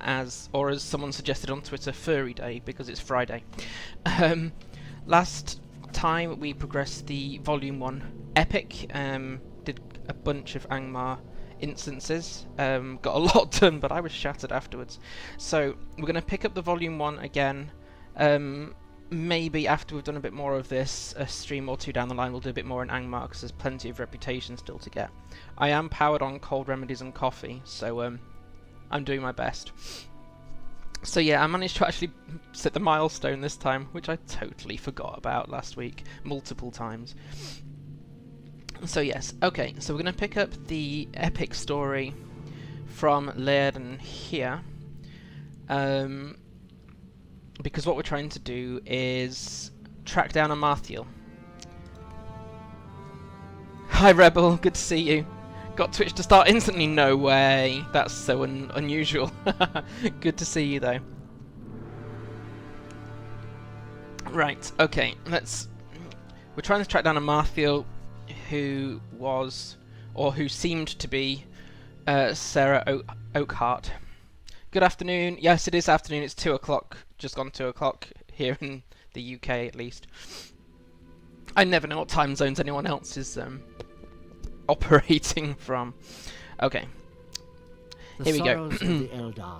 as someone suggested on Twitter, Furry Day, because it's Friday. Last time we progressed the Volume 1 Epic, did a bunch of Angmar instances, got a lot done, but I was shattered afterwards. So we're going to pick up the Volume 1 again. Maybe after we've done a bit more of this, a stream or two down the line, we'll do a bit more in Angmar, because there's plenty of reputation still to get. I am powered on cold remedies and coffee, so I'm doing my best. So yeah, I managed to actually set the milestone this time, which I totally forgot about last week, multiple times. So yes, okay, so we're going to pick up the epic story from Laerdan here. Because what we're trying to do is track down Amarthiel. Hi Rebel, good to see you. Got Twitch to start instantly? No way. That's so unusual. Good to see you though. Right, okay, we're trying to track down Amarthiel, who was, or who seemed to be, Sara Oakheart. Good afternoon. Yes, it is afternoon. It's 2 o'clock. Just gone 2 o'clock here in the UK, at least. I never know what time zones anyone else is operating from. Okay. Here we go. The sorrows of the Eldar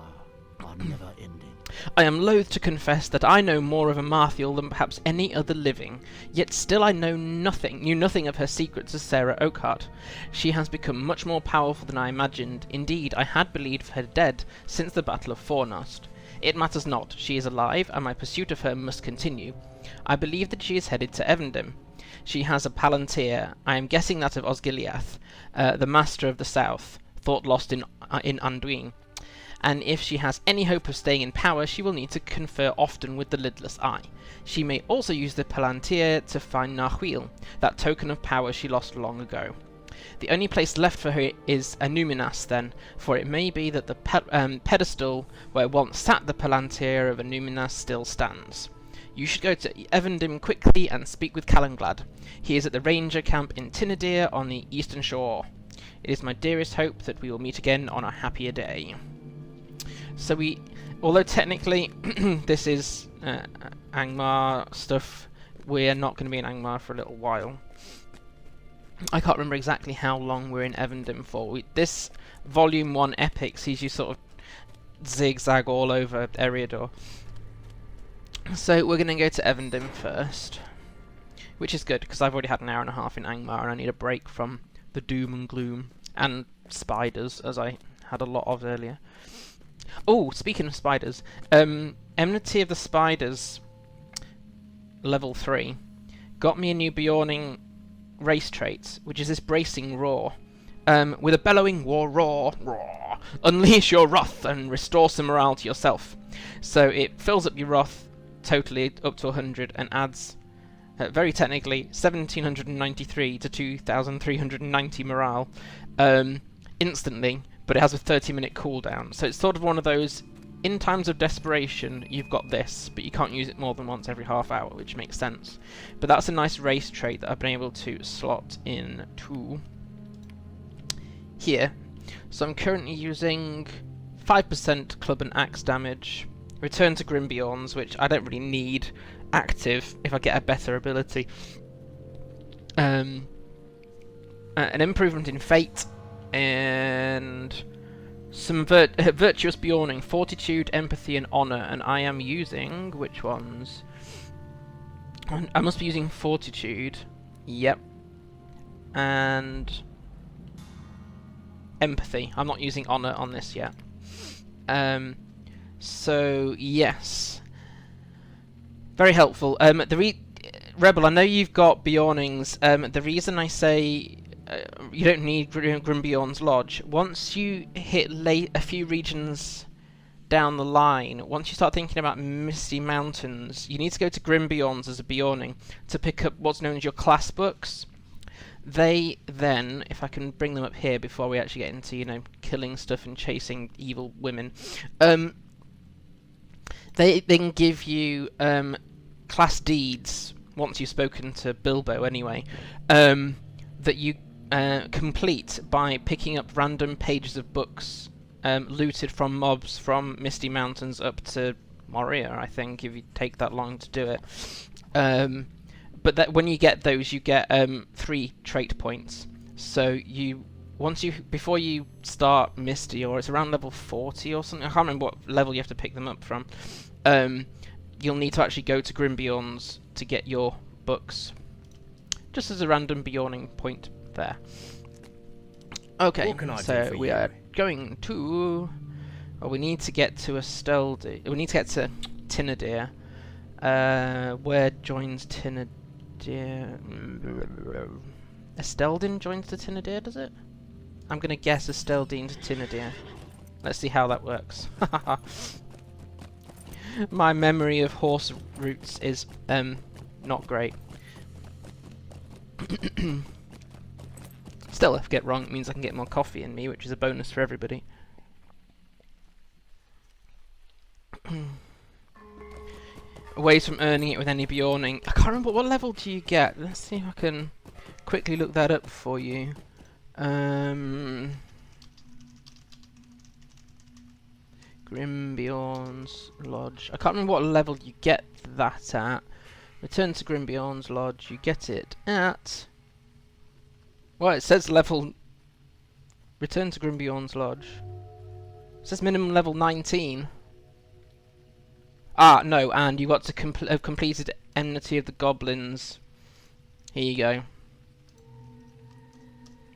are never ending. I am loath to confess that I know more of Amarthiel than perhaps any other living, yet still I knew nothing of her secrets as Sara Oakheart. She has become much more powerful than I imagined. Indeed, I had believed her dead since the Battle of Fornost. It matters not. She is alive, and my pursuit of her must continue. I believe that she is headed to Evendim. She has a Palatir, I am guessing that of Osgiliath, the Master of the South, thought lost in Anduin. And if she has any hope of staying in power, she will need to confer often with the Lidless Eye. She may also use the Palatir to find Narchuil, that token of power she lost long ago. The only place left for her is Annuminas then, for it may be that the pedestal where once sat the Palatir of Annuminas still stands. You should go to Evendim quickly and speak with Calanglad. He is at the ranger camp in Tinadir on the eastern shore. It is my dearest hope that we will meet again on a happier day. So although technically this is Angmar stuff, we're not going to be in Angmar for a little while. I can't remember exactly how long we're in Evendim for. This Volume 1 Epic sees you sort of zigzag all over Eriador. So we're going to go to Evendim first, which is good, because I've already had an hour and a half in Angmar and I need a break from the doom and gloom, and spiders, as I had a lot of earlier. Oh, speaking of spiders, Enmity of the Spiders, level 3, got me a new Beorning race trait, which is this bracing roar. With a bellowing roar, unleash your wrath and restore some morale to yourself. So it fills up your wrath totally up to 100 and adds, very technically, 1793 to 2390 morale instantly. But it has a 30-minute cooldown, so it's sort of one of those, in times of desperation, you've got this, but you can't use it more than once every half hour, which makes sense. But that's a nice race trait that I've been able to slot in to here. So I'm currently using 5% club and axe damage, return to Grimbeorns, which I don't really need active if I get a better ability. An improvement in fate, and some virtuous Beorning, fortitude, empathy, and honor. And I am using which ones? I must be using fortitude. Yep. And empathy. I'm not using honor on this yet. So yes, very helpful. Rebel, I know you've got Beornings. The reason I say you don't need Grimbeorn's Lodge, once you hit a few regions down the line, once you start thinking about Misty Mountains, you need to go to Grimbeorn's as a Beorning to pick up what's known as your class books. They then, if I can bring them up here before we actually get into, you know, killing stuff and chasing evil women, they then give you class deeds, once you've spoken to Bilbo anyway, that you complete by picking up random pages of books looted from mobs from Misty Mountains up to Moria, I think, if you take that long to do it. But that when you get those, you get 3 trait points. So before you start Misty, or it's around level 40 or something, I can't remember what level you have to pick them up from, you'll need to actually go to Grimbeorn's to get your books. Just as a random Beorning point there. Okay, so we are going to... Well, we need to get to Esteldi. We need to get to Tinadir. Where joins Tinadir? Esteldin joins to Tinadir, does it? I'm going to guess Esteldin to Tinadir. Let's see how that works. My memory of horse routes is not great. Still, if I get wrong, it means I can get more coffee in me, which is a bonus for everybody. Ways from earning it with any Beorning. I can't remember what level do you get. Let's see if I can quickly look that up for you. Grimbeorn's Lodge. I can't remember what level you get that at. Return to Grimbeorn's Lodge. You get it at... Well, it says level... Return to Grimbeorn's Lodge. It says minimum level 19. Ah, no, and you got to have completed Enmity of the Goblins. Here you go.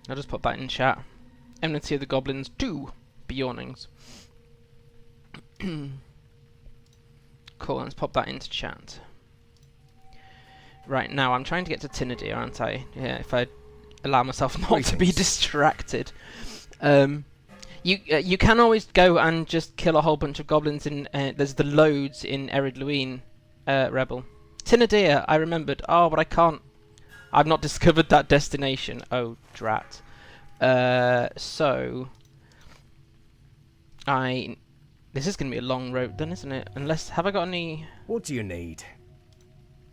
I'll just put that in chat. Enmity of the Goblins 2 Beornings. Cool, let's pop that into chat. Right, now I'm trying to get to Tinadir, aren't I? Yeah, if I allow myself not to be distracted. You can always go and just kill a whole bunch of goblins in... there's the loads in Ered Luin, Rebel. Tinadir, I remembered. Oh, but I can't... I've not discovered that destination. Oh, drat. So... This is going to be a long road then, isn't it? Unless... Have I got any... What do you need?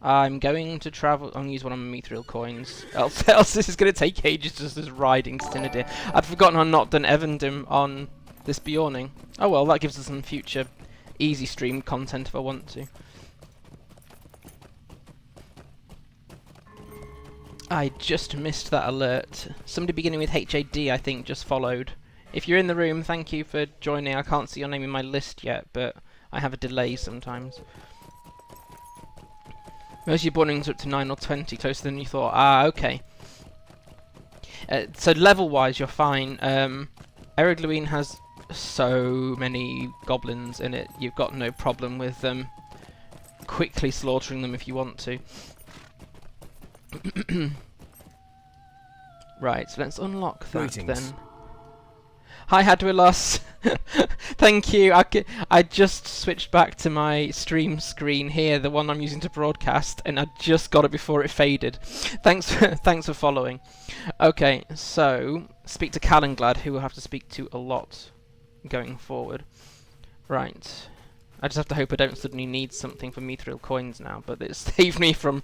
I'm going to travel... I'm going to use one of my Mithril coins. Else this is going to take ages just as riding to Tinadir. I'd forgotten I've not done Evendim on this Beorning. Oh well, that gives us some future easy stream content if I want to. I just missed that alert. Somebody beginning with HAD, I think, just followed. If you're in the room, thank you for joining. I can't see your name in my list yet, but I have a delay sometimes. Most of your Beornings are up to 9 or 20, closer than you thought. Ah, okay. So level-wise, you're fine. Ered Luin has so many goblins in it. You've got no problem with quickly slaughtering them if you want to. Right, so let's unlock that. Greetings. Then. Hi, Hadwilos. Thank you. I just switched back to my stream screen here, the one I'm using to broadcast, and I just got it before it faded. Thanks for following. Okay, so speak to Calenglad, who we'll have to speak to a lot going forward. Right. I just have to hope I don't suddenly need something for Mithril coins now, but it saved me from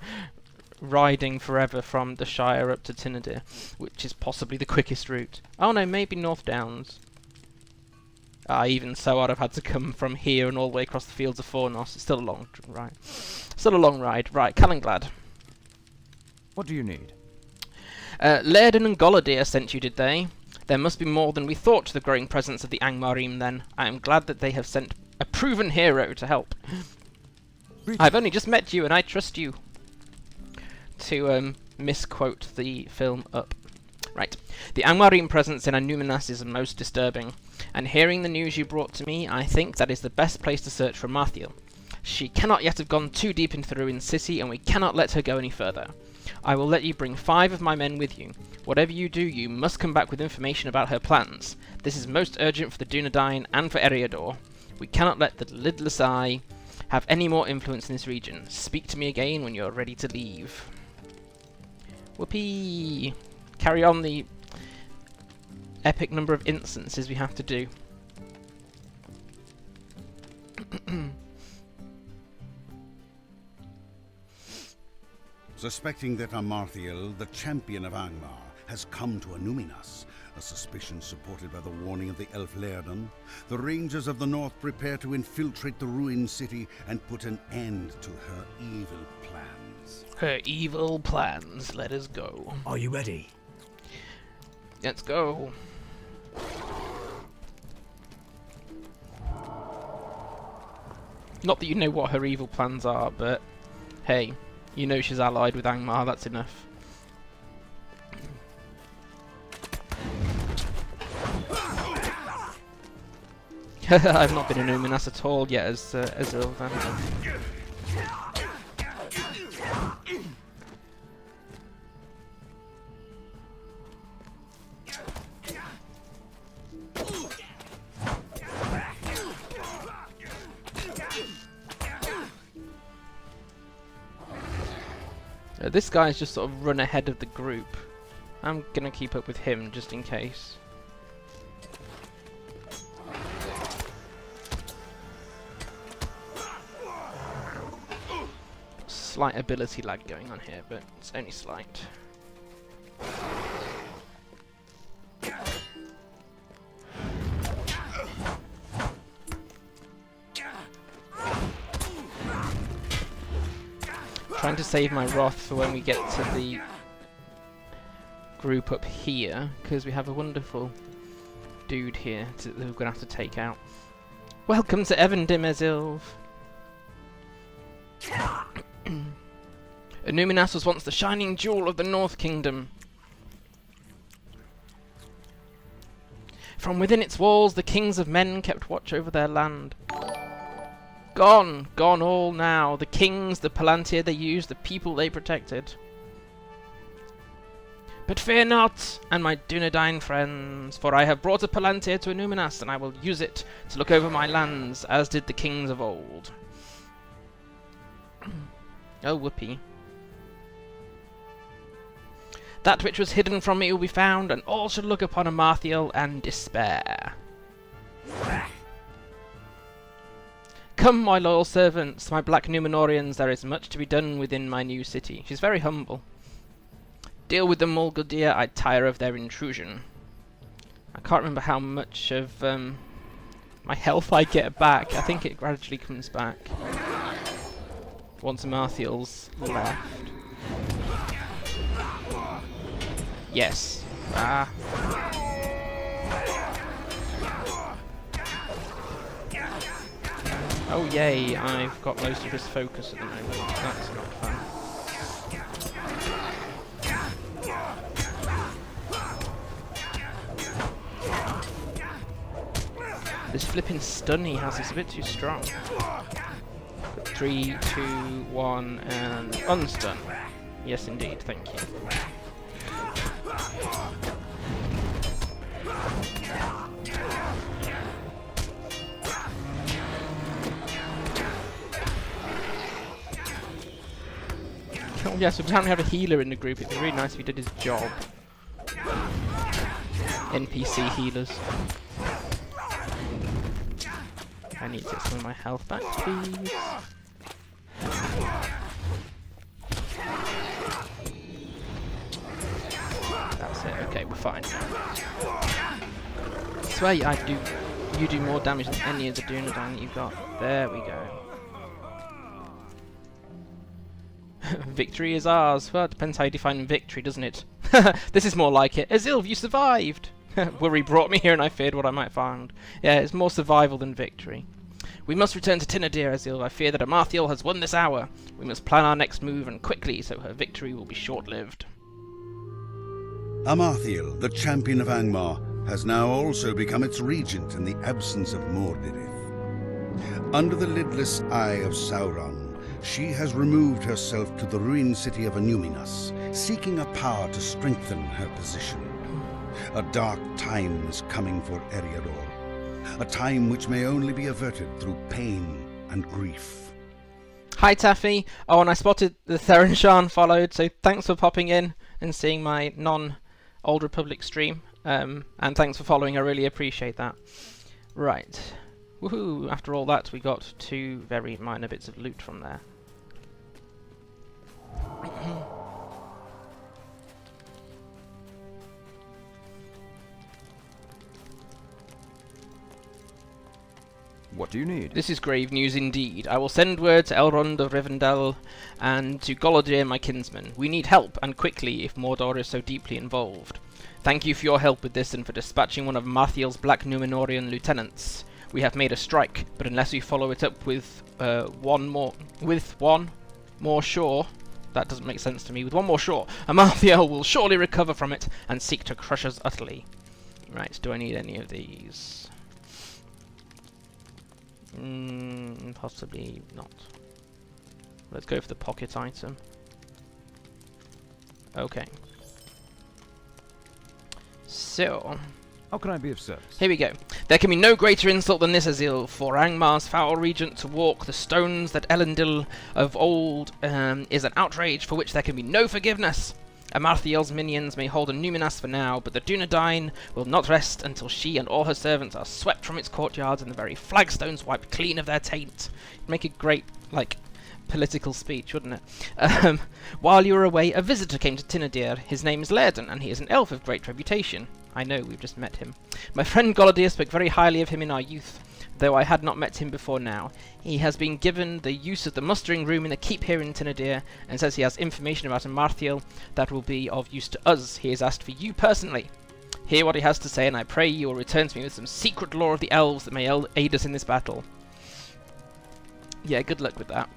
riding forever from the Shire up to Tinadir, which is possibly the quickest route. Oh no, maybe North Downs. Even so, I'd have had to come from here and all the way across the fields of Fornost. It's still a long ride. Still a long ride. Right, Calenglad. What do you need? Laerdan and Goladir sent you, did they? There must be more than we thought to the growing presence of the Angmarim then. I am glad that they have sent a proven hero to help. I've only just met you and I trust you. To misquote the film Up. Right. The Angmarim presence in Annuminas is most disturbing, and hearing the news you brought to me, I think that is the best place to search for Amarthiel. She cannot yet have gone too deep into the ruined city, and we cannot let her go any further. I will let you bring 5 of my men with you. Whatever you do, you must come back with information about her plans. This is most urgent for the Dunedain and for Eriador. We cannot let the lidless eye have any more influence in this region. Speak to me again when you are ready to leave. Whoopee! Carry on the epic number of instances we have to do. Suspecting that Amarthiel, the champion of Angmar, has come to Annuminas, a suspicion supported by the warning of the elf Laerdan. The rangers of the north prepare to infiltrate the ruined city and put an end to her evil plans. Her evil plans. Let us go. Are you ready? Let's go. Not that you know what her evil plans are, but hey, you know she's allied with Angmar, that's enough. I've not been in Annuminas at all yet as Ilvan. This guy's just sort of run ahead of the group. I'm gonna keep up with him just in case. Slight ability lag going on here, but it's only slight. Trying to save my wrath for when we get to the group up here, because we have a wonderful dude here that we're going to have to take out. Welcome to Evendim, Ezilv! Annuminas was once the shining jewel of the North Kingdom. From within its walls, the kings of men kept watch over their land. Gone! Gone all now. The kings, the Palatir they used, the people they protected. But fear not, and my Dunedain friends, for I have brought a Palatir to Annuminas, and I will use it to look over my lands, as did the kings of old. Oh, whoopee. That which was hidden from me will be found, and all should look upon Amarthiel and despair. Come, my loyal servants, my Black Numenorians, there is much to be done within my new city. She's very humble. Deal with them, Mulgadir, I tire of their intrusion. I can't remember how much of my health I get back. I think it gradually comes back once Amarthiel's left. Yes. Ah. Oh yay, I've got most of his focus at the moment. That's not fun. This flipping stun he has is a bit too strong. 3, 2, 1, and unstun. Yes indeed, thank you. Oh yes, we apparently have a healer in the group. It'd be really nice if he did his job. NPC healers. I need to get some of my health back, please. That's it. Okay, we're fine now. I swear you do more damage than any of the Dunedain that you've got. There we go. Victory is ours. Well, it depends how you define victory, doesn't it? This is more like it. Ezilv, you survived! Worry brought me here and I feared what I might find. Yeah, it's more survival than victory. We must return to Tinadir, Ezilv. I fear that Amarthiel has won this hour. We must plan our next move, and quickly, so her victory will be short-lived. Amarthiel, the champion of Angmar, has now also become its regent in the absence of Mordrambor. Under the lidless eye of Sauron, she has removed herself to the ruined city of Annuminas, seeking a power to strengthen her position. A dark time is coming for Eriador, a time which may only be averted through pain and grief. Hi Taffy! Oh, and I spotted the Theranshan followed, so thanks for popping in and seeing my non-Old Republic stream. And thanks for following, I really appreciate that. Right. Woohoo! After all that, we got 2 very minor bits of loot from there. What do you need? This is grave news indeed. I will send word to Elrond of Rivendell and to Golodir, my kinsman. We need help, and quickly, if Mordor is so deeply involved. Thank you for your help with this and for dispatching one of Amarthiel's Black Numenorian lieutenants. We have made a strike, but unless we follow it up with one more shore, that doesn't make sense to me. With one more shore, Amarthiel will surely recover from it and seek to crush us utterly. Right, do I need any of these? Possibly not. Let's go for the pocket item. Okay. So, How can I be of service? here we go. There can be no greater insult than this, Azil, for Angmar's foul regent to walk the stones that Elendil of old is an outrage for which there can be no forgiveness. Amarthiel's minions may hold Annuminas for now, but the Dunedain will not rest until she and all her servants are swept from its courtyards and the very flagstones wiped clean of their taint. It'd make a great, political speech, wouldn't it? While you were away, a visitor came to Tinadir. His name is Laerdan, and he is an elf of great reputation. I know, we've just met him. My friend Golodir spoke very highly of him in our youth, though I had not met him before now. He has been given the use of the mustering room in the keep here in Tinadir, and says he has information about Amarthiel that will be of use to us. He has asked for you personally. Hear what he has to say, and I pray you will return to me with some secret lore of the elves that may aid us in this battle. Yeah, good luck with that.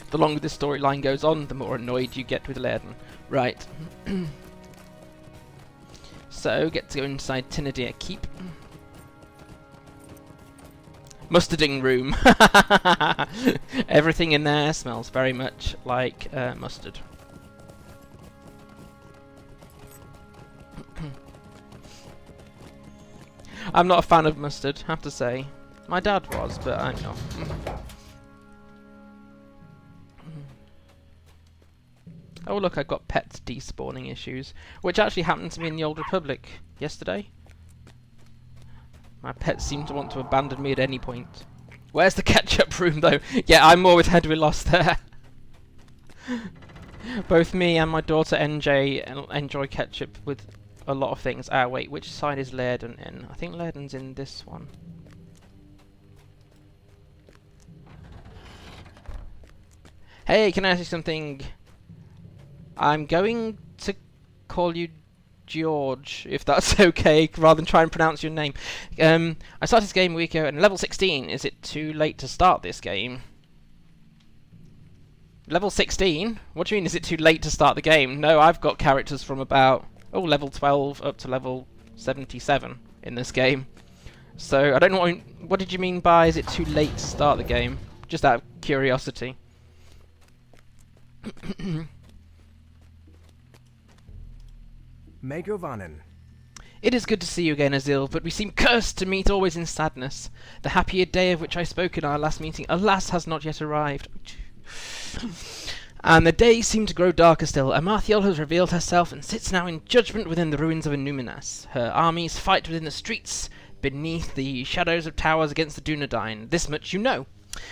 The longer this storyline goes on, the more annoyed you get with Laerdan. Right. So, get to go inside Tinadir Keep. Mustarding room. Everything in there smells very much like mustard. I'm not a fan of mustard, have to say. My dad was, but I'm not. Oh look, I've got pet despawning issues, which actually happened to me in the Old Republic yesterday. My pets seem to want to abandon me at any point. Where's the ketchup room though? Yeah, I'm more with Hedwig lost there. Both me and my daughter NJ enjoy ketchup with a lot of things. Ah wait, which side is Laerdan in? I think Laerdan's in this one. Hey, can I ask you something? I'm going to call you George, if that's okay, rather than try and pronounce your name. I started this game a week ago and level 16. Is it too late to start this game? Level 16? What do you mean, is it too late to start the game? No, I've got characters from about, level 12 up to level 77 in this game. So, I don't know what did you mean by, is it too late to start the game? Just out of curiosity. Megovanen. It is good to see you again, Azil, but we seem cursed to meet always in sadness. The happier day of which I spoke in our last meeting, alas, has not yet arrived. And the days seem to grow darker still. Amarthiel has revealed herself and sits now in judgment within the ruins of Annuminas. Her armies fight within the streets, beneath the shadows of towers against the Dunedain. This much you know.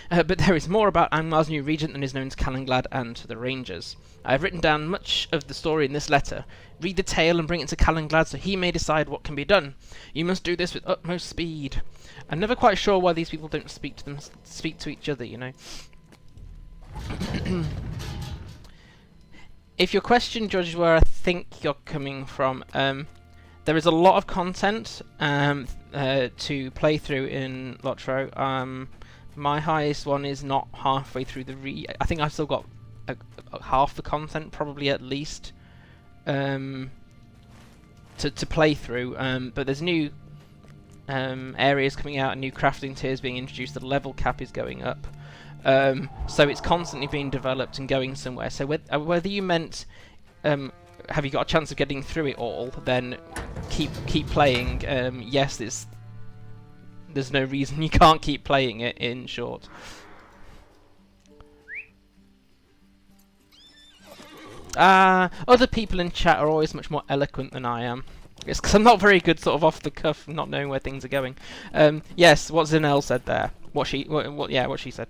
But there is more about Angmar's new regent than is known to Calenglad and to the Rangers. I have written down much of the story in this letter. Read the tale and bring it to Calenglad so he may decide what can be done. You must do this with utmost speed. I'm never quite sure why these people don't speak to each other, you know. If your question judges where I think you're coming from, there is a lot of content to play through in LOTRO. My highest one is not halfway through I think I've still got half the content, probably at least, to play through. But there's new areas coming out and new crafting tiers being introduced. The level cap is going up. So it's constantly being developed and going somewhere. So whether you meant have you got a chance of getting through it all, then keep playing. Yes, there's no reason you can't keep playing it, in short. Other people in chat are always much more eloquent than I am. It's because I'm not very good sort of off the cuff, not knowing where things are going. Yes, what Zinel said there. What she said.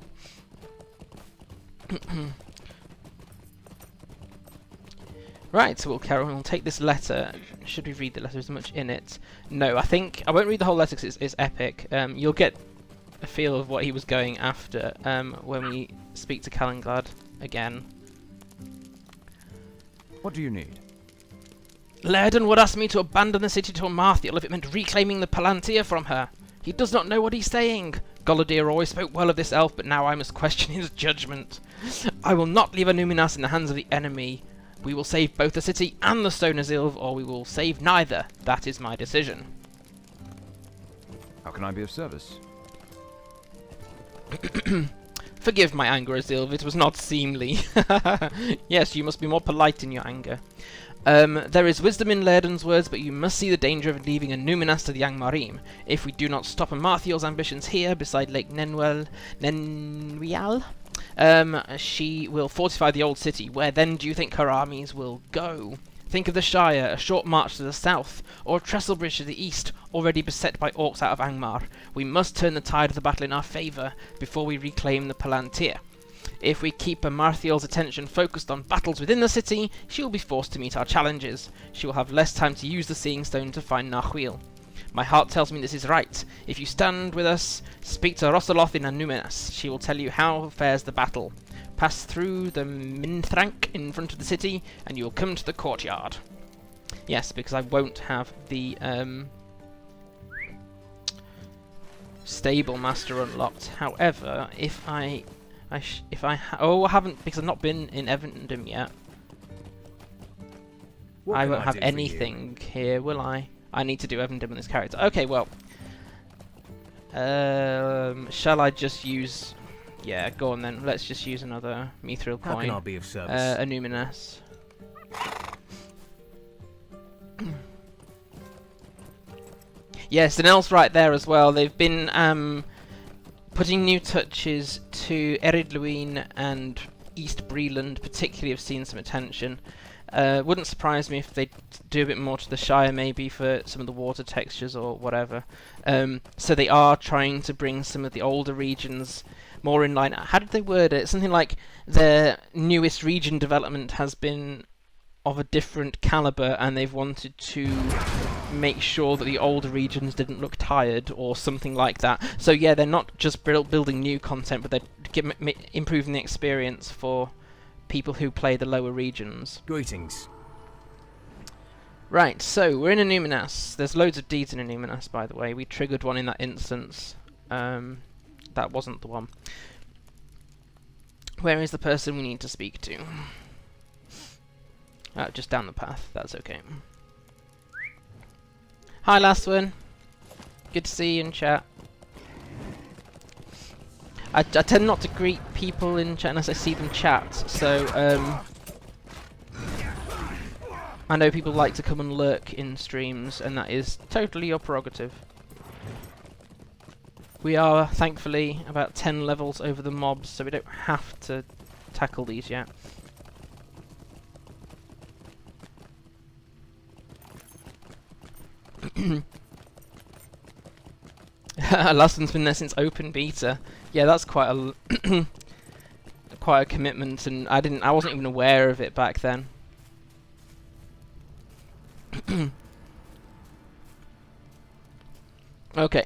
Right, so we'll carry on. We'll take this letter. Should we read the letter? Is there much in it? No, I won't read the whole letter because it's epic. You'll get a feel of what he was going after when we speak to Calenglad again. What do you need? Laerdan would ask me to abandon the city to Amarthiel if it meant reclaiming the Palatir from her. He does not know what he's saying. Golodir always spoke well of this elf, but now I must question his judgment. I will not leave Annuminas in the hands of the enemy. We will save both the city and the Stone Azilv, or we will save neither. That is my decision. How can I be of service? Forgive my anger, Azilv. It was not seemly. Yes, you must be more polite in your anger. There is wisdom in Laerdan's words, but you must see the danger of leaving Annuminas to the Angmarim. If we do not stop Amarthiel's ambitions here, beside Lake Nenwial, she will fortify the old city. Where then do you think her armies will go? Think of the Shire, a short march to the south, or Trestlebridge to the east, already beset by orcs out of Angmar. We must turn the tide of the battle in our favour before we reclaim the Palatir. If we keep Amarthiel's attention focused on battles within the city, she will be forced to meet our challenges. She will have less time to use the Seeing Stone to find Narchuil. My heart tells me this is right. If you stand with us, speak to Rosaloth in Annuminas. She will tell you how fares the battle. Pass through the Minthrank in front of the city, and you will come to the courtyard. Yes, because I won't have the stable master unlocked. However, if I haven't, because I've not been in Evendim yet. I won't have anything here, will I? I need to do Evendim on this character. Okay, well, shall I just use? Yeah, go on then. Let's just use another Mithril coin. How can I be of service? Annuminas. Yes, and else right there as well. They've been putting new touches to Eridluin and East Breland, particularly have seen some attention. Wouldn't surprise me if they do a bit more to the Shire, maybe for some of the water textures or whatever. So they are trying to bring some of the older regions more in line. How did they word it? Something like their newest region development has been of a different caliber, and they've wanted to make sure that the older regions didn't look tired or something like that. So yeah, they're not just building new content, but they're improving the experience for people who play the lower regions. Greetings. Right, so we're in Annuminas. There's loads of deeds in Annuminas, by the way. We triggered one in that instance. That wasn't the one. Where is the person we need to speak to? Just down the path. That's okay. Hi, last one. Good to see you in chat. I tend not to greet people in chat unless I see them chat, so I know people like to come and lurk in streams, and that is totally your prerogative. We are, thankfully, about 10 levels over the mobs, so we don't have to tackle these yet. Last one's been there since open beta. Yeah, that's quite a quite a commitment, and I wasn't even aware of it back then. Okay.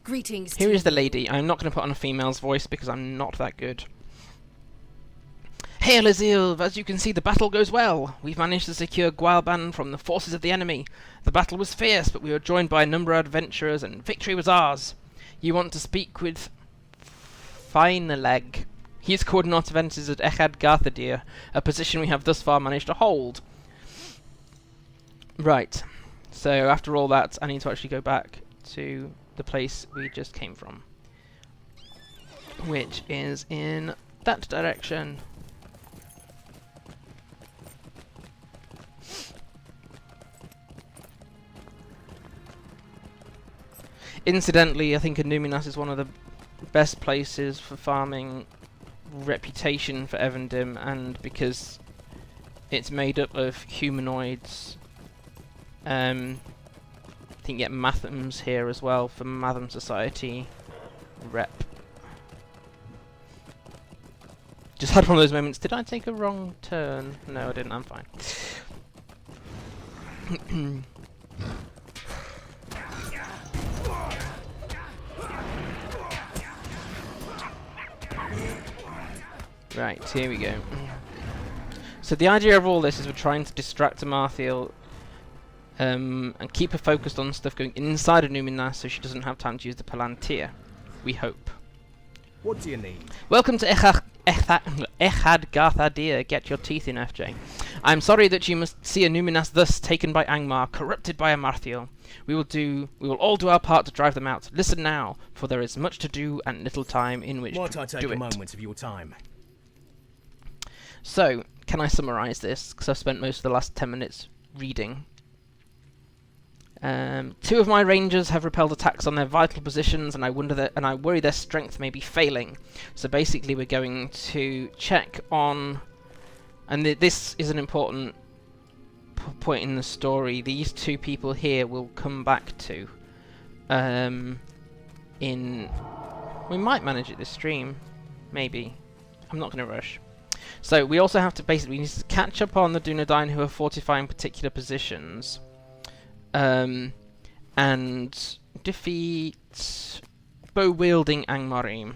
Greetings. Here is the lady. I'm not going to put on a female's voice because I'm not that good. Hail Azilv! As you can see, the battle goes well. We've managed to secure Gwalban from the forces of the enemy. The battle was fierce, but we were joined by a number of adventurers, and victory was ours. You want to speak with Fineleg. He's coordinator of events at Echad Garthadir, a position we have thus far managed to hold. Right. So after all that, I need to actually go back to the place we just came from, which is in that direction. Incidentally, I think Annuminas is one of the best places for farming reputation for Evendim, and because it's made up of humanoids, I think you get Mathams here as well for Matham Society rep. Just had one of those moments. Did I take a wrong turn? No, I didn't. I'm fine. Right, here we go. So the idea of all this is we're trying to distract Amarthiel and keep her focused on stuff going inside of Annuminas so she doesn't have time to use the Palatir. We hope. What do you need? Welcome to Echad Garthadir. Get your teeth in, FJ. I am sorry that you must see Annuminas thus taken by Angmar, corrupted by Amarthiel. We will all do our part to drive them out. Listen now, for there is much to do and little time in which Might to I take do a it. moment of your time? So, can I summarise this? Because I've spent most of the last 10 minutes reading. 2 of my rangers have repelled attacks on their vital positions, and I worry their strength may be failing. So basically, we're going to check on, and this is an important point in the story. These 2 people here will come back to. We might manage it this stream, maybe. I'm not going to rush. So we also have to we need to catch up on the Dunedain who are fortifying particular positions. And defeat bow-wielding Angmarim.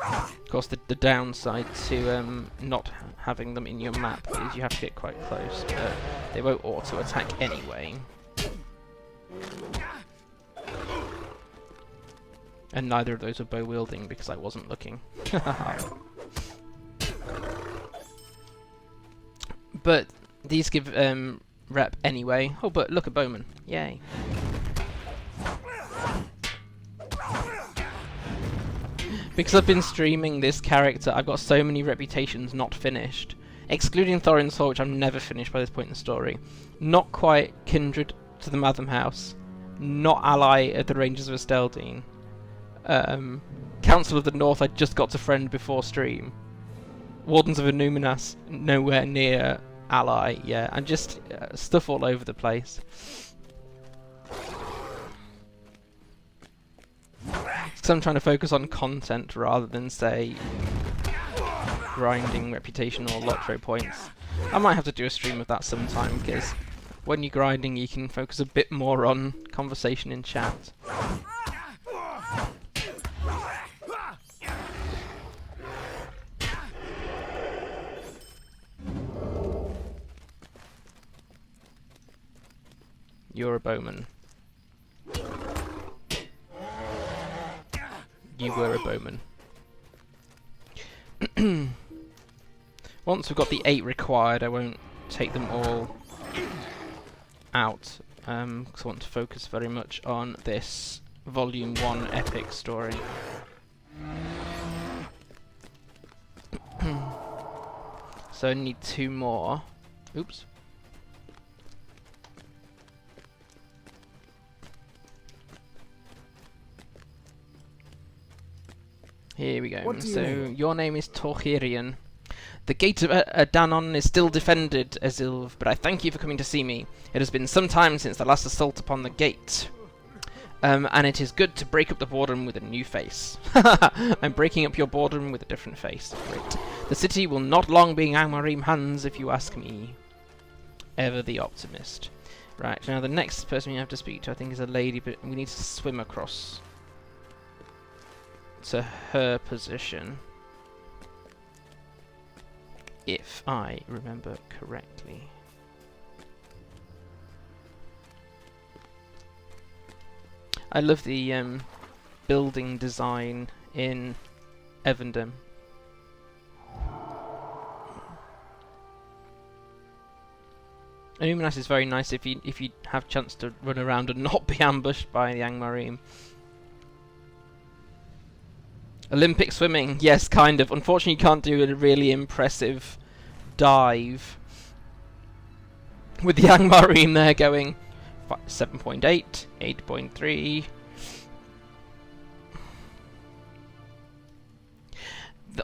Of course, the downside to not having them in your map is you have to get quite close, but they won't auto-attack anyway. And neither of those are bow-wielding because I wasn't looking. But these give rep anyway. Oh, but look at Bowman. Yay. Because I've been streaming this character, I've got so many reputations not finished. Excluding Thorin's Sword, which I'm never finished by this point in the story. Not quite kindred to the Matham House. Not ally of the Rangers of Esteldine. Council of the North I just got to friend before stream. Wardens of Annuminas, nowhere near ally, yeah, and just stuff all over the place. So I'm trying to focus on content rather than, say, grinding reputation or LOTRO points. I might have to do a stream of that sometime, because when you're grinding you can focus a bit more on conversation in chat. You're a bowman. You were a bowman. Once we've got the 8 required, I won't take them all out, because I want to focus very much on this Volume 1 epic story. So I need 2 more. Oops. Here we go. So, your name is Torchirian. The gate of Danon is still defended, Ezilv, but I thank you for coming to see me. It has been some time since the last assault upon the gate. And it is good to break up the boredom with a new face. I'm breaking up your boredom with a different face. Great. The city will not long be in Angmarim hands, if you ask me. Ever the optimist. Right, now the next person we have to speak to, I think, is a lady, but we need to swim across to her position, if I remember correctly. I love the building design in Evendim. Annuminas is very nice if you have chance to run around and not be ambushed by the Angmarim. Olympic swimming, yes, kind of. Unfortunately, you can't do a really impressive dive with the Angmarim there going 7.8, 8.3.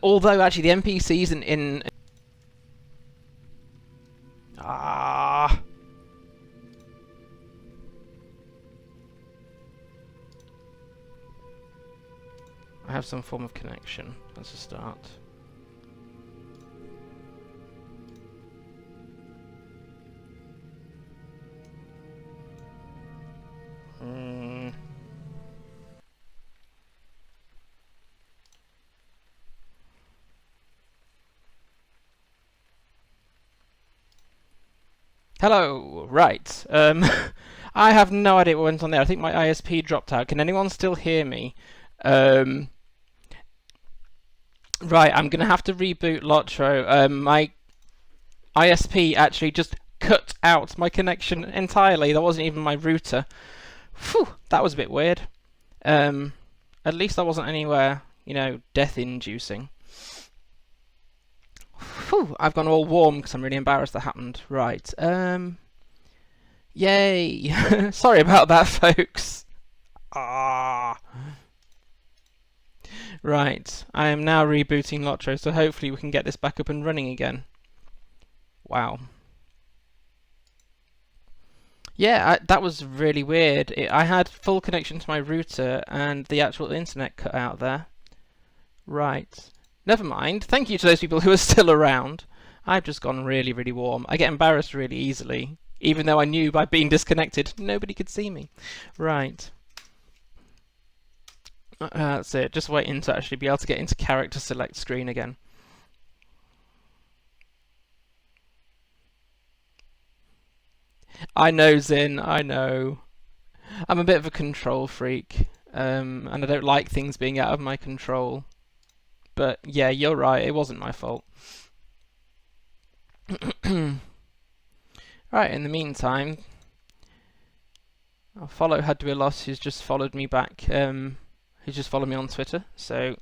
Although, actually, the NPCs in I have some form of connection. That's a start. Hello. Right. I have no idea what went on there. I think my ISP dropped out. Can anyone still hear me? Right. I'm gonna have to reboot LOTRO. My ISP actually just cut out my connection entirely. That wasn't even my router. Phew, that was a bit weird. At least that wasn't anywhere, you know, death-inducing. Phew, I've gone all warm because I'm really embarrassed that happened. Right. Yay! Sorry about that, folks. Ah. Right. I am now rebooting LOTRO, so hopefully we can get this back up and running again. Wow. Yeah, that was really weird. I had full connection to my router and the actual internet cut out there. Right. Never mind. Thank you to those people who are still around. I've just gone really, really warm. I get embarrassed really easily, even though I knew by being disconnected nobody could see me. Right. That's it. Just waiting to actually be able to get into character select screen again. I know, Zin, I know. I'm a bit of a control freak, and I don't like things being out of my control. But yeah, you're right, it wasn't my fault. Right, in the meantime, I'll follow Hadwilos, who's just followed me back, who's just followed me on Twitter. So,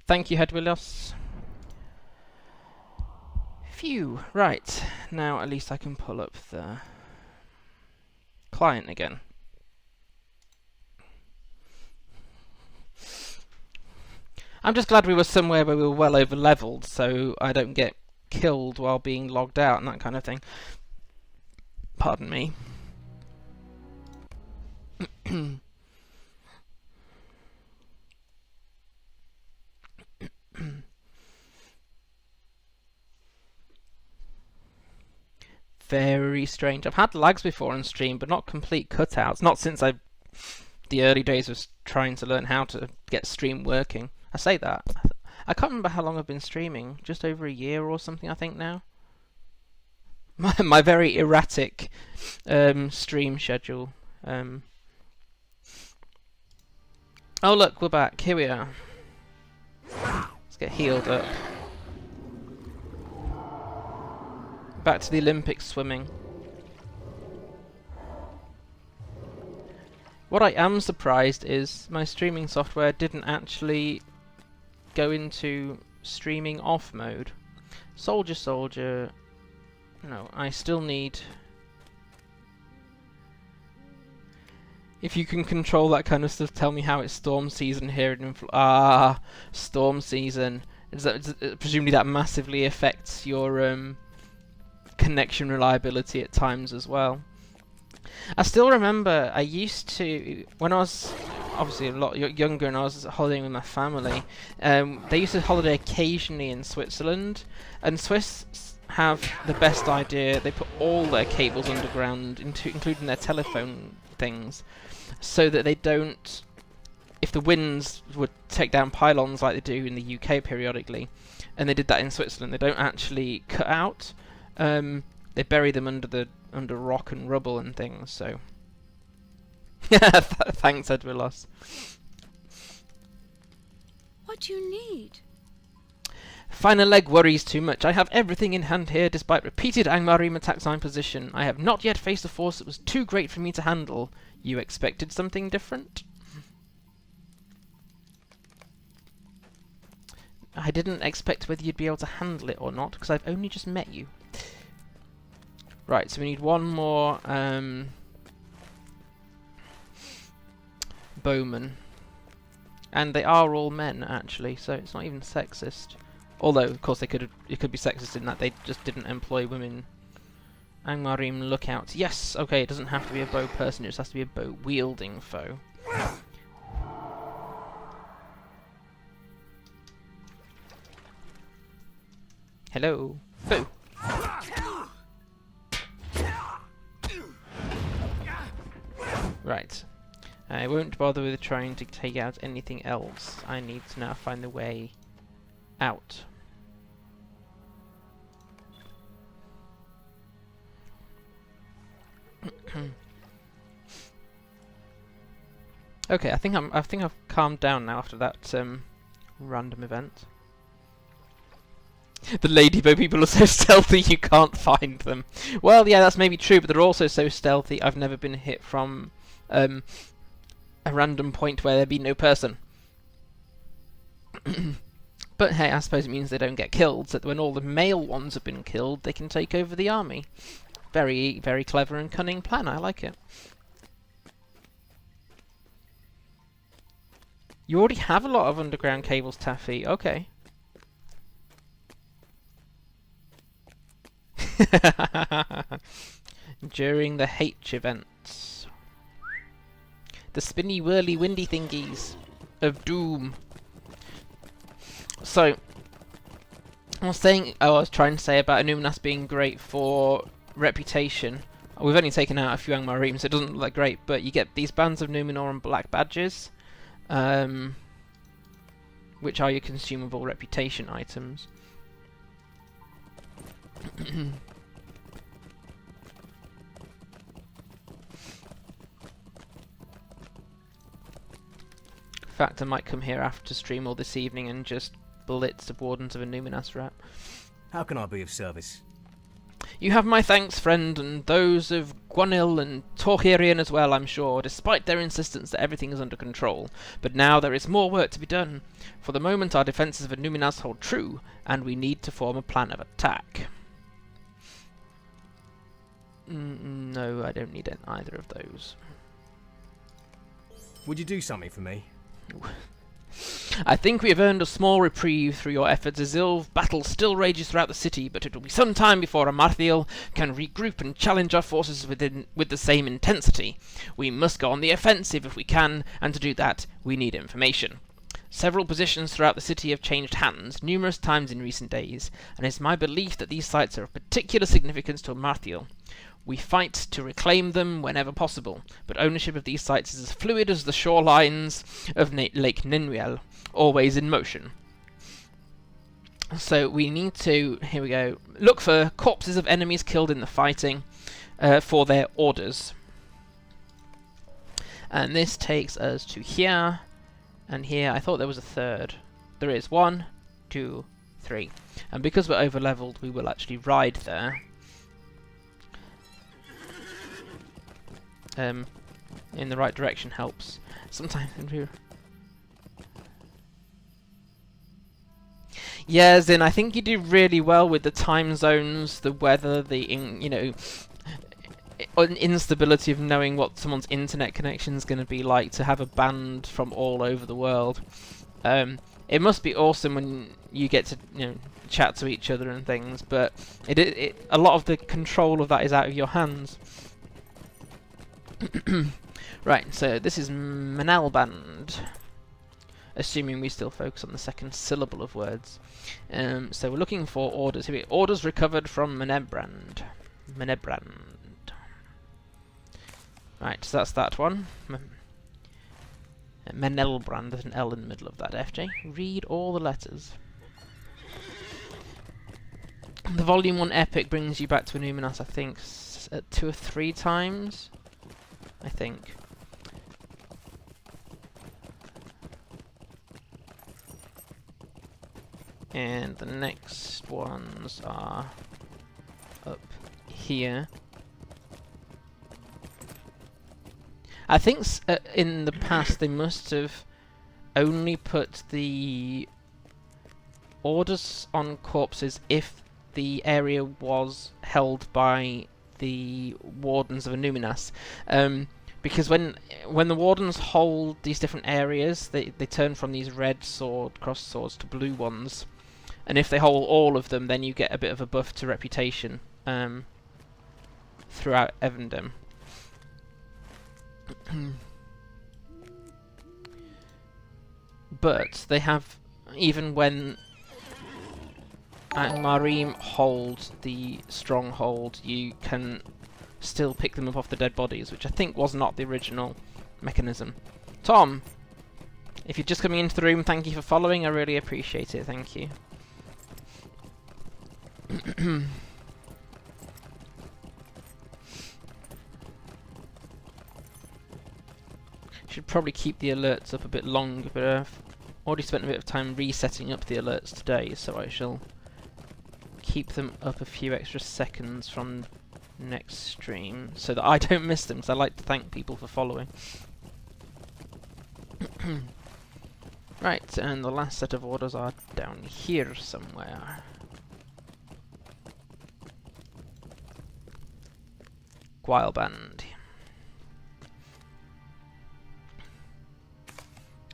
thank you, Hadwilos. Phew, right, now at least I can pull up the client again. I'm just glad we were somewhere where we were well over leveled, so I don't get killed while being logged out and that kind of thing. Pardon me. Very strange. I've had lags before on stream, but not complete cutouts. Not since the early days of trying to learn how to get stream working. I say that. I can't remember how long I've been streaming. Just over a year or something, I think now. My very erratic stream schedule. Oh look, we're back. Here we are. Let's get healed up. Back to the Olympics swimming. What I am surprised is my streaming software didn't actually go into streaming off mode. Soldier. No, I still need... If you can control that kind of stuff, tell me how it's storm season here in storm season. Presumably that massively affects your connection reliability at times as well. I still remember I used to, when I was obviously a lot younger and I was holidaying with my family, they used to holiday occasionally in Switzerland, and Swiss have the best idea. They put all their cables underground, including their telephone things, so that they don't, if the winds would take down pylons like they do in the UK periodically, and they did that in Switzerland, they don't actually cut out. They bury them under rock and rubble and things, so... Thanks, Edwilos. What do you need? Final leg worries too much. I have everything in hand here, despite repeated Angmarim attacks on position. I have not yet faced a force that was too great for me to handle. You expected something different? I didn't expect whether you'd be able to handle it or not, because I've only just met you. Right, so we need one more bowman. And they are all men, actually, so it's not even sexist. Although, of course, it could be sexist in that they just didn't employ women. Angmarim lookout. Yes, okay, it doesn't have to be a bow person, it just has to be a bow wielding foe. Hello. Boo. Right. I won't bother with trying to take out anything else. I need to now find the way out. Okay, I think I've calmed down now after that random event. The ladybug people are so stealthy you can't find them. Well, yeah, that's maybe true, but they're also so stealthy I've never been hit from a random point where there be no person. But hey, I suppose it means they don't get killed, so that when all the male ones have been killed, they can take over the army. Very, very clever and cunning plan, I like it. You already have a lot of underground cables, Taffy. Okay. During the H events. The spinny, whirly, windy thingies of doom. So, I was trying to say about Annuminas being great for reputation. We've only taken out a few Angmar, so it doesn't look that great, but you get these bands of Numenoran black badges, which are your consumable reputation items. In fact, I might come here after stream or this evening and just blitz the Wardens of Annuminas rap. How can I be of service? You have my thanks, friend, and those of Gwanil and Torhirian as well, I'm sure, despite their insistence that everything is under control. But now there is more work to be done. For the moment, our defences of Annuminas hold true, and we need to form a plan of attack. No, I don't need either of those. Would you do something for me? I think we have earned a small reprieve through your efforts, Azil. Battle still rages throughout the city, but it will be some time before Amarthiel can regroup and challenge our forces with the same intensity. We must go on the offensive if we can, and to do that, we need information. Several positions throughout the city have changed hands numerous times in recent days, and it is my belief that these sites are of particular significance to Amarthiel. We fight to reclaim them whenever possible, but ownership of these sites is as fluid as the shorelines of Lake Ninruil, always in motion. So we need to, here we go, look for corpses of enemies killed in the fighting for their orders. And this takes us to here, and here. I thought there was a third. There is 1, 2, 3. And because we're over leveled, we will actually ride there. In the right direction helps. Sometimes. Yeah, Zin, I think you do really well with the time zones, the weather, the instability of knowing what someone's internet connection is going to be like, to have a band from all over the world. It must be awesome when you get to chat to each other and things, but a lot of the control of that is out of your hands. Right, so this is Menelband, assuming we still focus on the second syllable of words. So we're looking for orders. Here we go. Orders recovered from Menebrand. Right, so that's that one. Menelbrand, there's an L in the middle of that, FJ. Read all the letters. The Volume 1 Epic brings you back to Annuminas, I think, 2 or 3 times. I think. And the next ones are up here. I think in the past they must have only put the orders on corpses if the area was held by the Wardens of Annuminas, because when the Wardens hold these different areas, they turn from these red cross swords to blue ones, and if they hold all of them, then you get a bit of a buff to reputation throughout Evendim. But they have, even when Angmar hold the stronghold, you can still pick them up off the dead bodies, which I think was not the original mechanism. Tom, if you're just coming into the room, thank you for following. I really appreciate it. Thank you. Should probably keep the alerts up a bit longer, but I've already spent a bit of time resetting up the alerts today, so I shall keep them up a few extra seconds from next stream so that I don't miss them, because I like to thank people for following. Right, and the last set of orders are down here somewhere. Guileband.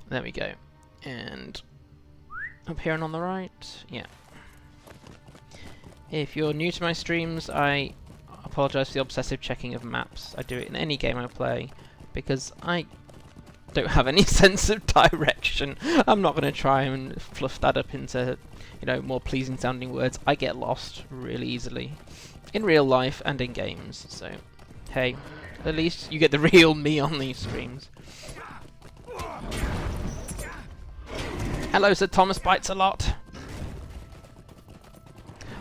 There we go. And up here and on the right, yeah. If you're new to my streams, I apologise for the obsessive checking of maps. I do it in any game I play because I don't have any sense of direction. I'm not going to try and fluff that up into, you know, more pleasing sounding words. I get lost really easily in real life and in games. So, hey, at least you get the real me on these streams. Hello, Sir Thomas Bites a Lot.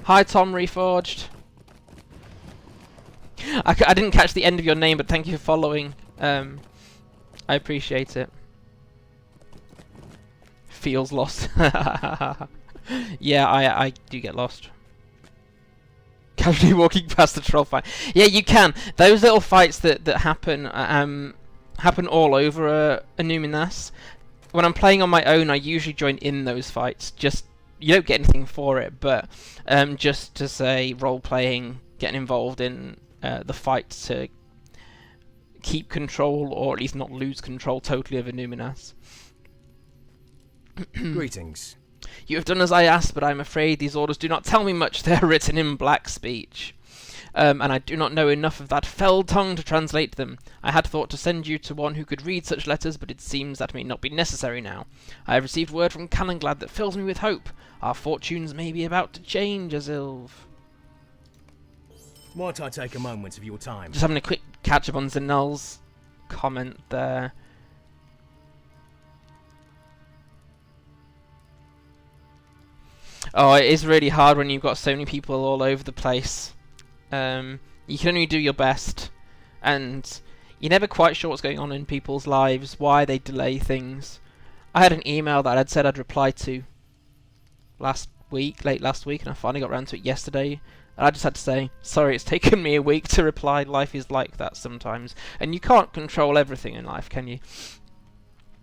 Hi, Tom Reforged. I didn't catch the end of your name, but thank you for following. I appreciate it. Feels lost. Yeah, I do get lost. Casually walking past the troll fight. Yeah, you can. Those little fights that happen happen all over Annuminas. When I'm playing on my own, I usually join in those fights. Just you don't get anything for it, but just to say role playing, getting involved in the fight to keep control, or at least not lose control totally of Annuminas. Greetings. You have done as I asked, but I am afraid these orders do not tell me much. They are written in black speech. And I do not know enough of that fell tongue to translate them. I had thought to send you to one who could read such letters, but it seems that may not be necessary now. I have received word from Calenglad that fills me with hope. Our fortunes may be about to change, Azilv. Might I take a moment of your time? Just having a quick catch up on Zinel's comment there. Oh, it is really hard when you've got so many people all over the place. You can only do your best, and you're never quite sure what's going on in people's lives, why they delay things. I had an email that I'd said I'd reply to late last week, and I finally got around to it yesterday. And I just had to say, sorry, it's taken me a week to reply. Life is like that sometimes. And you can't control everything in life, can you?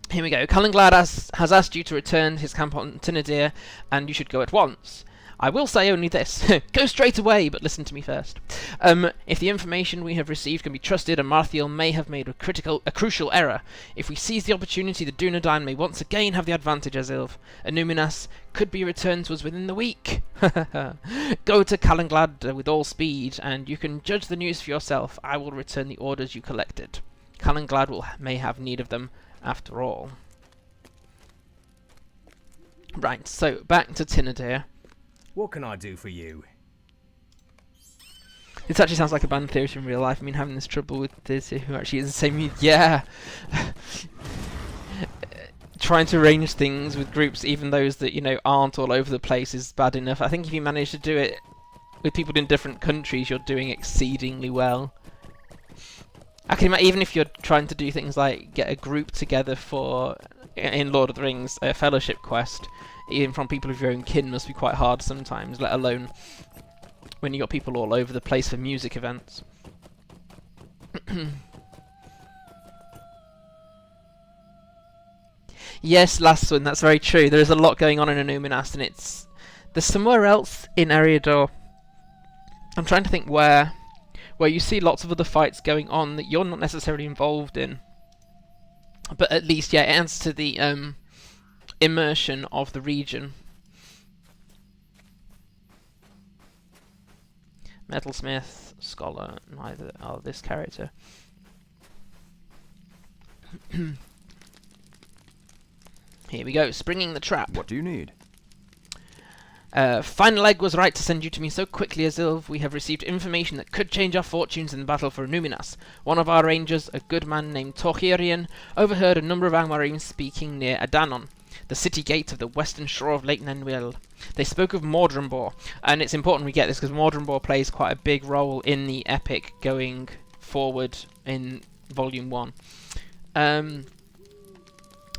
Here we go. Calenglad has asked you to return his camp on Tinadir, and you should go at once. I will say only this. Go straight away, but listen to me first. If the information we have received can be trusted, Amarthiel may have made a crucial error. If we seize the opportunity, the Dunedain may once again have the advantage, Azilv. Annuminas could be returned to us within the week. Go to Calenglad with all speed, and you can judge the news for yourself. I will return the orders you collected. Calenglad may have need of them after all. Right, so back to Tinadir. What can I do for you? This actually sounds like a band theory in real life. I mean, having this trouble with this who actually is the same. Yeah. Trying to arrange things with groups, even those that, you know, aren't all over the place, is bad enough. I think if you manage to do it with people in different countries, you're doing exceedingly well. I can imagine, even if you're trying to do things like get a group together for, in Lord of the Rings, a fellowship quest, even from people of your own kin must be quite hard sometimes, let alone when you got people all over the place for music events. Yes, last one, that's very true. There is a lot going on in Annuminas, and there's somewhere else in Eriador. I'm trying to think where you see lots of other fights going on that you're not necessarily involved in. But at least, yeah, it adds to the immersion of the region. Metalsmith, Scholar, neither are this character. Here we go, springing the trap. What do you need? Final Egg was right to send you to me so quickly, Azilv. We have received information that could change our fortunes in the battle for Annuminas. One of our rangers, a good man named Torchirian, overheard a number of Angmarines speaking near Adanon, the city gate of the western shore of Lake Narchuil. They spoke of Mordrambor, and it's important we get this because Mordrambor plays quite a big role in the epic going forward in Volume 1.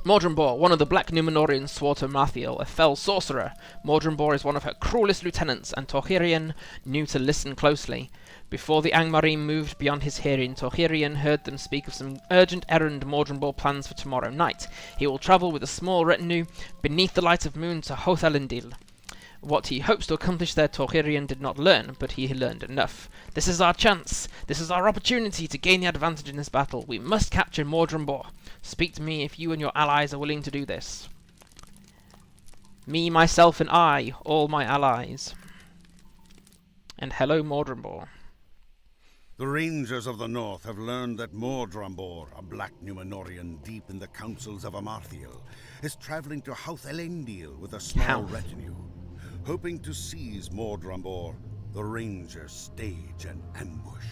Mordrambor, one of the Black Numenorians, swore to Amarthiel, a fell sorcerer. Mordrambor is one of her cruelest lieutenants, and Torhirian knew to listen closely. Before the Angmar moved beyond his hearing, Torhirian heard them speak of some urgent errand Mordrambor plans for tomorrow night. He will travel with a small retinue beneath the light of moon to Hoth Elendil. What he hopes to accomplish there Torhirian did not learn, but he learned enough. This is our chance. This is our opportunity to gain the advantage in this battle. We must capture Mordrambor. Speak to me if you and your allies are willing to do this. Me, myself, and I, all my allies. And hello, Mordrambor. The Rangers of the North have learned that Mordrambor, a Black Numenorian deep in the councils of Amarthiel, is traveling to Hoth Elendil with a small retinue. Hoping to seize Mordrambor, the Rangers stage an ambush.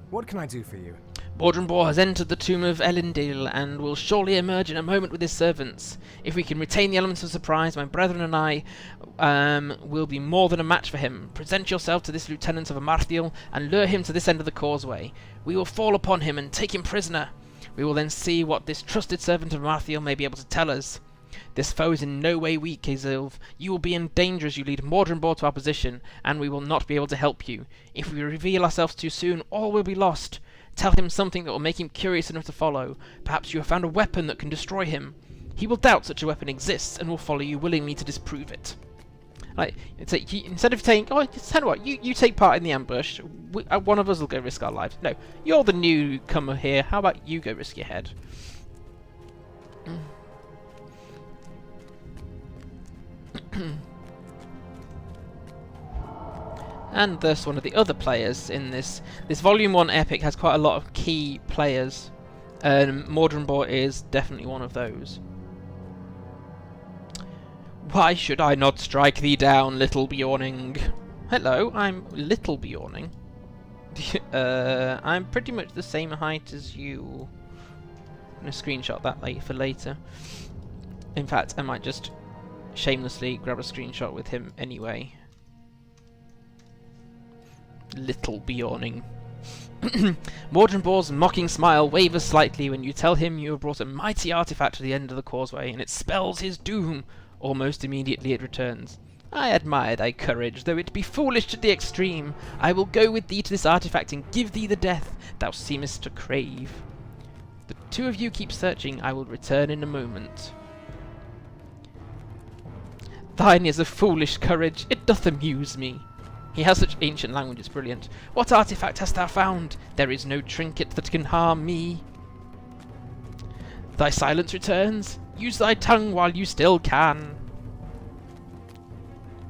What can I do for you? Mordrambor has entered the tomb of Elendil and will surely emerge in a moment with his servants. If we can retain the elements of surprise, my brethren and I will be more than a match for him. Present yourself to this lieutenant of Amarthiel and lure him to this end of the causeway. We will fall upon him and take him prisoner. We will then see what this trusted servant of Amarthiel may be able to tell us. This foe is in no way weak, Azilv. You will be in danger as you lead Mordrambor to our position, and we will not be able to help you. If we reveal ourselves too soon, all will be lost. Tell him something that will make him curious enough to follow. Perhaps you have found a weapon that can destroy him. He will doubt such a weapon exists, and will follow you willingly to disprove it. Like, instead of saying, oh, tell you what, you take part in the ambush, one of us will go risk our lives. No, you're the newcomer here, how about you go risk your head? And thus one of the other players in this Volume 1 epic has quite a lot of key players. Mordrambor is definitely one of those. Why should I not strike thee down, little Beorning? Hello, I'm little Beorning. I'm pretty much the same height as you. I'm going to screenshot that for later. In fact, I might just shamelessly grab a screenshot with him anyway. Little Beorning. Mordrambor's mocking smile wavers slightly when you tell him you have brought a mighty artifact to the end of the causeway, and it spells his doom. Almost immediately it returns. I admire thy courage, though it be foolish to the extreme. I will go with thee to this artifact and give thee the death thou seemest to crave. The two of you keep searching. I will return in a moment. Thine is a foolish courage. It doth amuse me. He has such ancient language, it's brilliant. What artifact hast thou found? There is no trinket that can harm me. Thy silence returns. Use thy tongue while you still can.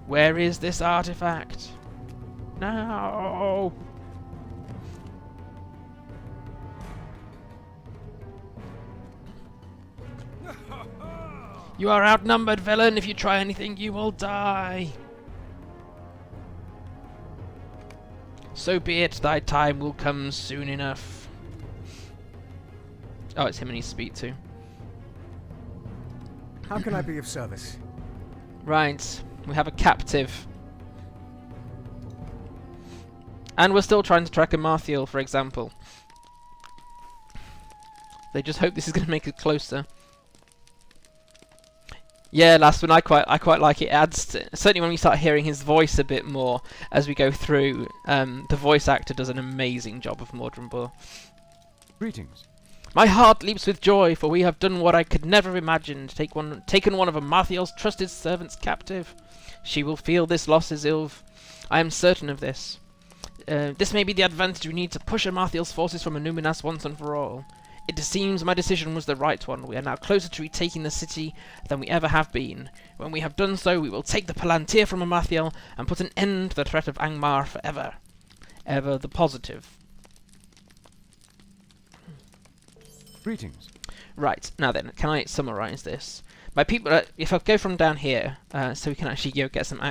Where is this artifact? No. You are outnumbered, villain. If you try anything, you will die. So be it, thy time will come soon enough. Oh, it's him I need to speak to. How can I be of service? Right, we have a captive. And we're still trying to track Amarthiel, for example. They just hope this is going to make it closer. Yeah, last one, I quite like it. It adds to, certainly when we start hearing his voice a bit more as we go through. The voice actor does an amazing job of Mordrambor. Greetings. My heart leaps with joy, for we have done what I could never have imagined, taken one of Amarthiel's trusted servants captive. She will feel this loss is ill. I am certain of this. This may be the advantage we need to push Amarthiel's forces from Annuminas once and for all. It seems my decision was the right one. We are now closer to retaking the city than we ever have been. When we have done so, we will take the Palatir from Amarthiel and put an end to the threat of Angmar forever. Ever the positive. Greetings. Right, now then, can I summarise this? My people, if I go from down here, so we can actually get some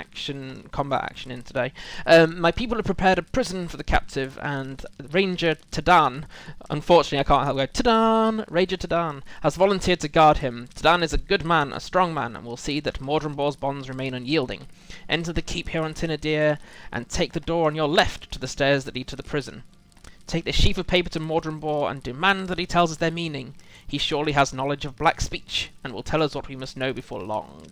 combat action in today. My people have prepared a prison for the captive, and Ranger Tadan, unfortunately I can't help go, Tadan! Ranger Tadan has volunteered to guard him. Tadan is a good man, a strong man, and will see that Mordrambor's bonds remain unyielding. Enter the keep here on Tinadir, and take the door on your left to the stairs that lead to the prison. Take this sheaf of paper to Mordrambor and demand that he tells us their meaning. He surely has knowledge of black speech, and will tell us what we must know before long.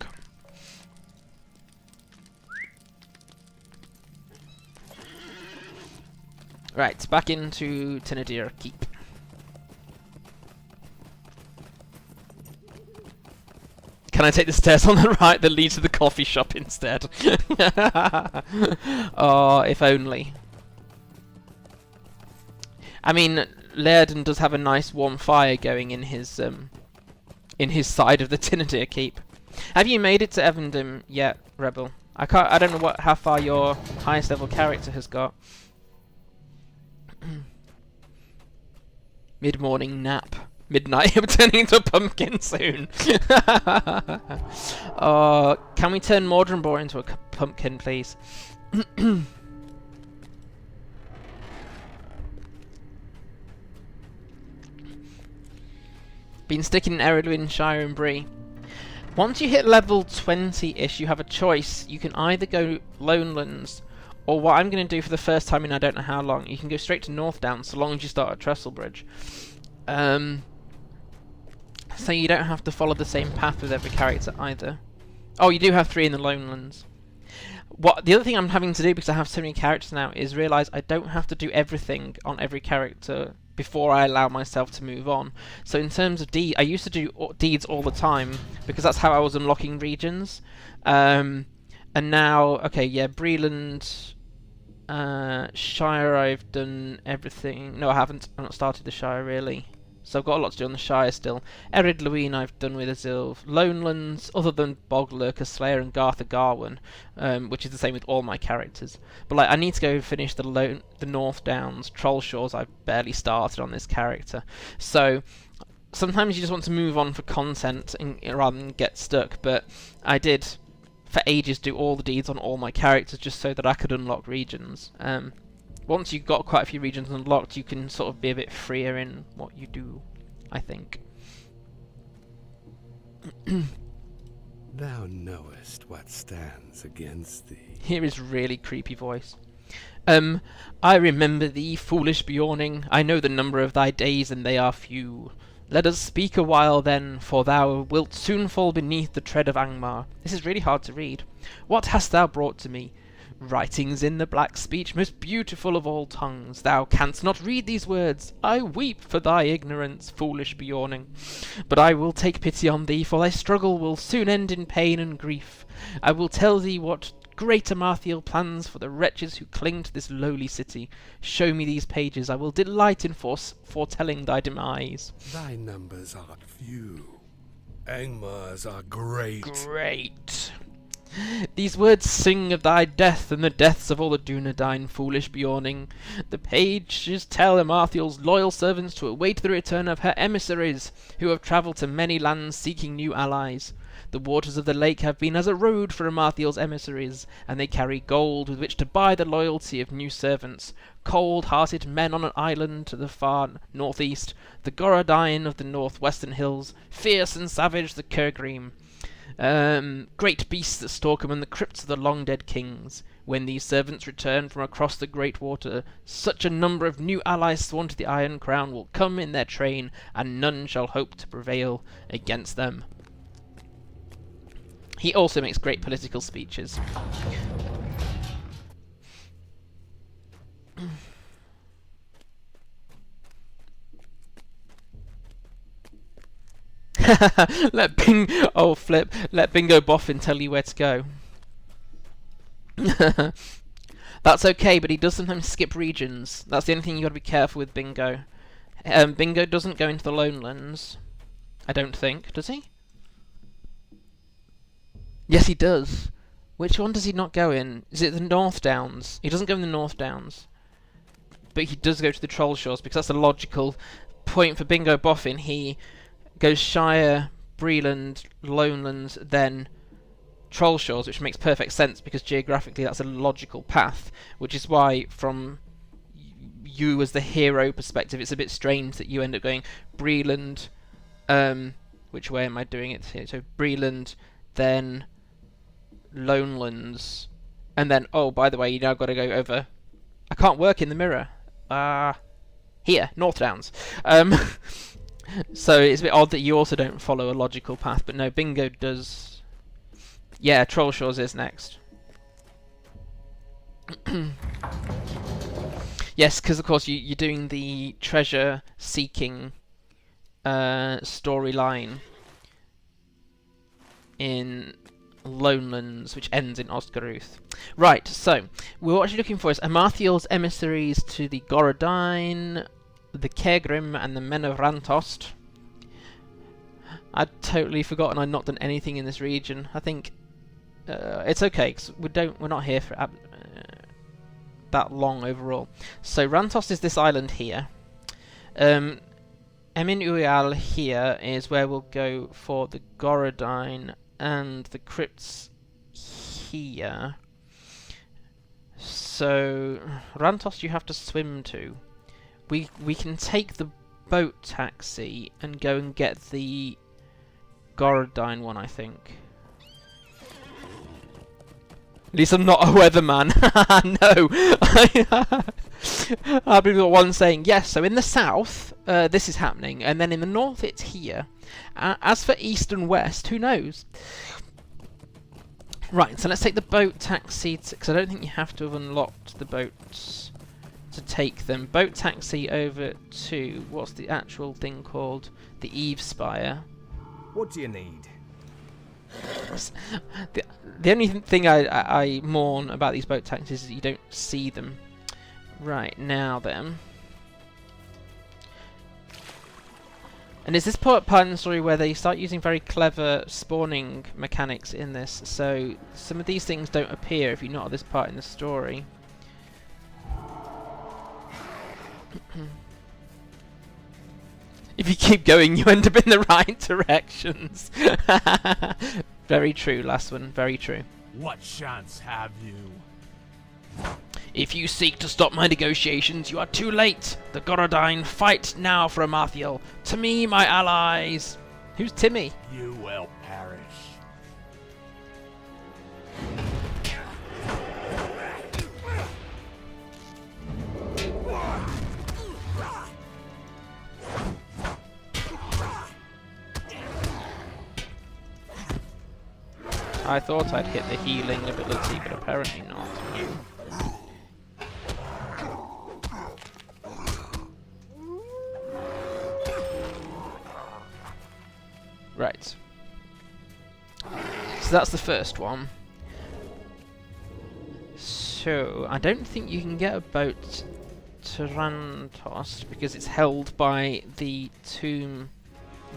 Right, back into Tinadir Keep. Can I take the stairs on the right that lead to the coffee shop instead? Oh, if only. I mean, Laerdan does have a nice warm fire going in his side of the Tinadir Keep. Have you made it to Evendim yet, Rebel? I don't know how far your highest level character has got. Mid-morning nap. Midnight, I'm turning into a pumpkin soon. Can we turn Mordrambor into a pumpkin, please? Been sticking in Eredwin, Shire and Bree. Once you hit level 20-ish, you have a choice. You can either go Lonelands, or what I'm going to do for the first time in I don't know how long, you can go straight to Northdown, so long as you start at Trestlebridge. So you don't have to follow the same path with every character either. Oh, you do have 3 in the Lonelands. The other thing I'm having to do, because I have so many characters now, is realise I don't have to do everything on every character before I allow myself to move on. So in terms of I used to do deeds all the time, because that's how I was unlocking regions. And now, okay, yeah, Breland, Shire, I've done everything. No, I haven't. I've not started the Shire, really. So I've got a lot to do on the Shire still. Ered Luin I've done with Azil. Lonelands, other than Bog Lurker, Slayer and Gartha Garwin, which is the same with all my characters. But like, I need to go finish the North Downs, Trollshaws. I've barely started on this character. So sometimes you just want to move on for content rather than get stuck. But I did, for ages, do all the deeds on all my characters just so that I could unlock regions. Once you've got quite a few regions unlocked, you can sort of be a bit freer in what you do, I think. Thou knowest what stands against thee. Hear his really creepy voice. I remember thee, foolish Beorning. I know the number of thy days, and they are few. Let us speak a while then, for thou wilt soon fall beneath the tread of Angmar. This is really hard to read. What hast thou brought to me? Writings in the black speech, most beautiful of all tongues. Thou canst not read these words. I weep for thy ignorance, foolish Beorning. But I will take pity on thee, for thy struggle will soon end in pain and grief. I will tell thee what great Amarthiel plans for the wretches who cling to this lowly city. Show me these pages. I will delight in foretelling thy demise. Thy numbers are few. Angmars are great. Great. These words sing of thy death and the deaths of all the Dunedain, foolish Beorning. The pages tell Amarthiel's loyal servants to await the return of her emissaries, who have travelled to many lands seeking new allies. The waters of the lake have been as a road for Amarthiel's emissaries, and they carry gold with which to buy the loyalty of new servants, cold-hearted men on an island to the far northeast, the Gorodine of the northwestern hills, fierce and savage the Kurgrim. Great beasts that stalk among the crypts of the long-dead kings. When these servants return from across the great water, such a number of new allies sworn to the Iron Crown will come in their train, and none shall hope to prevail against them. He also makes great political speeches. Let Bingo Boffin tell you where to go. That's okay, but he does sometimes skip regions. That's the only thing you got to be careful with Bingo. Bingo doesn't go into the Lonelands, I don't think. Does he? Yes, he does. Which one does he not go in? Is it the North Downs? He doesn't go in the North Downs, but he does go to the Trollshaws because that's a logical point for Bingo Boffin. He goes Shire, Breland, Lonelands, then Trollshaws, which makes perfect sense because geographically that's a logical path, which is why from you as the hero perspective it's a bit strange that you end up going Breland, which way am I doing it here? So Breland, then Lonelands, and then, oh, by the way, you now got to go over. I can't work in the mirror. Here, North Downs. So it's a bit odd that you also don't follow a logical path, but no, Bingo does. Yeah, Trollshaws is next. Yes, because of course you're doing the treasure-seeking storyline in Lonelands, which ends in Osgaruth. Right, so we're actually looking for is Amarthiel's emissaries to the Gorodine, the Kegrim, and the Men of Rantost. I'd totally forgotten I'd not done anything in this region. I think it's okay because we're not here for that long overall. So Rantost is this island here. Emin here is where we'll go for the Gorodine and the crypts here. So Rantost you have to swim to. We can take the boat taxi and go and get the Gorodine one, I think. At least I'm not a weatherman. No! I'll be the one saying, yes, so in the south, this is happening, and then in the north, it's here. As for east and west, who knows? Right, so let's take the boat taxi, because I don't think you have to have unlocked the boats to take them. Boat taxi over to, what's the actual thing called? The Eve Spire. What do you need? The only thing I mourn about these boat taxis is that you don't see them. Right, now then. And is this part in the story where they start using very clever spawning mechanics in this? So some of these things don't appear if you're not at this part in the story. If you keep going, you end up in the right directions. Very true, last one. Very true. What chance have you? If you seek to stop my negotiations, you are too late. The Gorodine fight now for Amarthiel. To me, my allies. Who's Timmy? You will perish. I thought I'd hit the healing ability, but apparently not. Right. So that's the first one. So, I don't think you can get a boat to Rantost because it's held by the tomb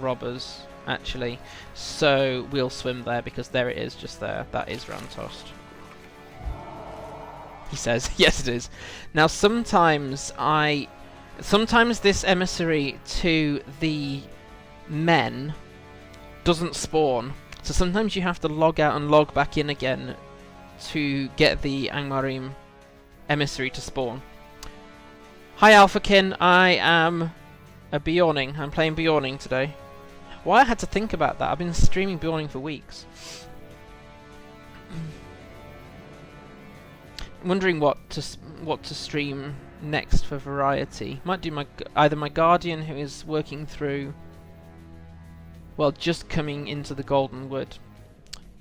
robbers, actually. So, we'll swim there because there it is, just there. That is Rantost. He says, yes it is. Now, sometimes this emissary to the men doesn't spawn, so sometimes you have to log out and log back in again to get the Angmar emissary to spawn. Hi Alphakin, I am a Beorning. I'm playing Beorning today. Why I had to think about that? I've been streaming Beorning for weeks. I'm wondering what to stream next for variety. Might do either my Guardian, who is working through, well, just coming into the Golden Wood,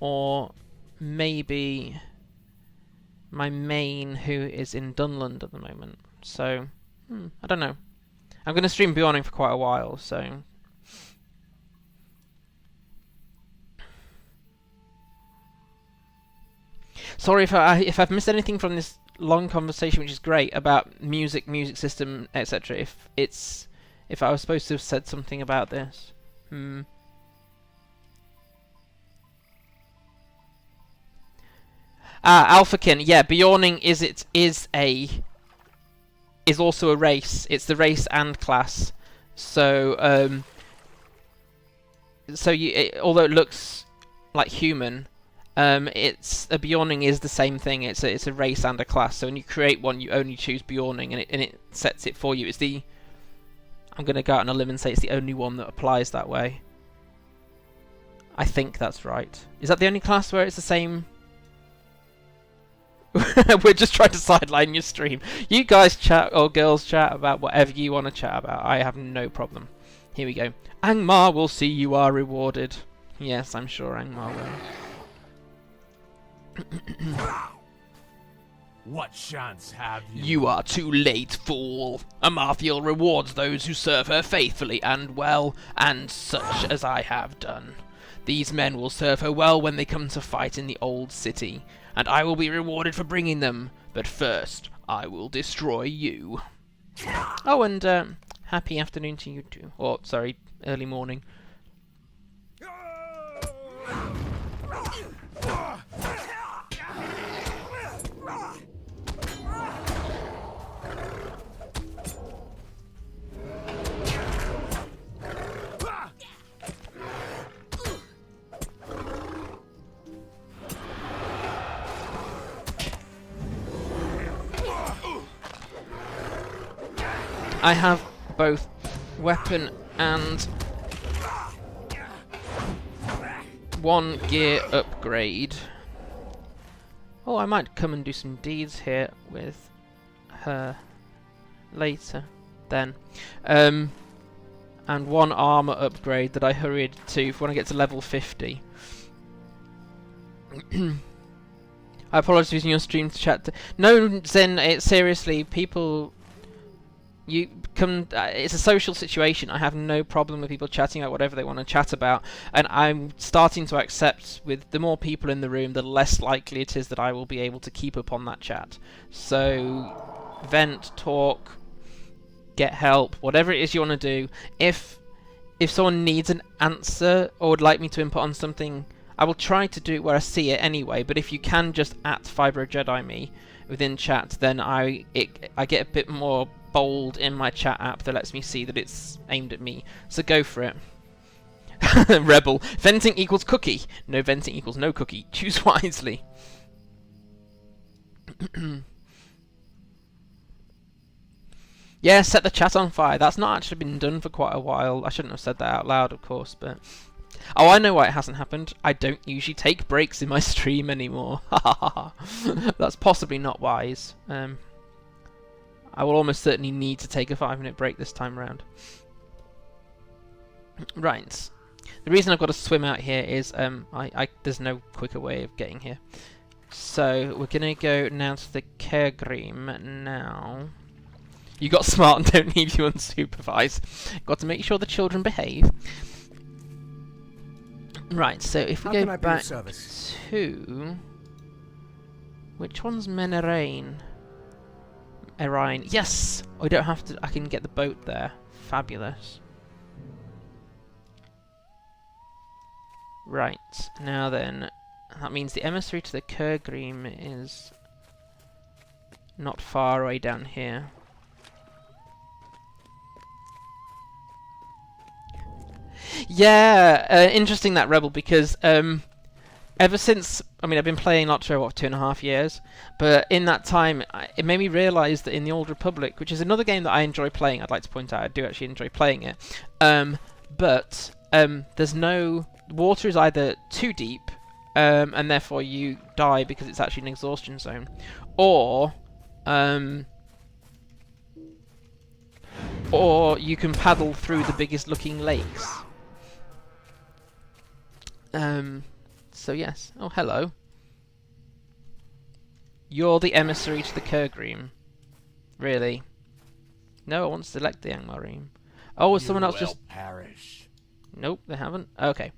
or maybe my main, who is in Dunland at the moment. So, I don't know. I'm going to stream Beorning for quite a while, so... Sorry if I've missed anything from this long conversation, which is great, about music system, etc. If I was supposed to have said something about this. Alphakin, yeah, Beorning is also a race. It's the race and class. So although it looks like human, it's a Beorning is the same thing. It's a race and a class. So when you create one, you only choose Beorning, and it sets it for you. I'm going to go out on a limb and say it's the only one that applies that way. I think that's right. Is that the only class where it's the same? We're just trying to sideline your stream. You guys chat, or girls chat, about whatever you want to chat about. I have no problem. Here we go. Angmar will see you are rewarded. Yes, I'm sure Angmar will. What chance have you? You are too late, fool. Amarthiel rewards those who serve her faithfully and well, and such as I have done. These men will serve her well when they come to fight in the old city, and I will be rewarded for bringing them. But first, I will destroy you. Oh, and happy afternoon to you too. Or, sorry, early morning. I have both weapon and one gear upgrade. Oh, I might come and do some deeds here with her later then. And one armor upgrade that I hurried to for when I get to level 50. I apologize for using your stream to chat. No, Zen, seriously, people... You come. It's a social situation. I have no problem with people chatting about whatever they want to chat about, and I'm starting to accept with the more people in the room, the less likely it is that I will be able to keep up on that chat. So, vent, talk, get help, whatever it is you want to do. If someone needs an answer or would like me to input on something, I will try to do it where I see it anyway. But if you can just @Fibro Jedi me within chat, then I get a bit more bold in my chat app that lets me see that it's aimed at me. So go for it. Rebel. Venting equals cookie. No venting equals no cookie. Choose wisely. Yeah, set the chat on fire. That's not actually been done for quite a while. I shouldn't have said that out loud, of course, but... Oh, I know why it hasn't happened. I don't usually take breaks in my stream anymore. That's possibly not wise. I will almost certainly need to take a 5-minute break this time around. Right. The reason I've got to swim out here is there's no quicker way of getting here. So we're going to go now to the Kergrim now. You got smart and don't leave you unsupervised. Got to make sure the children behave. Right, so if we go back to... Which one's Menerain? Erine. Yes! I don't have to... I can get the boat there. Fabulous. Right, now then... That means the emissary to the Kergrim is... not far away down here. Yeah! Interesting that, Rebel, because... ever since, I mean, I've been playing LOTRO, what, 2.5 years? But in that time, it made me realise that in the Old Republic, which is another game that I enjoy playing, I'd like to point out, I do actually enjoy playing it, but there's no... Water is either too deep, and therefore you die because it's actually an exhaustion zone, or you can paddle through the biggest looking lakes. So yes. Oh, hello. You're the emissary to the Kergrim. Really? No, I want to select the Angmar. Oh, someone else just... perish. Nope, they haven't. Okay.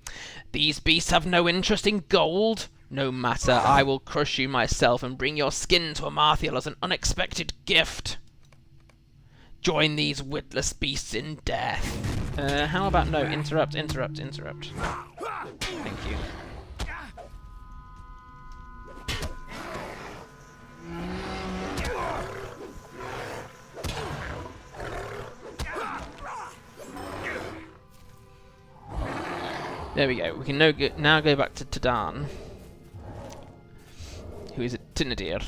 These beasts have no interest in gold. No matter, I will crush you myself and bring your skin to Amarthiel as an unexpected gift. Join these witless beasts in death. How about no? Interrupt. Thank you. There we go. We can now go back to Tadan, who is at Tinadir.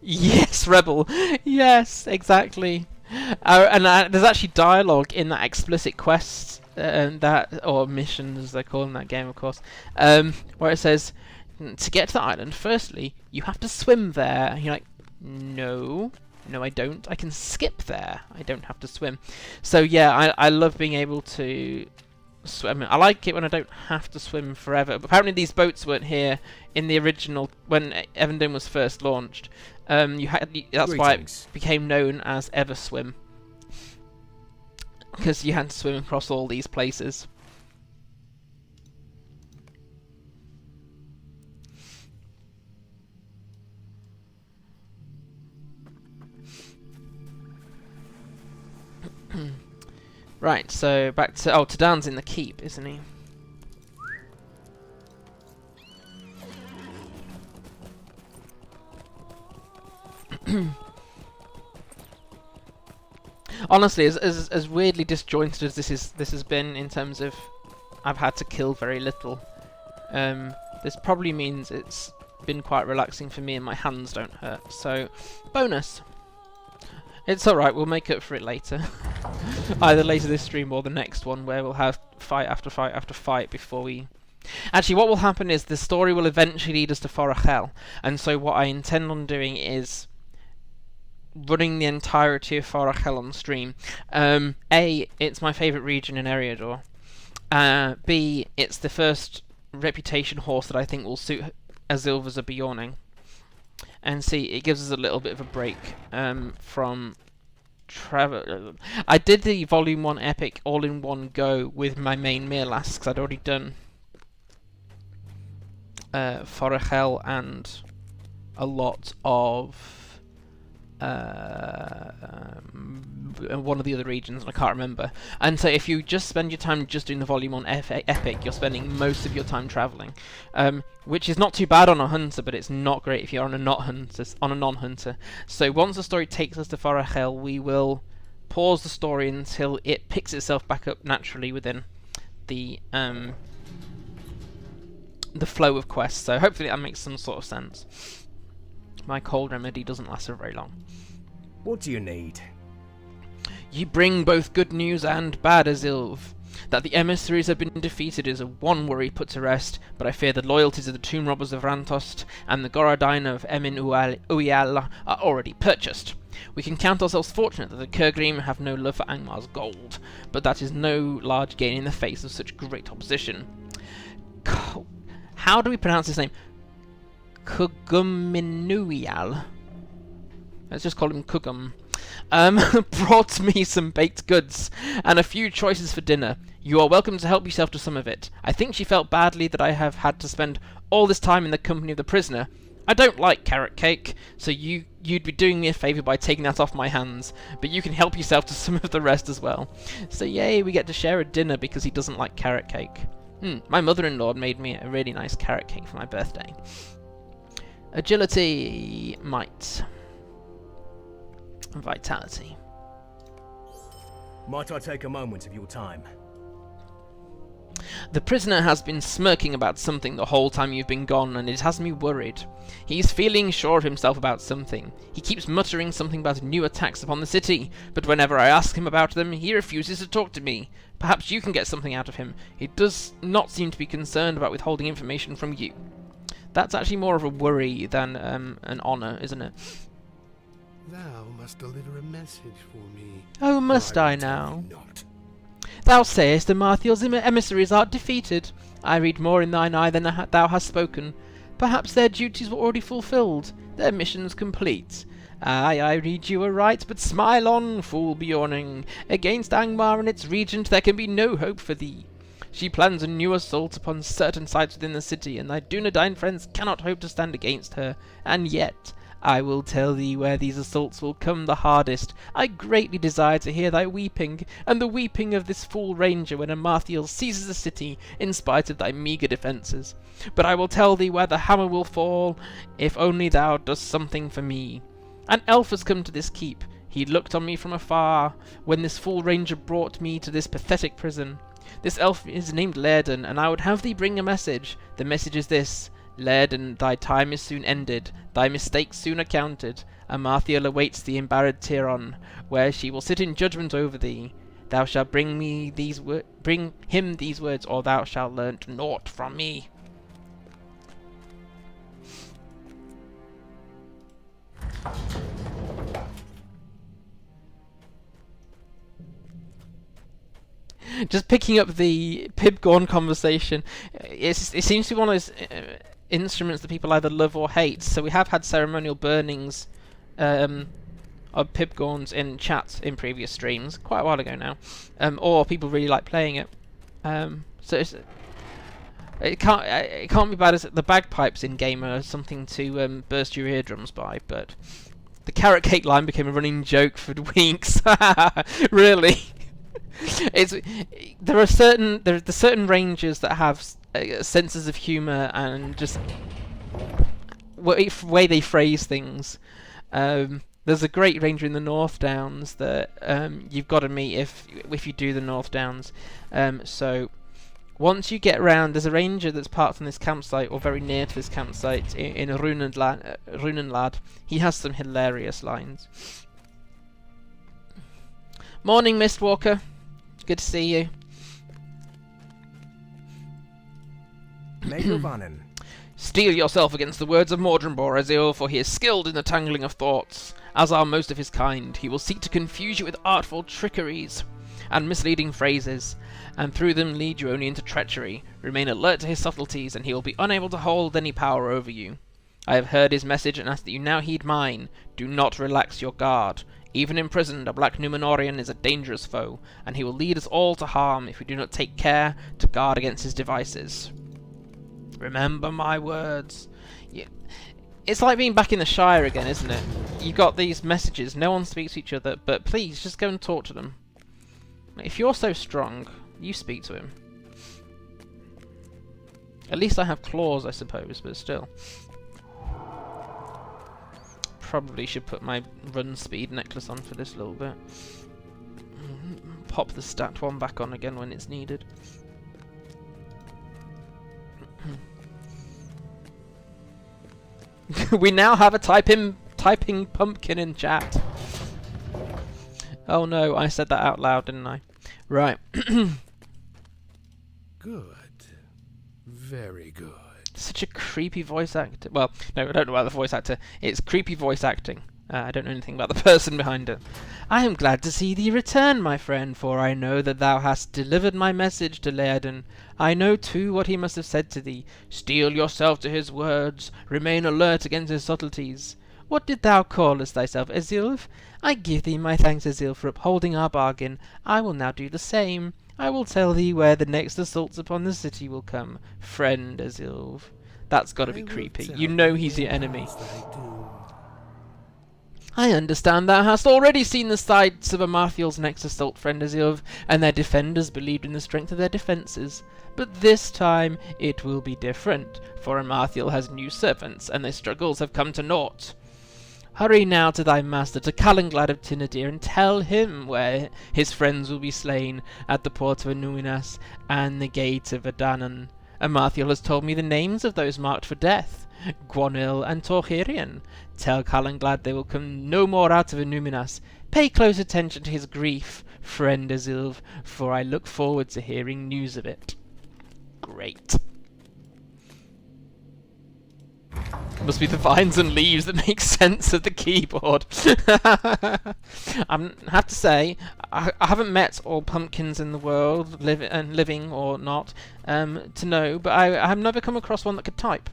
Yes, Rebel. Yes, exactly. And there's actually dialogue in that explicit quest or missions as they call in that game, of course, where it says to get to the island, firstly you have to swim there. And you're like, no, I don't. I can skip there. I don't have to swim. So yeah, I love being able to swim. I like it when I don't have to swim forever. But apparently these boats weren't here in the original when Evendim was first launched. That's why it became known as Everswim, because you had to swim across all these places. Right, so back to Tadan's in the keep, isn't he? Honestly, as weirdly disjointed as this has been in terms of I've had to kill very little, this probably means it's been quite relaxing for me and my hands don't hurt. So, bonus. It's alright, we'll make up for it later. Either later this stream or the next one, where we'll have fight after fight after fight before we... Actually, what will happen is the story will eventually lead us to Fornost, and so what I intend on doing is running the entirety of Fornost on stream. A, it's my favourite region in Eriador. B, it's the first reputation horse that I think will suit Azilva's Beorning. And C, it gives us a little bit of a break from travel. I did the Volume 1 Epic all in one go with my main Mirlas, because I'd already done Fornost and a lot of one of the other regions, and I can't remember. And so if you just spend your time just doing the Volume 1 Epic, you're spending most of your time travelling, which is not too bad on a hunter, but it's not great if you're on a non-hunter. So once the story takes us to Fornost, we will pause the story until it picks itself back up naturally within the flow of quests. So hopefully that makes some sort of sense. My cold remedy doesn't last for very long. What do you need? You bring both good news and bad, Azilv. That the emissaries have been defeated is a one worry put to rest, but I fear the loyalties of the tomb robbers of Rantost and the Goradine of Emin Uyal are already purchased. We can count ourselves fortunate that the Kurgrim have no love for Angmar's gold, but that is no large gain in the face of such great opposition. How do we pronounce his name? Kuguminuyal. Let's just call him Kugum. Brought me some baked goods and a few choices for dinner. You are welcome to help yourself to some of it. I think she felt badly that I have had to spend all this time in the company of the prisoner. I don't like carrot cake, so you'd be doing me a favour by taking that off my hands, but you can help yourself to some of the rest as well. So yay, we get to share a dinner because he doesn't like carrot cake. My mother-in-law made me a really nice carrot cake for my birthday. Agility, might, vitality. Might I take a moment of your time? The prisoner has been smirking about something the whole time you've been gone, and it has me worried. He's feeling sure of himself about something. He keeps muttering something about new attacks upon the city, but whenever I ask him about them, he refuses to talk to me. Perhaps you can get something out of him. He does not seem to be concerned about withholding information from you. That's actually more of a worry than an honour, isn't it? Thou must deliver a message for me. Oh, must I will tell now? thee not. Thou sayest Amarthiel's emissaries are defeated. I read more in thine eye than thou hast spoken. Perhaps their duties were already fulfilled, their missions complete. Aye, I read you aright, but smile on, fool Beorning. Against Angmar and its regent there can be no hope for thee. She plans a new assault upon certain sites within the city, and thy Dunedain friends cannot hope to stand against her. And yet, I will tell thee where these assaults will come the hardest. I greatly desire to hear thy weeping, and the weeping of this fool ranger when Amarthiel seizes the city, in spite of thy meagre defences. But I will tell thee where the hammer will fall, if only thou dost something for me. An elf has come to this keep. He looked on me from afar, when this fool ranger brought me to this pathetic prison. This elf is named Laerdan, and I would have thee bring a message. The message is this: Laerdan, thy time is soon ended, thy mistakes soon accounted. Amarthiel awaits thee in Baratyron, where she will sit in judgment over thee. Thou shalt bring him these words, or thou shalt learn naught from me. Just picking up the Pibgorn conversation, it seems to be one of those instruments that people either love or hate. So we have had ceremonial burnings of Pibgorns in chat in previous streams, quite a while ago now, or people really like playing it. So it can't be bad as the bagpipes in game are something to burst your eardrums by, but the carrot cake line became a running joke for weeks. Really. There are certain rangers that have senses of humour and just way they phrase things. There's a great ranger in the North Downs that you've got to meet if you do the North Downs. So once you get around, there's a ranger that's parked on this campsite or very near to this campsite in a Runenlad. He has some hilarious lines. Morning, Mistwalker. Good to see you. Megavannin. Steel yourself against the words of Mordrambor, Ezio, for he is skilled in the tangling of thoughts. As are most of his kind, he will seek to confuse you with artful trickeries and misleading phrases, and through them lead you only into treachery. Remain alert to his subtleties, and he will be unable to hold any power over you. I have heard his message and ask that you now heed mine. Do not relax your guard. Even imprisoned, a Black Numenorian is a dangerous foe, and he will lead us all to harm if we do not take care to guard against his devices. Remember my words. Yeah. It's like being back in the Shire again, isn't it? You've got these messages, no one speaks to each other, but please, just go and talk to them. If you're so strong, you speak to him. At least I have claws, I suppose, but still. Probably should put my run speed necklace on for this little bit. Pop the stat one back on again when it's needed. We now have a typing pumpkin in chat. Oh no, I said that out loud, didn't I? Right. Good. Very good. Such a creepy voice actor. Well, no, I don't know about the voice actor. It's creepy voice acting. I don't know anything about the person behind it. I am glad to see thee return, my friend, for I know that thou hast delivered my message to Laerdan. I know too what he must have said to thee. Steel yourself to his words. Remain alert against his subtleties. What did thou callest thyself, Ezilv? I give thee my thanks, Ezil, for upholding our bargain. I will now do the same. I will tell thee where the next assaults upon the city will come, friend Ezilv. That's got to be creepy. You know he's your enemy. I understand thou hast already seen the sights of Amarthiel's next assault, friend Ezilv, and their defenders believed in the strength of their defences. But this time it will be different, for Amarthiel has new servants, and their struggles have come to naught. Hurry now to thy master, to Calanglad of Tinadir, and tell him where his friends will be slain at the port of Annuminas and the gate of Adanan. Amarthiel has told me the names of those marked for death, Gwanil and Torhirian. Tell Calanglad they will come no more out of Annuminas. Pay close attention to his grief, friend Ezilv, for I look forward to hearing news of it. Great. Must be the vines and leaves that make sense of the keyboard. I have to say, I haven't met all pumpkins in the world, living or not, to know, but I have never come across one that could type.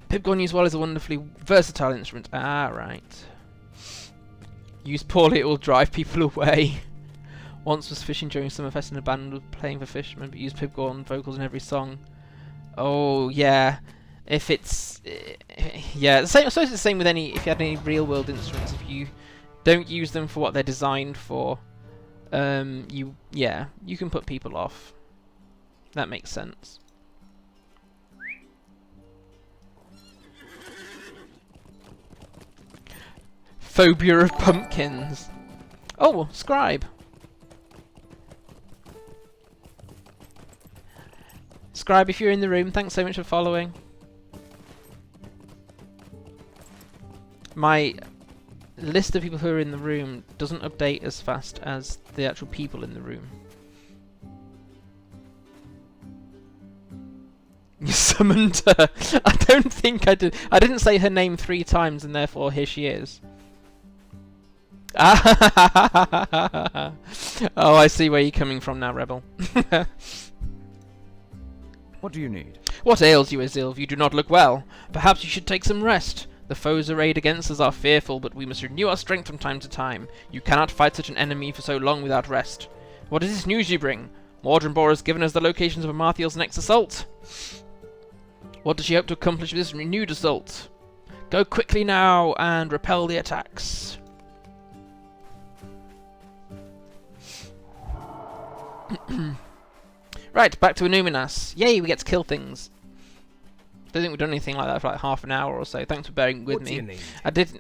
Pibgorn used well is a wonderfully versatile instrument. Ah, right. Used poorly, it will drive people away. Once was fishing during Summerfest and a band was playing for fishermen, but used Pibgorn vocals in every song. Oh, yeah. If it's... yeah, I suppose it's the same with any... If you had any real-world instruments, if you don't use them for what they're designed for, you can put people off. That makes sense. Phobia of pumpkins. Oh, scribe. Scribe, if you're in the room, thanks so much for following. My list of people who are in the room doesn't update as fast as the actual people in the room. You summoned her. I don't think I did. I didn't say her name 3 times, and therefore here she is. Oh, I see where you're coming from now, Rebel. What do you need? What ails you, Azilv? You do not look well. Perhaps you should take some rest. The foes arrayed against us are fearful, but we must renew our strength from time to time. You cannot fight such an enemy for so long without rest. What is this news you bring? Mordrambor has given us the locations of Amarthiel's next assault. What does she hope to accomplish with this renewed assault? Go quickly now and repel the attacks. Right, back to Annuminas. Yay, we get to kill things. Don't think we've done anything like that for like half an hour or so. Thanks for bearing with What do you me. need?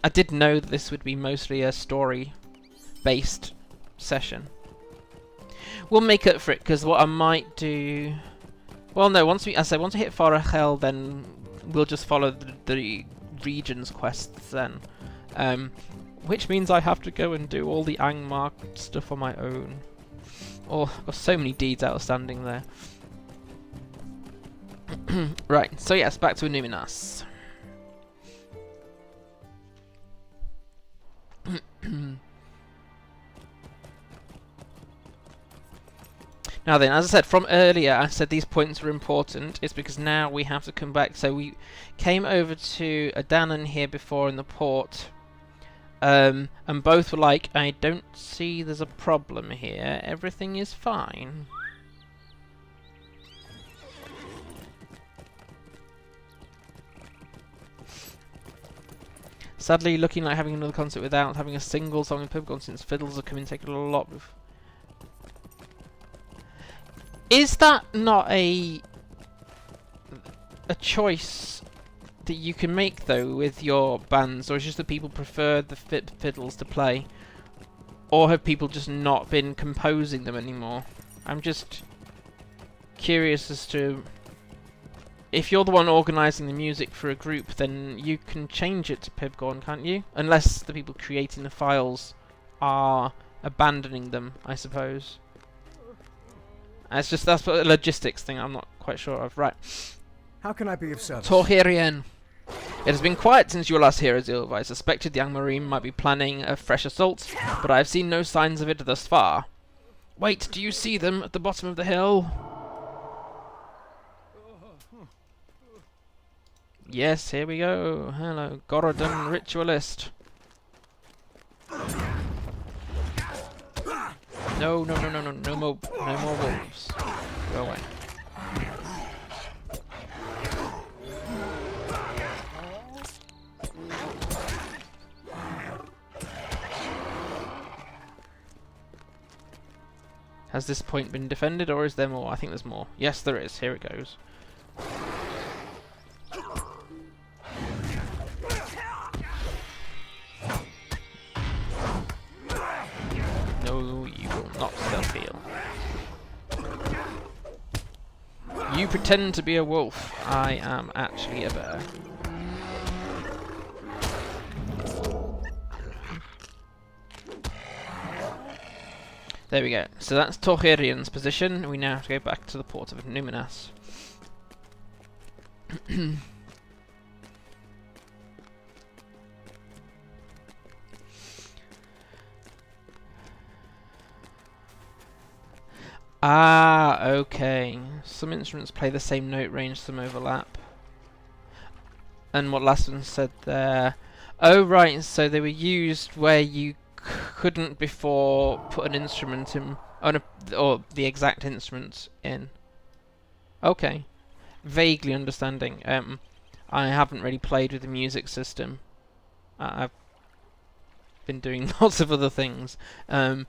I did know that this would be mostly a story-based session. We'll make up for it, because what I might do... Well, no, once we hit Farachel, then we'll just follow the regions quests then. Which means I have to go and do all the Angmar stuff on my own. Oh, I've got so many deeds outstanding there. Right, so yes, back to Annuminas. Now then, as I said from earlier, I said these points were important. It's because now we have to come back. So we came over to Adanan here before in the port. And both were like, I don't see there's a problem here. Everything is fine. Sadly, looking like having another concert without having a single song in Pubgon since fiddles have come in taking a lot of... Is that not a choice that you can make though with your bands, or is it just that people prefer the fiddles to play, or have people just not been composing them anymore? I'm just curious as to if you're the one organising the music for a group, then you can change it to Pibgorn, can't you? Unless the people creating the files are abandoning them, I suppose. That's a logistics thing I'm not quite sure of. Right. How can I be of service? Torhirien. It has been quiet since you were last here, Azilv. I suspected the Angmar might be planning a fresh assault, but I have seen no signs of it thus far. Wait, do you see them at the bottom of the hill? Yes, here we go. Hello, Gorodon Ritualist. No, no more wolves. Go away. Has this point been defended, or is there more? I think there's more. Yes, there is. Here it goes. No, you will not self-heal. You pretend to be a wolf. I am actually a bear. There we go. So that's Torhirian's position. We now have to go back to the port of Annuminas. Ah, okay. Some instruments play the same note range, some overlap. And what last one said there... Oh, right, so they were used where you couldn't before put an instrument in... or the exact instrument in. Okay. Vaguely understanding. I haven't really played with the music system. I've been doing lots of other things. But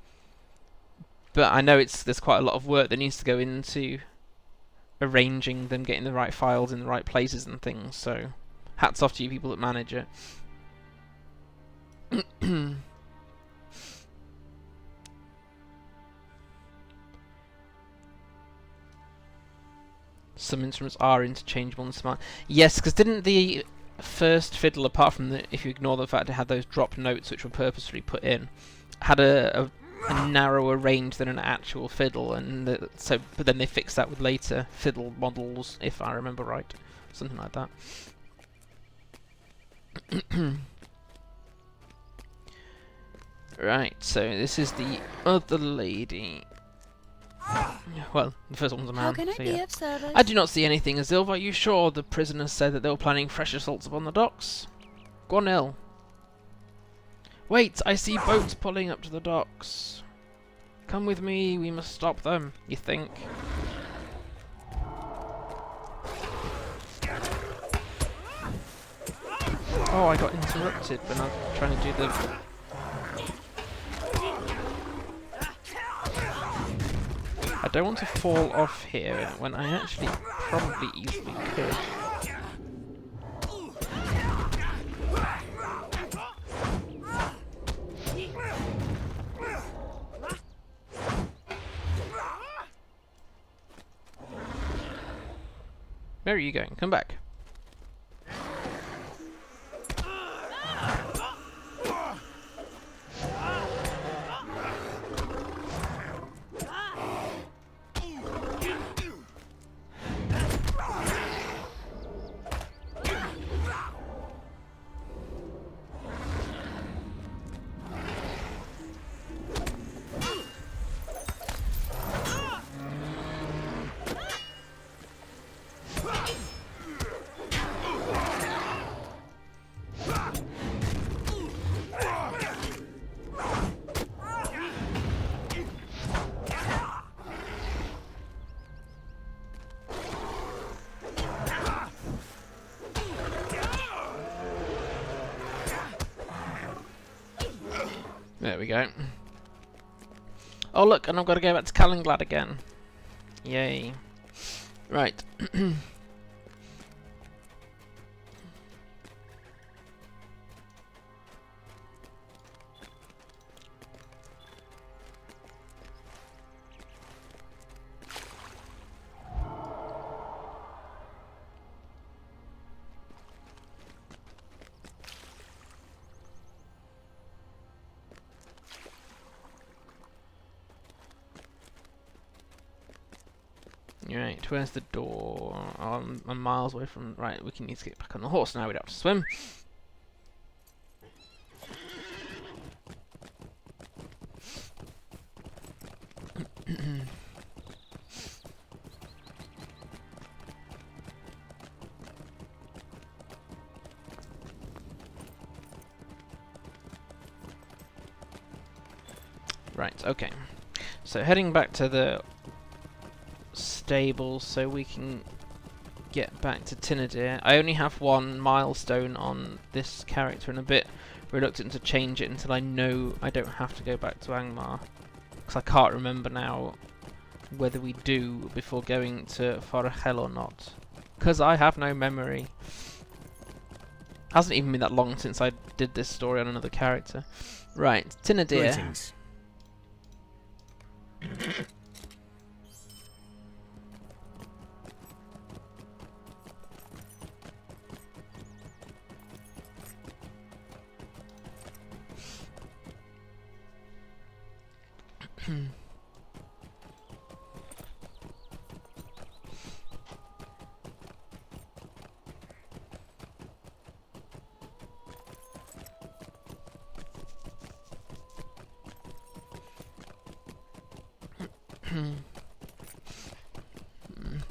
I know there's quite a lot of work that needs to go into arranging them, getting the right files in the right places and things, so hats off to you people that manage it. Some instruments are interchangeable and smart. Yes, because didn't the first fiddle, apart from if you ignore the fact it had those drop notes which were purposely put in, had a narrower range than an actual fiddle, and but then they fixed that with later fiddle models, if I remember right, something like that. Right, so this is the other lady. Well, the first one's a man. How can I so be yeah. of service? I do not see anything, Azilva. Are you sure the prisoners said that they were planning fresh assaults upon the docks? Guanil. Wait, I see boats pulling up to the docks. Come with me, we must stop them, you think? Oh, I got interrupted when I was trying to do the... I don't want to fall off here when I actually probably easily could. Where are you going? Come back. There we go. Oh look, and I've got to go back to Calenglad again. Yay. Right. Right, where's the door? Oh, I'm miles away from... Right, we can need to get back on the horse now, we don't have to swim. Right, okay. So heading back to the stable so we can get back to Tinadir. I only have one milestone on this character and a bit reluctant to change it until I know I don't have to go back to Angmar, because I can't remember now whether we do before going to Farahel or not, because I have no memory. Hasn't even been that long since I did this story on another character. Right, Tinadir. Greetings.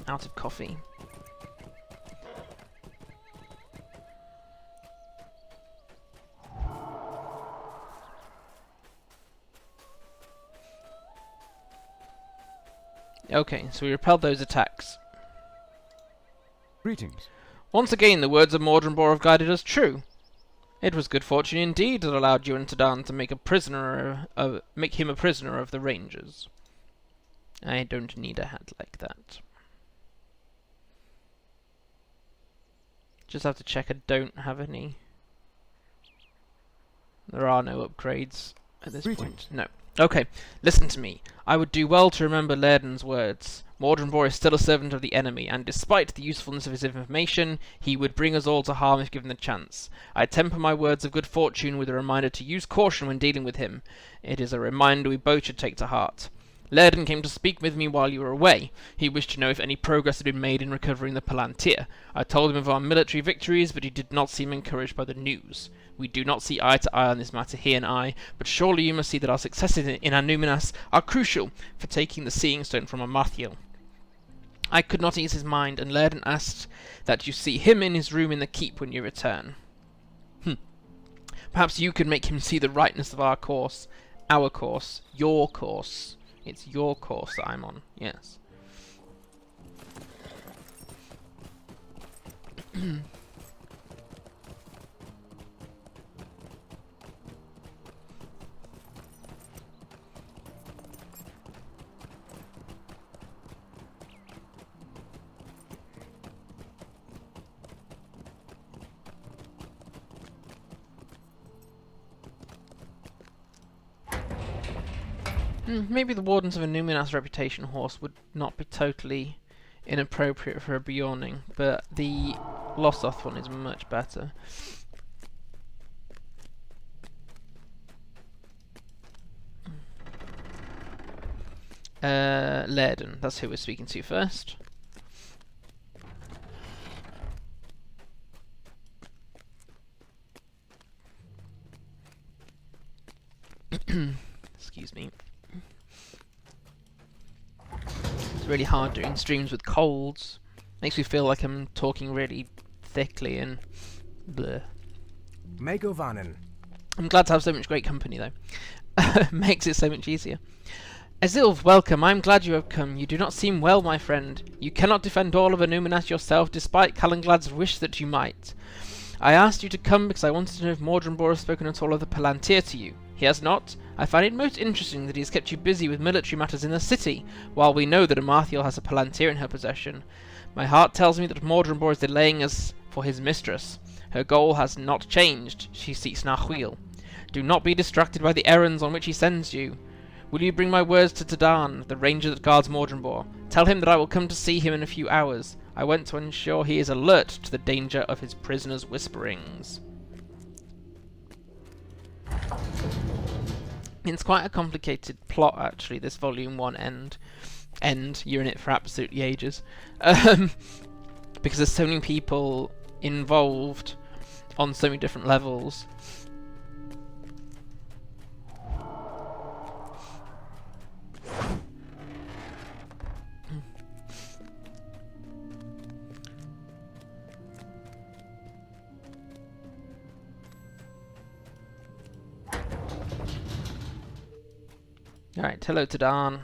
Out of coffee. Okay, so we repelled those attacks. Greetings. Once again, the words of Mordrambor have guided us true. It was good fortune indeed that allowed you and Tadan to make him a prisoner of the Rangers. I don't need a hat like that. Just have to check I don't have any. There are no upgrades at this point. No. Okay, listen to me. I would do well to remember Laerdan's words. Mordrambor is still a servant of the enemy, and despite the usefulness of his information, he would bring us all to harm if given the chance. I temper my words of good fortune with a reminder to use caution when dealing with him. It is a reminder we both should take to heart. Laerdan came to speak with me while you were away. He wished to know if any progress had been made in recovering the Palatir. I told him of our military victories, but he did not seem encouraged by the news. We do not see eye to eye on this matter, he and I, but surely you must see that our successes in Annuminas are crucial for taking the Seeing Stone from Amarthiel. I could not ease his mind, and Laerdan asked that you see him in his room in the keep when you return. Perhaps you could make him see the rightness of our course. Our course. Your course. It's your course that I'm on, yes. Maybe the Wardens of Annuminas reputation horse would not be totally inappropriate for a Beorning, but the Lossoth one is much better. Laerdan, that's who we're speaking to first. Excuse me. It's really hard doing streams with colds. Makes me feel like I'm talking really thickly and bleh. Megovanen. I'm glad to have so much great company though. Makes it so much easier. Azilv, welcome. I'm glad you have come. You do not seem well, my friend. You cannot defend all of Annuminas yourself, despite Calanglad's wish that you might. I asked you to come because I wanted to know if Mordrambor has spoken at all of the Palatir to you. He has not. I find it most interesting that he has kept you busy with military matters in the city, while we know that Amarthiel has a Palatir in her possession. My heart tells me that Mordrambor is delaying us for his mistress. Her goal has not changed. She seeks Narchuil. Do not be distracted by the errands on which he sends you. Will you bring my words to Tadan, the ranger that guards Mordrambor? Tell him that I will come to see him in a few hours. I went to ensure he is alert to the danger of his prisoner's whisperings. It's quite a complicated plot, actually, this Volume 1 end. You're in it for absolutely ages. Because there's so many people involved on so many different levels. Alright, hello to Dan.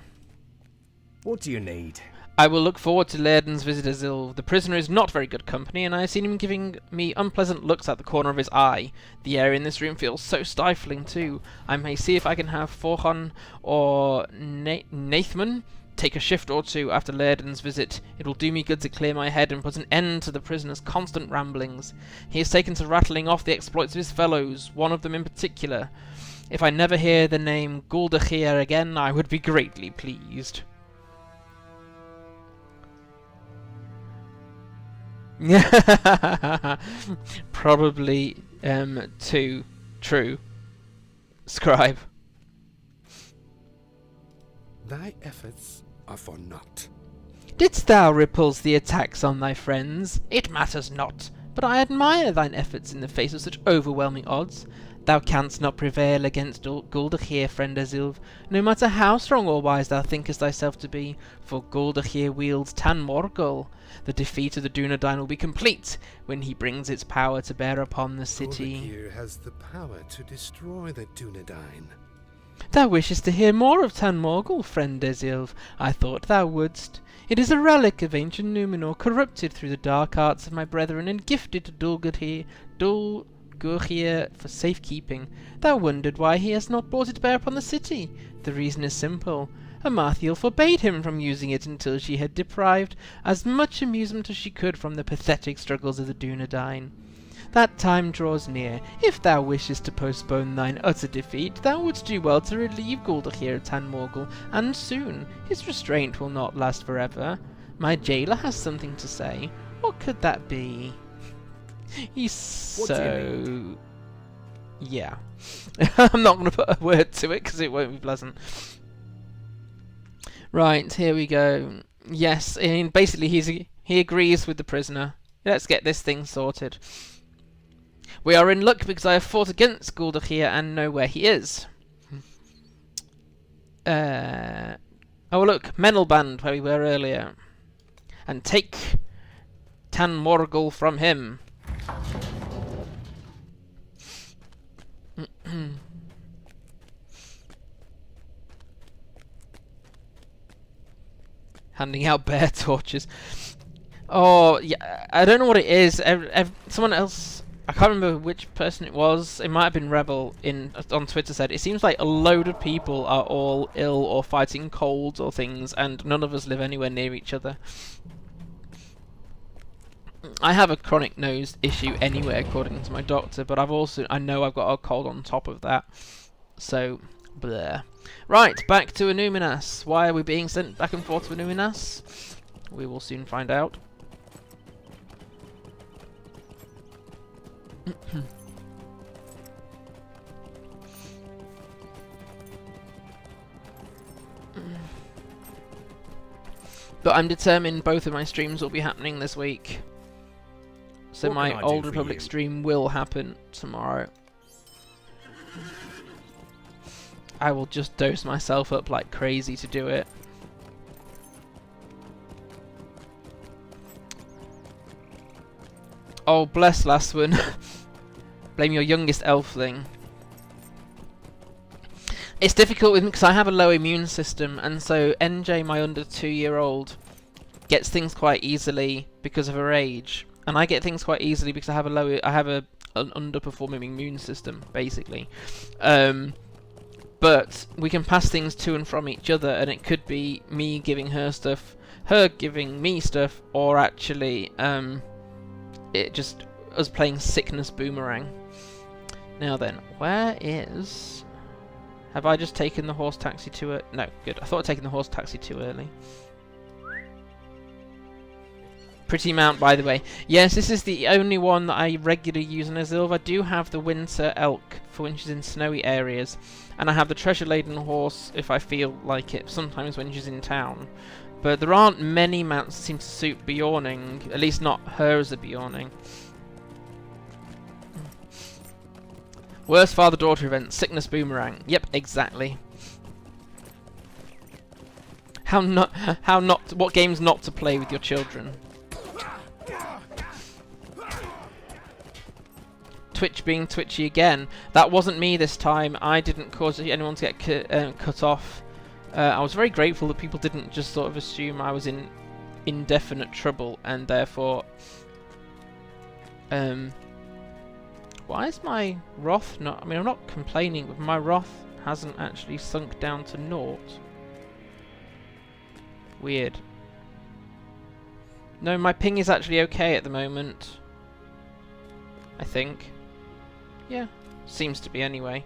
What do you need? I will look forward to Laerdan's visit, Azil. The prisoner is not very good company, and I have seen him giving me unpleasant looks out the corner of his eye. The air in this room feels so stifling, too. I may see if I can have Forjon or Nathman take a shift or two after Laerdan's visit. It will do me good to clear my head and put an end to the prisoner's constant ramblings. He has taken to rattling off the exploits of his fellows, one of them in particular. If I never hear the name Guldachir again, I would be greatly pleased. Probably too true. Scribe. Thy efforts are for naught. Didst thou repulse the attacks on thy friends? It matters not, but I admire thine efforts in the face of such overwhelming odds. Thou canst not prevail against Guldachir, friend Azilv, no matter how strong or wise thou thinkest thyself to be, for Guldachir wields Tan Morgul. The defeat of the Dunedain will be complete when he brings its power to bear upon the city. Guldachir has the power to destroy the Dunedain. Thou wishest to hear more of Tan Morgul, friend Azilv. I thought thou wouldst. It is a relic of ancient Numenor, corrupted through the dark arts of my brethren and gifted to Dulgurhir for safekeeping. Thou wondered why he has not brought it to bear upon the city. The reason is simple. Amarthiel forbade him from using it until she had deprived as much amusement as she could from the pathetic struggles of the Dunedain. That time draws near. If thou wishest to postpone thine utter defeat, thou wouldst do well to relieve Gul'dachir of Tan Morgul, and soon. His restraint will not last forever. My jailer has something to say. What could that be? He's What do you Yeah. I'm not going to put a word to it because it won't be pleasant. Right, here we go. Yes, and basically he agrees with the prisoner. Let's get this thing sorted. We are in luck because I have fought against Gul'dachir and know where he is. Oh look, Menelband, where we were earlier. And take Tan Morgul from him. Handing out bear torches. Oh, yeah, I don't know what it is. Someone else, I can't remember which person it was. It might have been Rebel on Twitter said, it seems like a load of people are all ill or fighting colds or things, and none of us live anywhere near each other. I have a chronic nose issue anyway, according to my doctor, but I know I've got a cold on top of that. So, bleh. Right, back to Annuminas. Why are we being sent back and forth to Annuminas? We will soon find out. But I'm determined both of my streams will be happening this week. So What my can I do Old for Republic you? stream will happen tomorrow. I will just dose myself up like crazy to do it. Oh, bless last one. Blame your youngest elfling. It's difficult with me because I have a low immune system, and so NJ, my under 2-year-old, gets things quite easily because of her age, and I get things quite easily because I have an underperforming immune system, basically. But we can pass things to and from each other, and it could be me giving her stuff, her giving me stuff, or actually it just us playing sickness boomerang. Now then, where is... Have I just taken the horse taxi to it? No, good. I thought I'd taken the horse taxi too early. Pretty mount, by the way. Yes, this is the only one that I regularly use in Azilv. I do have the winter elk for when she's in snowy areas, and I have the treasure-laden horse if I feel like it, sometimes when she's in town. But there aren't many mounts that seem to suit Beorning, at least not her as a Beorning. Worst father-daughter event, sickness boomerang. Yep, exactly. What games not to play with your children? Twitch being twitchy again. That wasn't me this time. I didn't cause anyone to get cut off. I was very grateful that people didn't just sort of assume I was in indefinite trouble, and therefore... Why is my wrath not... I mean, I'm not complaining, but my wrath hasn't actually sunk down to naught. Weird. No, my ping is actually okay at the moment. I think. Yeah, seems to be anyway.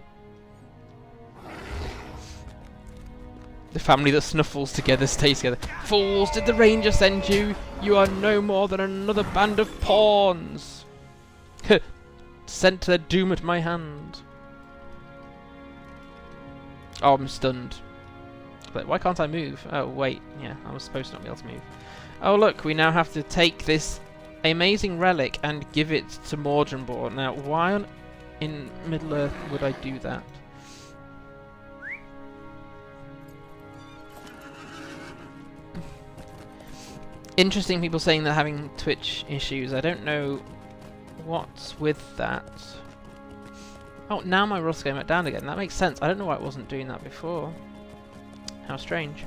The family that snuffles together stays together. Fools, did the ranger send you? You are no more than another band of pawns. Sent their doom at my hand. Oh, I'm stunned. But why can't I move? Oh, wait. Yeah, I was supposed to not be able to move. Oh, look, we now have to take this amazing relic and give it to Mordrambor. Now, why in Middle-earth would I do that? Interesting people saying they're having Twitch issues. I don't know what's with that. Oh, now my wrath's going back down again. That makes sense. I don't know why it wasn't doing that before. How strange.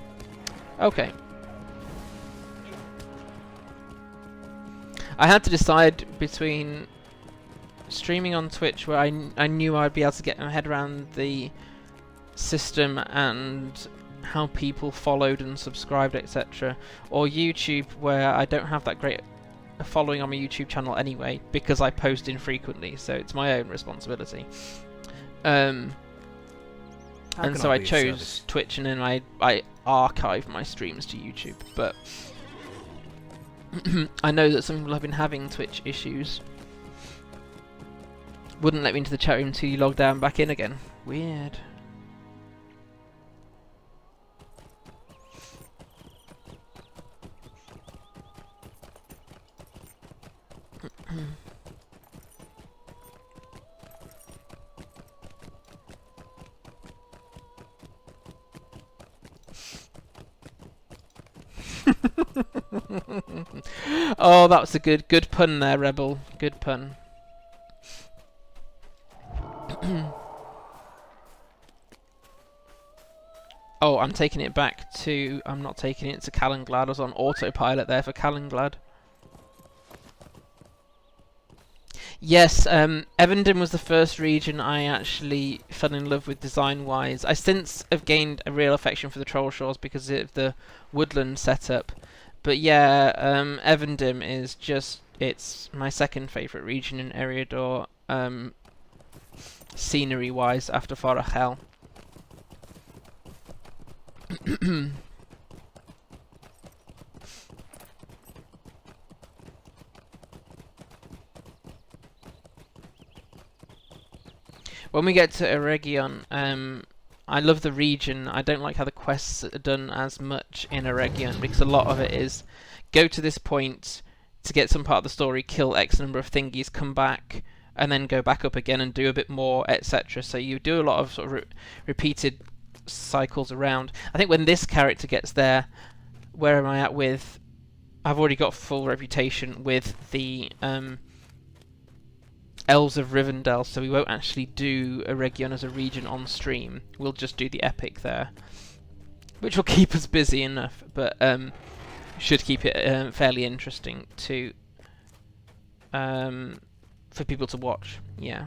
Okay. I had to decide between streaming on Twitch, where I knew I'd be able to get my head around the system and how people followed and subscribed, etc., or YouTube, where I don't have that great a following on my YouTube channel anyway, because I post infrequently, so it's my own responsibility. And so I chose Twitch, and then I archive my streams to YouTube. But I know that some people have been having Twitch issues. Wouldn't let me into the chat room until you log down back in again. Weird. Oh, that was a good pun there, Rebel. Good pun. Oh, I'm taking it back to... I'm not taking it to Calenglad. I was on autopilot there for Calenglad. Yes, Evendim was the first region I actually fell in love with design-wise. I since have gained a real affection for the Trollshaws because of the woodland setup. But yeah, Evendim is just... It's my second favourite region in Eriador, scenery-wise, after Fornost. When we get to Eregion, I love the region. I don't like how the quests are done as much in Eregion, because a lot of it is go to this point to get some part of the story, kill X number of thingies, come back, and then go back up again and do a bit more, etc. So you do a lot of sort of repeated cycles around. I think when this character gets there, where am I at with... I've already got full reputation with the Elves of Rivendell, so we won't actually do Eregion as a region on stream. We'll just do the epic there, which will keep us busy enough, but should keep it fairly interesting to for people to watch. Yeah.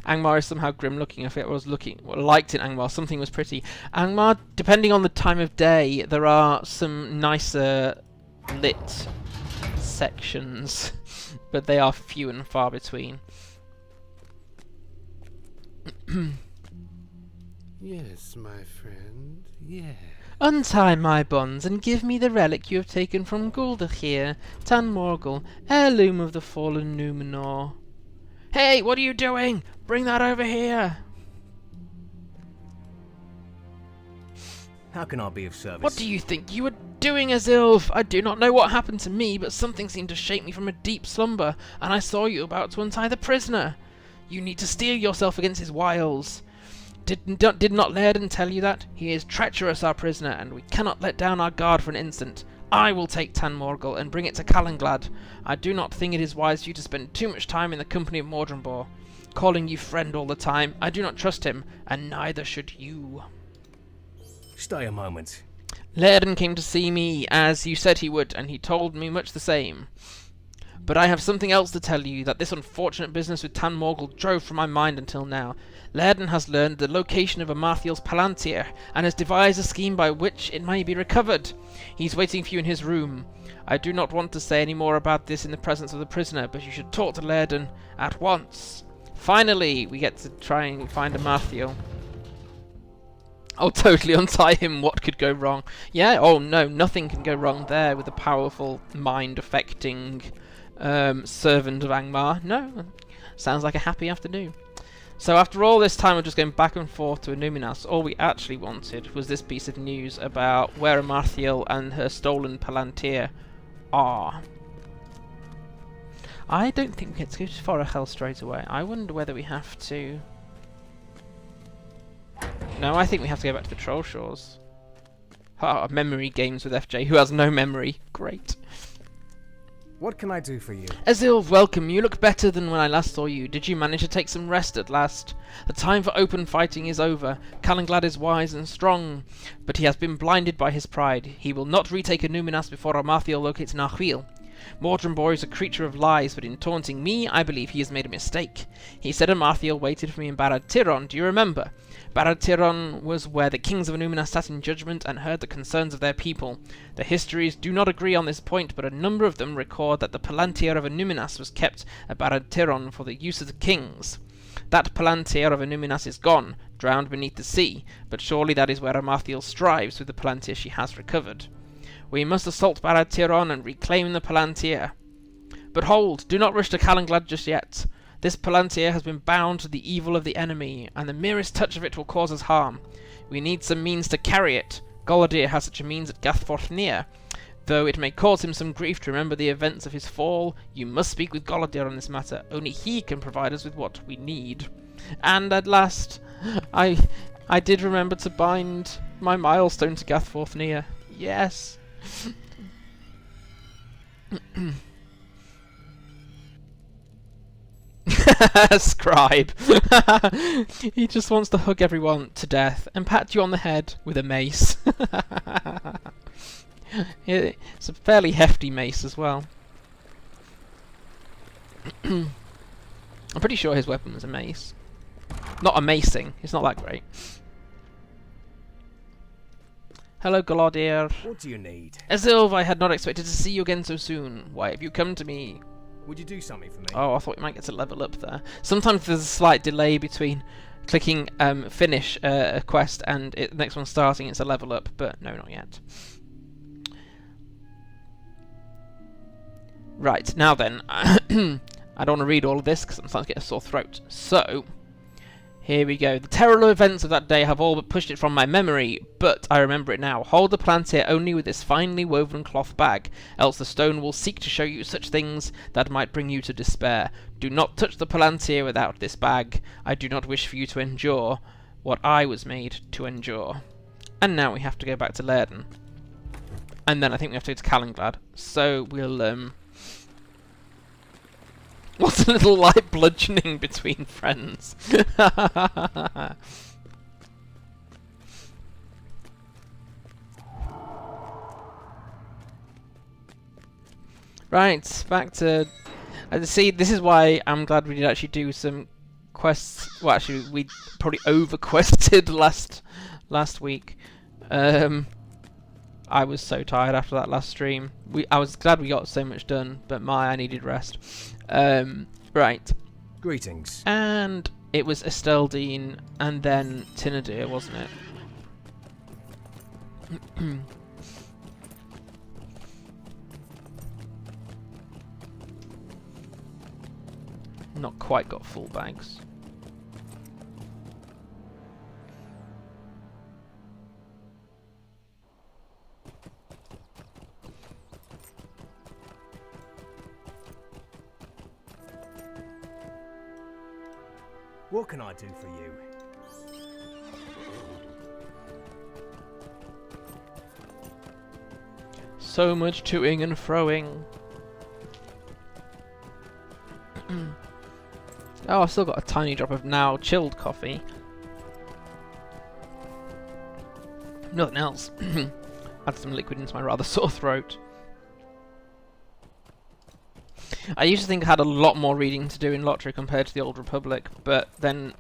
Angmar is somehow grim looking. If it was liked in Angmar, something was pretty. Angmar, depending on the time of day, there are some nicer lit sections, but they are few and far between. Yes, my friend, yes. Untie my bonds and give me the relic you have taken from Guldachir, Tan Morgul, heirloom of the fallen Numenor. Hey, what are you doing? Bring that over here! How can I be of service? What do you think you were doing, Azilv? I do not know what happened to me, but something seemed to shake me from a deep slumber, and I saw you about to untie the prisoner. You need to steel yourself against his wiles. Did not Laerdan tell you that? He is treacherous, our prisoner, and we cannot let down our guard for an instant. I will take Tan Morgul and bring it to Calenglad. I do not think it is wise for you to spend too much time in the company of Mordrambor. Calling you friend all the time, I do not trust him, and neither should you. Stay a moment. Laerdan came to see me, as you said he would, and he told me much the same. But I have something else to tell you that this unfortunate business with Tan Morgul drove from my mind until now. Laerdan has learned the location of Amarthiel's Palatir, and has devised a scheme by which it may be recovered. He's waiting for you in his room. I do not want to say any more about this in the presence of the prisoner, but you should talk to Laerdan at once. Finally, we get to try and find Amarthiel. I'll totally untie him. What could go wrong? Yeah, oh no, nothing can go wrong there with a powerful mind-affecting servant of Angmar. No, sounds like a happy afternoon. So after all this time of just going back and forth to Annuminas, all we actually wanted was this piece of news about where Amarthiel and her stolen Palatir are. I don't think we get to go to Fornost straight away. I wonder whether we have to... No, I think we have to go back to the Trollshaws. Memory games with FJ, who has no memory. Great. What can I do for you? Azilv, welcome. You look better than when I last saw you. Did you manage to take some rest at last? The time for open fighting is over. Calenglad is wise and strong, but he has been blinded by his pride. He will not retake Annuminas before Amarthiel locates Narchuil. Mordrambor is a creature of lies, but in taunting me, I believe he has made a mistake. He said Amarthiel waited for me in Palatir. Do you remember? Palatir was where the kings of Annuminas sat in judgment and heard the concerns of their people. The histories do not agree on this point, but a number of them record that the Palatir of Annuminas was kept at Palatir for the use of the kings. That Palatir of Annuminas is gone, drowned beneath the sea, but surely that is where Amarthiel strives with the Palatir she has recovered. We must assault Palatir and reclaim the Palatir. But hold, do not rush to Calenglad just yet. This Palatir has been bound to the evil of the enemy, and the merest touch of it will cause us harm. We need some means to carry it. Galadir has such a means at Gathforthnia. Though it may cause him some grief to remember the events of his fall, you must speak with Galadir on this matter. Only he can provide us with what we need. And at last, I did remember to bind my milestone to Gathforthnia. Yes. Scribe. He just wants to hug everyone to death and pat you on the head with a mace. It's a fairly hefty mace as well. I'm pretty sure his weapon was a mace. Not a macing. It's not that great. Hello, Galadir. What do you need? Azilv, I had not expected to see you again so soon. Why have you come to me? Would you do something for me? Oh, I thought we might get to level up there. Sometimes there's a slight delay between clicking finish a quest and the next one starting. It's a level up, but no, not yet. Right, now then, I don't want to read all of this because I'm starting to get a sore throat. So, here we go. The terrible events of that day have all but pushed it from my memory, but I remember it now. Hold the Palatir only with this finely woven cloth bag, else the stone will seek to show you such things that might bring you to despair. Do not touch the Palatir without this bag. I do not wish for you to endure what I was made to endure. And now we have to go back to Laerdan. And then I think we have to go to Calenglad. So we'll, what's a little light bludgeoning between friends? Right, back to... see, this is why I'm glad we did actually do some quests. Well, actually, we probably over-quested last week. I was so tired after that last stream. I was glad we got so much done, but I needed rest. Right. Greetings. And it was Esteldine and then Tinadir, wasn't it? Not quite got full bags. What can I do for you? So much toing and froing. Oh, I've still got a tiny drop of now chilled coffee. Nothing else. Add some liquid into my rather sore throat. I used to think I had a lot more reading to do in LOTRO compared to the Old Republic, but then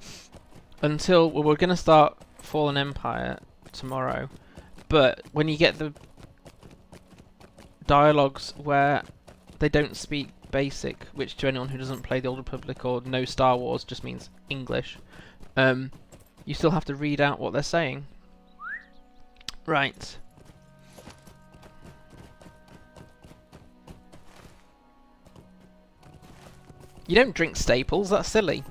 until... well, we're going to start Fallen Empire tomorrow, but when you get the dialogues where they don't speak Basic, which to anyone who doesn't play the Old Republic or know Star Wars just means English, you still have to read out what they're saying. Right. You don't drink staples, that's silly.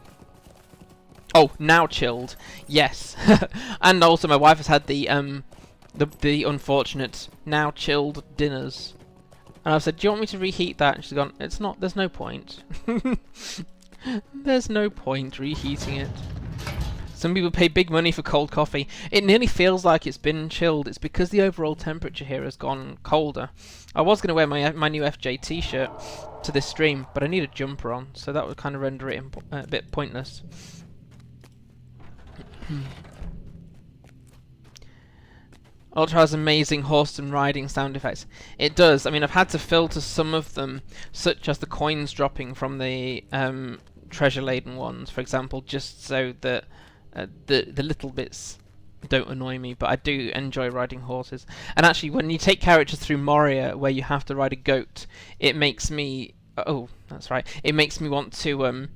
Oh, now chilled. Yes. And also my wife has had the unfortunate now chilled dinners. And I've said, do you want me to reheat that? And she's gone, it's not, there's no point. There's no point reheating it. Some people pay big money for cold coffee. It nearly feels like it's been chilled. It's because the overall temperature here has gone colder. I was going to wear my new FJ t-shirt to this stream, but I need a jumper on, so that would kind of render it a bit pointless. LOTRO has amazing horse and riding sound effects. It does. I mean, I've had to filter some of them, such as the coins dropping from the treasure-laden ones, for example, just so that the little bits don't annoy me, but I do enjoy riding horses. And actually, when you take characters through Moria, where you have to ride a goat, it makes me... Oh, that's right. It makes me want to...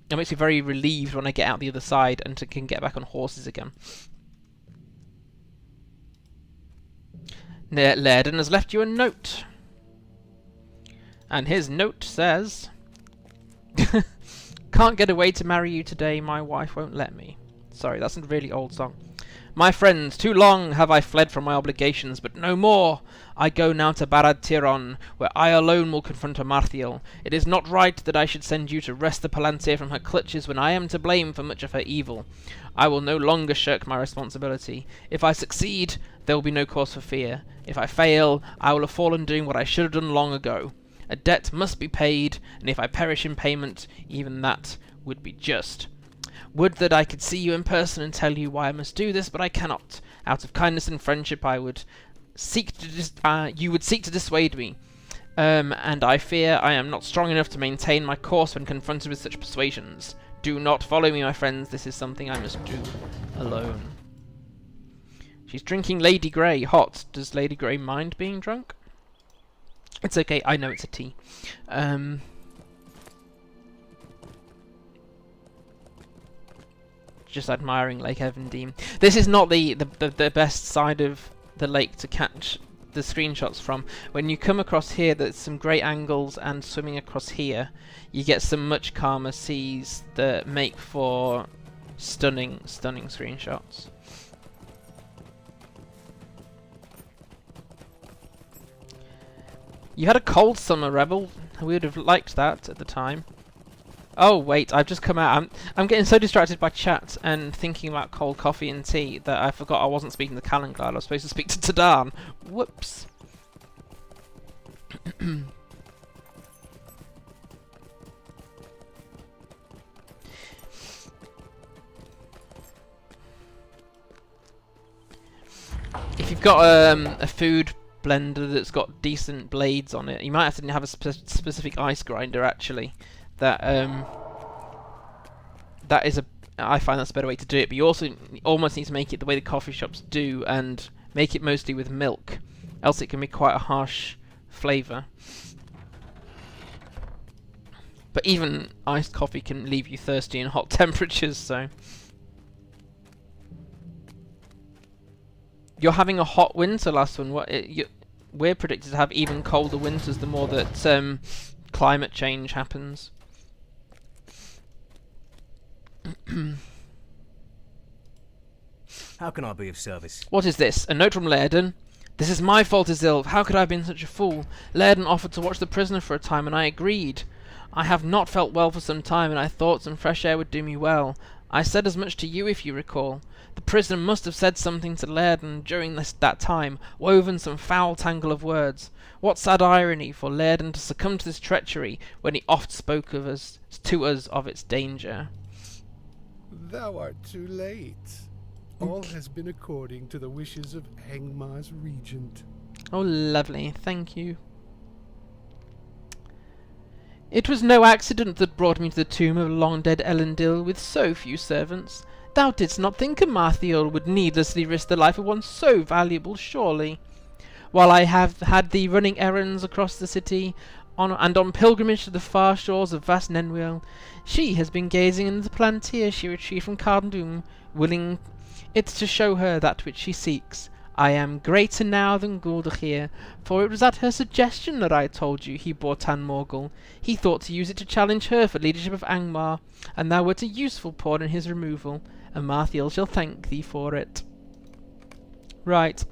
It makes me very relieved when I get out the other side and can get back on horses again. Laerdan has left you a note. And his note says... Can't get away to marry you today, my wife won't let me. Sorry, that's a really old song. My friends, too long have I fled from my obligations, but no more. I go now to Barad-Tiron, where I alone will confront Amarthiel. It is not right that I should send you to wrest the Palatir from her clutches when I am to blame for much of her evil. I will no longer shirk my responsibility. If I succeed, there will be no cause for fear. If I fail, I will have fallen doing what I should have done long ago. A debt must be paid, and if I perish in payment, even that would be just. Would that I could see you in person and tell you why I must do this, but I cannot. Out of kindness and friendship, I would seek to you would seek to dissuade me, and I fear I am not strong enough to maintain my course when confronted with such persuasions. Do not follow me, my friends. This is something I must do alone. She's drinking Lady Grey hot. Does Lady Grey mind being drunk? It's okay. I know it's a tea. Just admiring Lake Evendim. This is not the best side of the lake to catch the screenshots from. When you come across here, there's some great angles, and swimming across here, you get some much calmer seas that make for stunning screenshots. You had a cold summer, Rebel. We would have liked that at the time. Oh wait, I've just come out. I'm getting so distracted by chat and thinking about cold coffee and tea that I forgot I wasn't speaking to Calenglad. I was supposed to speak to Tadan. Whoops. If you've got a food blender that's got decent blades on it, you might have to have a specific ice grinder actually. That is I find that's a better way to do it, but you also almost need to make it the way the coffee shops do and make it mostly with milk, else it can be quite a harsh flavour. But even iced coffee can leave you thirsty in hot temperatures, so... You're having a hot winter, last one. We're predicted to have even colder winters the more that climate change happens. How can I be of service? What is this? A note from Laerdan? This is my fault, Isilv. How could I have been such a fool? Laerdan offered to watch the prisoner for a time, and I agreed. I have not felt well for some time, and I thought some fresh air would do me well. I said as much to you, if you recall. The prisoner must have said something to Laerdan during that time, woven some foul tangle of words. What sad irony for Laerdan to succumb to this treachery when he oft spoke to us of its danger. Thou art too late. All has been according to the wishes of Angmar's regent. Oh, lovely. Thank you. It was no accident that brought me to the tomb of long-dead Elendil with so few servants. Thou didst not think Amarthiel would needlessly risk the life of one so valuable, surely. While I have had thee running errands across the city, on pilgrimage to the far shores of vast Narchuil, she has been gazing into the Palatir she retrieved from Khardum, willing it to show her that which she seeks. I am greater now than Gul'Dahir, for it was at her suggestion that I told you he bore Tan Morgul. He thought to use it to challenge her for leadership of Angmar, and thou wert a useful pawn in his removal. Amarthiel shall thank thee for it. Right.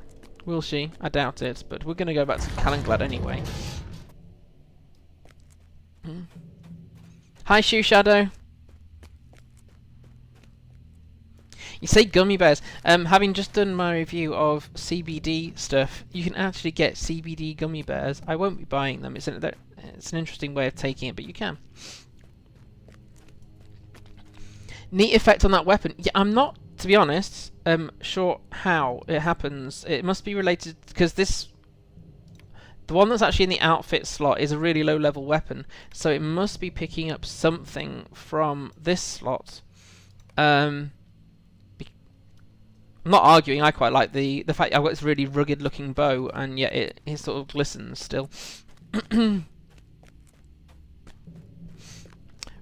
Will she? I doubt it, but we're going to go back to Calenglad anyway. Hi, Shoe Shadow. You say gummy bears. Having just done my review of CBD stuff, you can actually get CBD gummy bears. I won't be buying them. It's an interesting way of taking it, but you can. Neat effect on that weapon. Yeah, I'm not to be honest, sure how it happens. It must be related, because the one that's actually in the outfit slot is a really low level weapon, so it must be picking up something from this slot. I'm not arguing, I quite like the fact I've got this really rugged looking bow, and yet it sort of glistens still.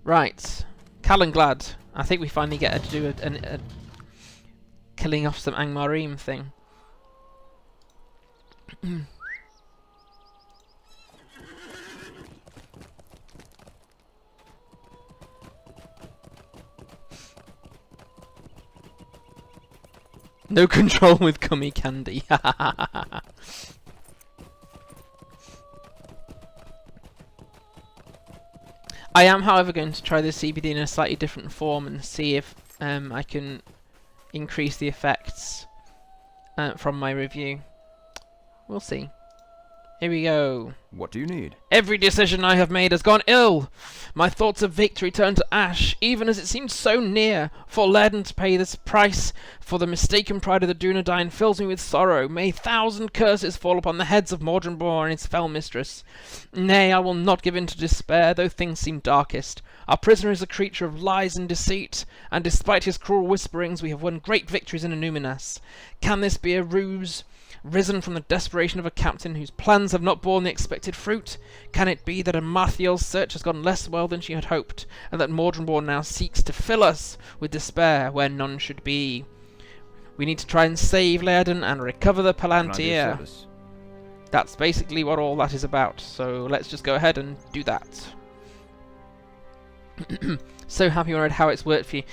Right, Glad. I think we finally get to do a killing off some Angmar thing. No control with gummy candy. I am, however, going to try the CBD in a slightly different form and see if I can increase the effects from my review. We'll see. Here we go. What do you need? Every decision I have made has gone ill. My thoughts of victory turn to ash, even as it seemed so near. For Laerdan to pay this price for the mistaken pride of the Dunedain fills me with sorrow. May 1,000 curses fall upon the heads of Mordrambor and his fell mistress. Nay, I will not give in to despair, though things seem darkest. Our prisoner is a creature of lies and deceit, and despite his cruel whisperings, we have won great victories in Annuminas. Can this be a ruse? Risen from the desperation of a captain whose plans have not borne the expected fruit? Can it be that Amarthiel's search has gone less well than she had hoped, and that Mordrambor now seeks to fill us with despair where none should be? We need to try and save Laerdan and recover the Can I be of Palatir. service? That's basically what all that is about, so let's just go ahead and do that. So happy when I read how it's worked for you.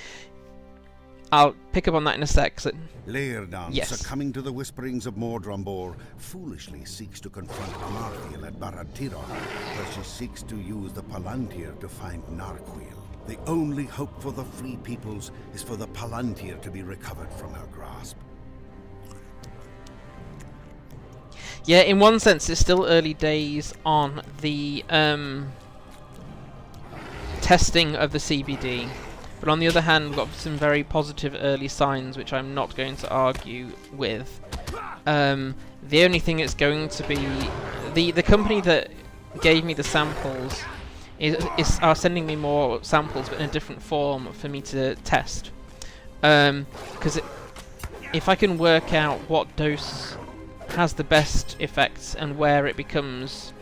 I'll pick up on that in a sec. Laerdan, Yes. succumbing to the whisperings of Mordrambor, foolishly seeks to confront Amarthiel at Palatir, where she seeks to use the Palatir to find Narchuil. The only hope for the free peoples is for the Palatir to be recovered from her grasp. Yeah, in one sense, it's still early days on the testing of the CBD. But on the other hand, we've got some very positive early signs, which I'm not going to argue with. The only thing it's going to be... The company that gave me the samples are sending me more samples, but in a different form for me to test. Because if I can work out what dose has the best effects and where it becomes...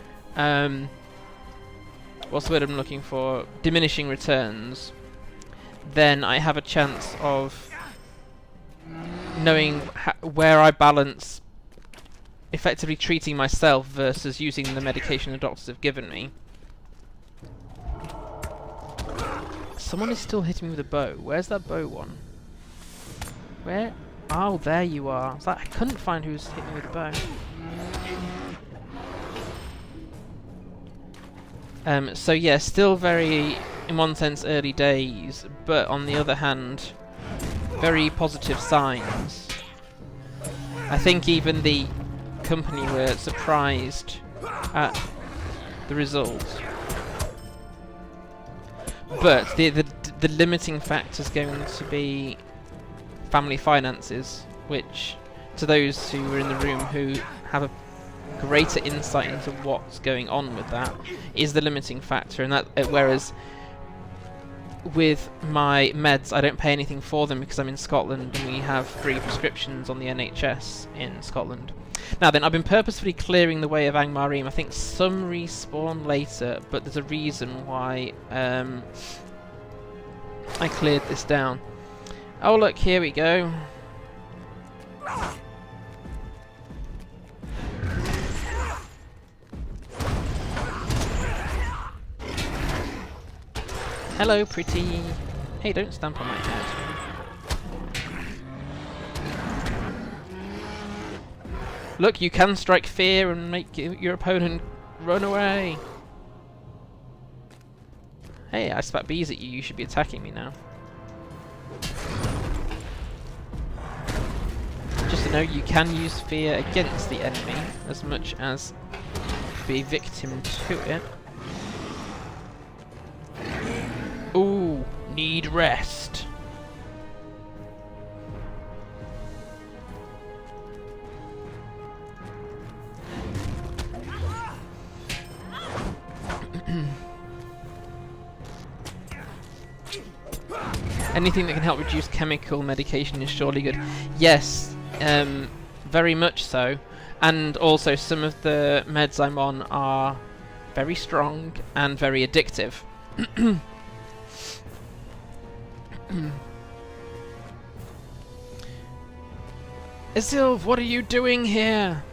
what's the word I'm looking for? Diminishing returns, then I have a chance of knowing where I balance effectively treating myself versus using the medication the doctors have given me. Someone is still hitting me with a bow. Where's that bow one? Where? Oh, there you are. I couldn't find who was hitting me with a bow. So yeah, still very, in one sense, early days, but on the other hand, very positive signs. I think even the company were surprised at the results. But the limiting factor is going to be family finances, which, to those who were in the room who have a greater insight into what's going on with that, is the limiting factor. And that whereas with my meds, I don't pay anything for them because I'm in Scotland and we have free prescriptions on the NHS in Scotland. Now then, I've been purposefully clearing the way of Angmar. I think some respawn later, but there's a reason why I cleared this down. Oh look, here we go. Hello, pretty. Hey, don't stamp on my head. Look, you can strike fear and make your opponent run away. Hey, I spat bees at you. You should be attacking me now. Just to know, you can use fear against the enemy as much as be a victim to it. Ooh, need rest. Anything that can help reduce chemical medication is surely good. Yes, very much so. And also some of the meds I'm on are very strong and very addictive. Isilv, what are you doing here?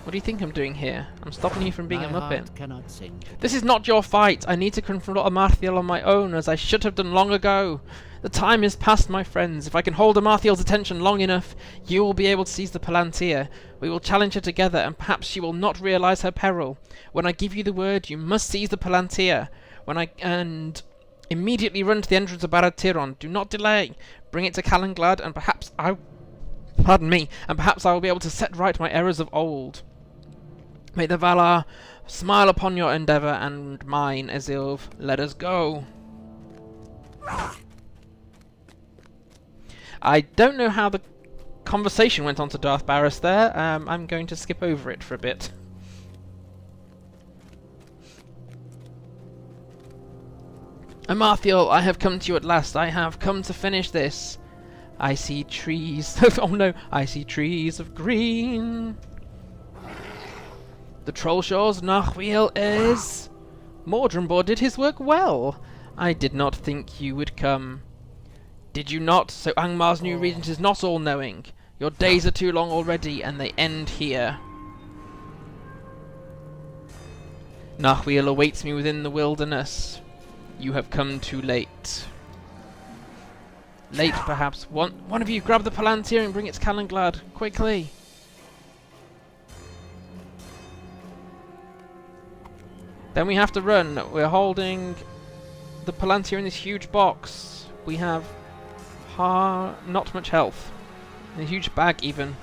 What do you think I'm doing here? I'm stopping you from being a Muppet. Cannot sing. This is not your fight. I need to confront Amarthiel on my own, as I should have done long ago. The time is past, my friends. If I can hold Amarthiel's attention long enough, you will be able to seize the Palatir. We will challenge her together, and perhaps she will not realize her peril. When I give you the word, you must seize the Palatir. And immediately run to the entrance of Palatir. Do not delay. Bring it to Calenglad, and perhaps Pardon me, and perhaps I will be able to set right my errors of old. May the Valar smile upon your endeavour and mine, Isilv. Let us go. I don't know how the conversation went on to Darth Barris there. I'm going to skip over it for a bit. Amarthiel, I have come to you at last. I have come to finish this. I see trees. Oh no, I see trees of green. The Trollshaws, Narchuil is... Mordrambor did his work well. I did not think you would come. Did you not? So Angmar's new regent is not all-knowing. Your days are too long already, and they end here. Narchuil awaits me within the wilderness. You have come too late. Late, perhaps. One of you grab the Palatir and bring it to Calenglad. Quickly. Then we have to run. We're holding the Palatir in this huge box. We have not much health. In a huge bag, even.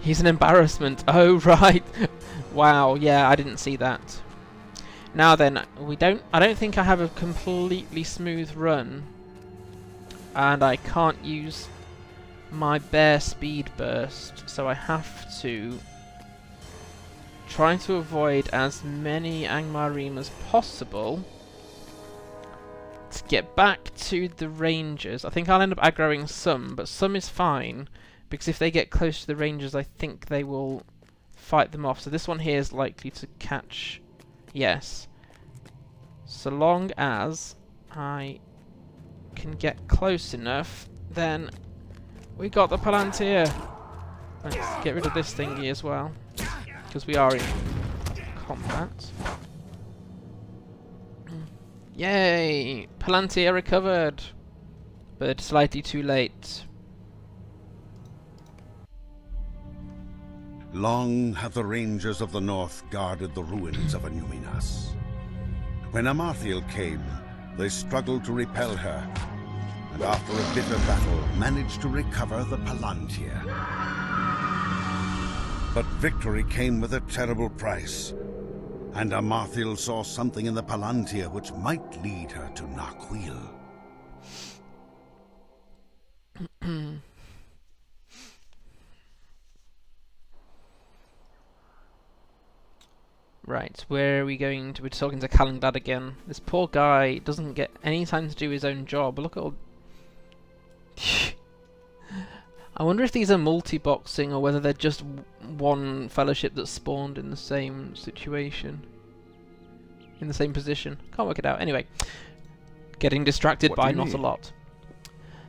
He's an embarrassment. Oh, right. Wow, yeah, I didn't see that. Now then, I don't think I have a completely smooth run. And I can't use my bear speed burst, so I have to try to avoid as many Angmarim as possible to get back to the rangers. I think I'll end up aggroing some, but some is fine, because if they get close to the rangers, I think they will fight them off. So this one here is likely to catch... Yes. So long as I can get close enough, then we got the Palatir. Let's get rid of this thingy as well, because we are in combat. Yay! Palatir recovered, but slightly too late. Long have the rangers of the north guarded the ruins of Annuminas. When Amarthiel came, they struggled to repel her, and after a bitter battle managed to recover the Palatir. But victory came with a terrible price, and Amarthiel saw something in the Palatir which might lead her to Narchuil. Right, where are we going to? We're talking to Calenglad again. This poor guy doesn't get any time to do his own job. Look at all... I wonder if these are multi-boxing or whether they're just one fellowship that spawned in the same situation. In the same position. Can't work it out. Anyway. Getting distracted by not a lot.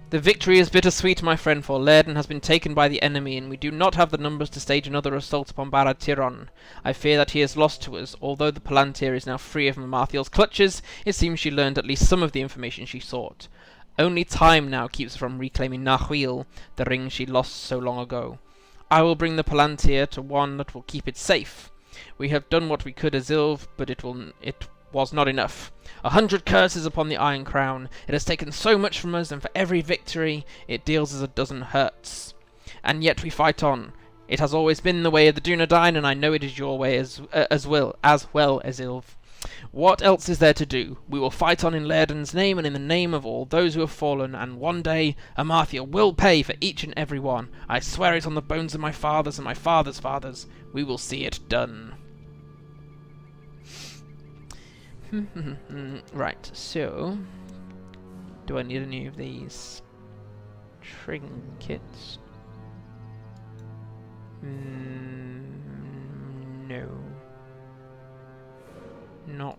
The victory is bittersweet, my friend, for Laerdan has been taken by the enemy, and we do not have the numbers to stage another assault upon Palatir. I fear that he is lost to us. Although the Palatir is now free of Amarthiel's clutches, it seems she learned at least some of the information she sought. Only time now keeps her from reclaiming Narchuil, the ring she lost so long ago. I will bring the Palatir to one that will keep it safe. We have done what we could as Ilv, but it was not enough. 100 curses upon the Iron Crown. It has taken so much from us, and for every victory, it deals us a dozen hurts. And yet we fight on. It has always been the way of the Dunedain, and I know it is your way as well as Ilv. What else is there to do? We will fight on in Laerdan's name and in the name of all those who have fallen, and one day Amarthiel will pay for each and every one. I swear it on the bones of my fathers and my fathers' fathers. We will see it done. Right, so do I need any of these trinkets? No. Not.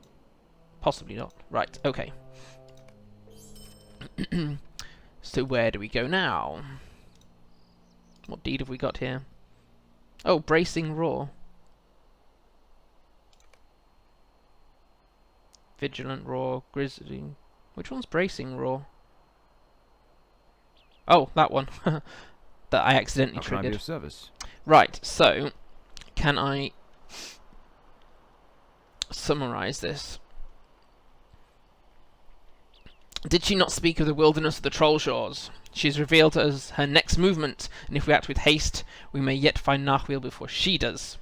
Possibly not. Right, okay. So where do we go now? What deed have we got here? Oh, bracing roar. Vigilant roar, grizzly. Which one's bracing roar? Oh, that one. That I accidentally How can I be triggered. of service? Right, so can I summarize this? Did she not speak of the wilderness of the Trollshaws? She has revealed to us her next movement, and if we act with haste, we may yet find Narchuil before she does.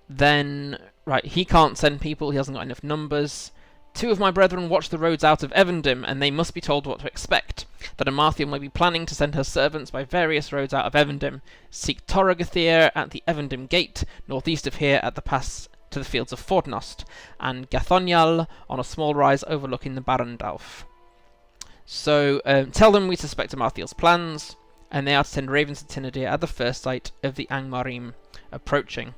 Then, right, he can't send people, he hasn't got enough numbers. 2 of my brethren watch the roads out of Evendim, and they must be told what to expect. That Amarthiel may be planning to send her servants by various roads out of Evendim. Seek Toragathir at the Evendim gate, northeast of here at the pass to the fields of Fornost, and Gathonial on a small rise overlooking the Barandalf. So, tell them we suspect Amarthiel's plans, and they are to send ravens to Tinadir at the first sight of the Angmarim approaching.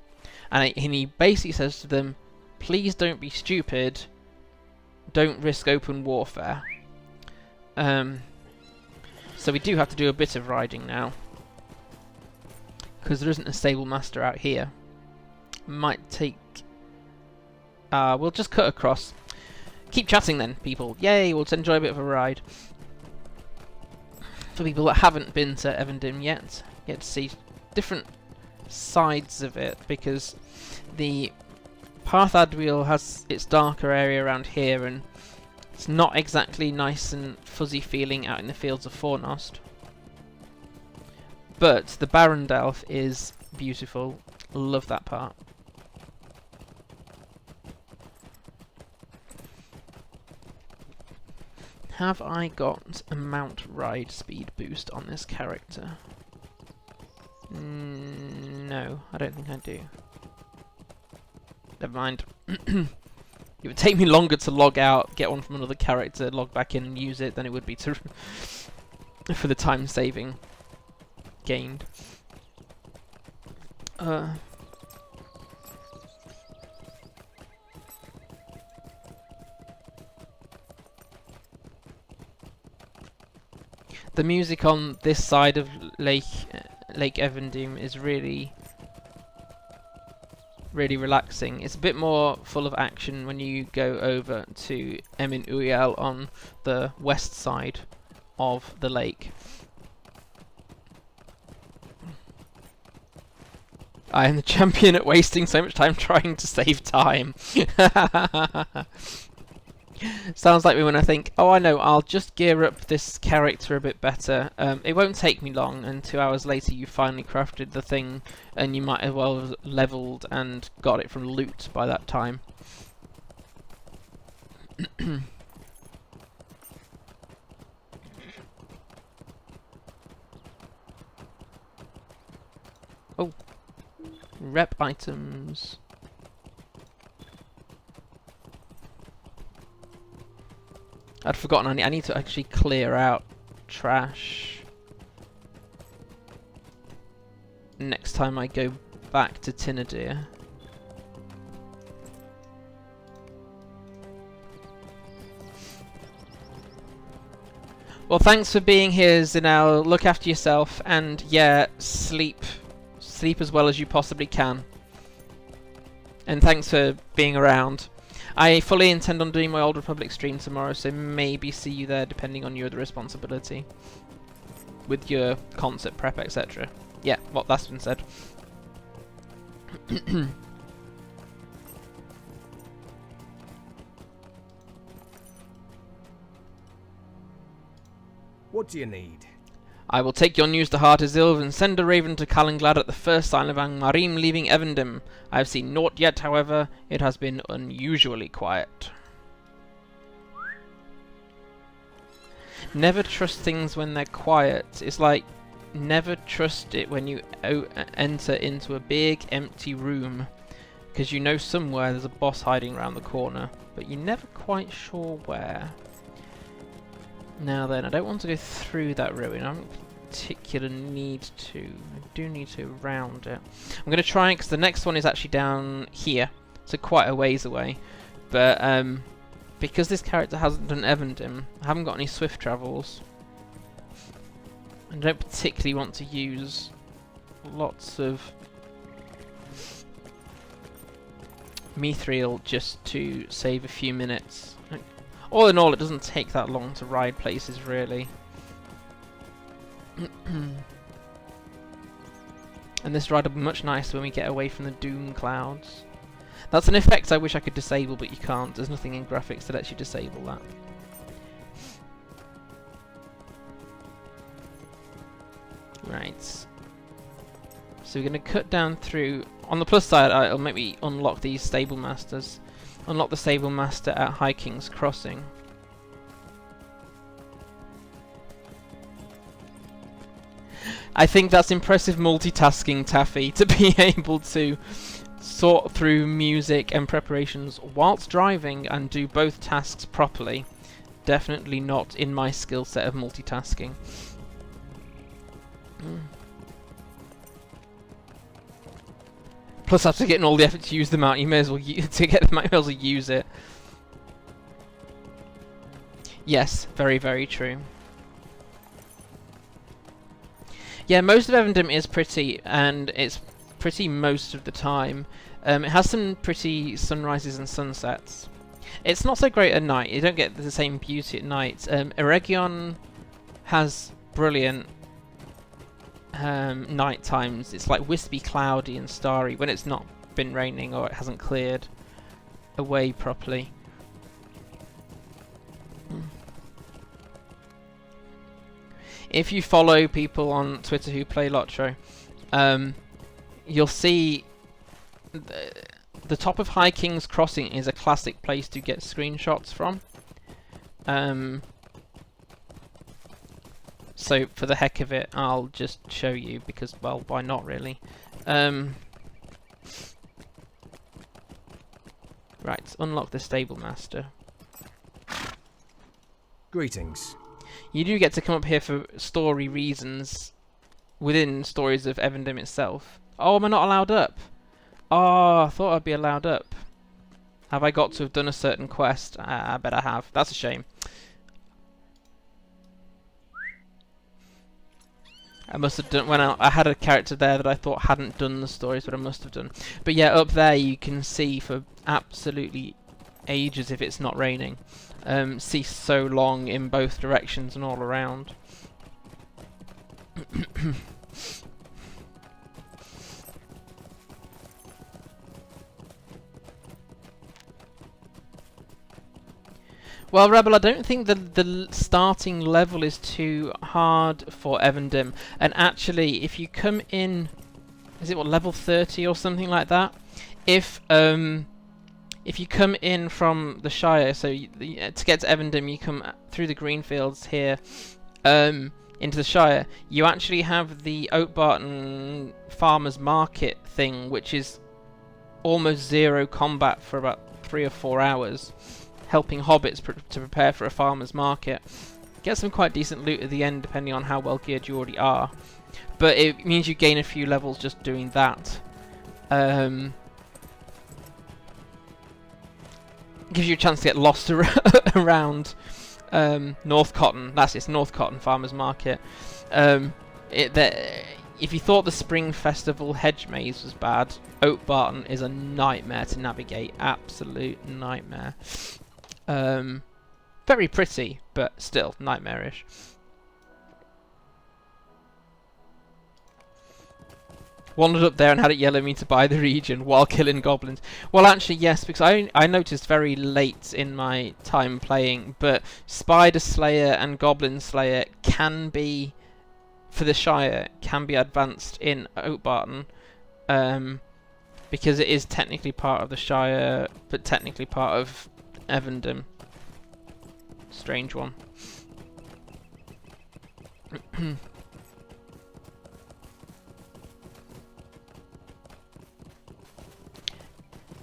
And he basically says to them, please don't be stupid, don't risk open warfare. So we do have to do a bit of riding now, because there isn't a stable master out here. Might take... we'll just cut across. Keep chatting then, people. Yay, we'll enjoy a bit of a ride. For people that haven't been to Evendim yet, get to see different sides of it, because the Path Adwiel has its darker area around here, and it's not exactly nice and fuzzy feeling out in the fields of Fornost. But the Barandalf is beautiful. Love that part. Have I got a mount ride speed boost on this character? No, I don't think I do. Never mind. It would take me longer to log out, get one from another character, log back in and use it than it would be to for the time saving gained. The music on this side of Lake Evendim is really relaxing. It's a bit more full of action when you go over to Narchuil on the west side of the lake. I am the champion at wasting so much time trying to save time. Sounds like me when I think, oh I know, I'll just gear up this character a bit better. It won't take me long, and 2 hours later you finally crafted the thing, and you might as well have leveled and got it from loot by that time. Oh, rep items. I'd forgotten I need to actually clear out trash next time I go back to Tinadir. Well, thanks for being here, Zinel. Look after yourself, and yeah, sleep as well as you possibly can. And thanks for being around. I fully intend on doing my Old Republic stream tomorrow, so maybe see you there depending on your other responsibility. With your concert prep, etc. Yeah, well, that's been said. What do you need? I will take your news to Hartazilv and send a raven to Kalinglad at the first sign of Angmarim leaving Evendim. I have seen naught yet, however. It has been unusually quiet. Never trust things when they're quiet. It's like, never trust it when you enter into a big empty room, Because you know somewhere there's a boss hiding around the corner, but you're never quite sure where. Now then, I don't want to go through that ruin. I don't particular need to. I do need to round it. I'm going to try because the next one is actually down here, so quite a ways away. But because this character hasn't done Evendim, I haven't got any swift travels. And I don't particularly want to use lots of Mithril just to save a few minutes. All in all, it doesn't take that long to ride places, really. And this ride will be much nicer when we get away from the doom clouds. That's an effect I wish I could disable, but you can't. There's nothing in graphics that lets you disable that. Right. So we're going to cut down through. On the plus side, it'll make me unlock these stable masters. Unlock the stable master at High King's Crossing. I think that's impressive multitasking, Taffy, to be able to sort through music and preparations whilst driving and do both tasks properly. Definitely not in my skill set of multitasking. Plus, after getting all the effort to use them out, you may as well might as well use it. Yes, very, very true. Yeah, most of Evendim is pretty, and it's pretty most of the time. It has some pretty sunrises and sunsets. It's not so great at night. You don't get the same beauty at night. Eregion has brilliant night times. It's like wispy, cloudy and starry when it's not been raining or it hasn't cleared away properly. If you follow people on Twitter who play LOTRO, you'll see the top of High King's Crossing is a classic place to get screenshots from. So for the heck of it, I'll just show you because, well, why not really? Right, unlock the stable master. Greetings. You do get to come up here for story reasons within stories of Evendim itself. Oh, am I not allowed up? Oh, I thought I'd be allowed up. Have I got to have done a certain quest? I bet I have. That's a shame. I must have done when I had a character there that I thought hadn't done the stories, but I must have done. But yeah, up there you can see for absolutely ages if it's not raining. See so long in both directions and all around. Well, Rebel, I don't think the starting level is too hard for Evendim. And actually, if you come in, is it what, level 30 or something like that? If you come in from the Shire, so to get to Evendim, you come through the green fields here into the Shire. You actually have the Oakbarton Farmers Market thing, which is almost zero combat for about 3 or 4 hours, helping hobbits to prepare for a farmer's market. Get some quite decent loot at the end, depending on how well geared you already are. But it means you gain a few levels just doing that. Gives you a chance to get lost around North Cotton. That's it, North Cotton Farmers Market. If you thought the Spring Festival hedge maze was bad, Oakbarton is a nightmare to navigate. Absolute nightmare. Very pretty, but still nightmarish. Wandered up there and had it yellow me to buy the region while killing goblins. Well, actually, yes, because I noticed very late in my time playing, but Spider Slayer and Goblin Slayer can be, for the Shire, can be advanced in Oakbarton, because it is technically part of the Shire, but technically part of Evendim. Strange one.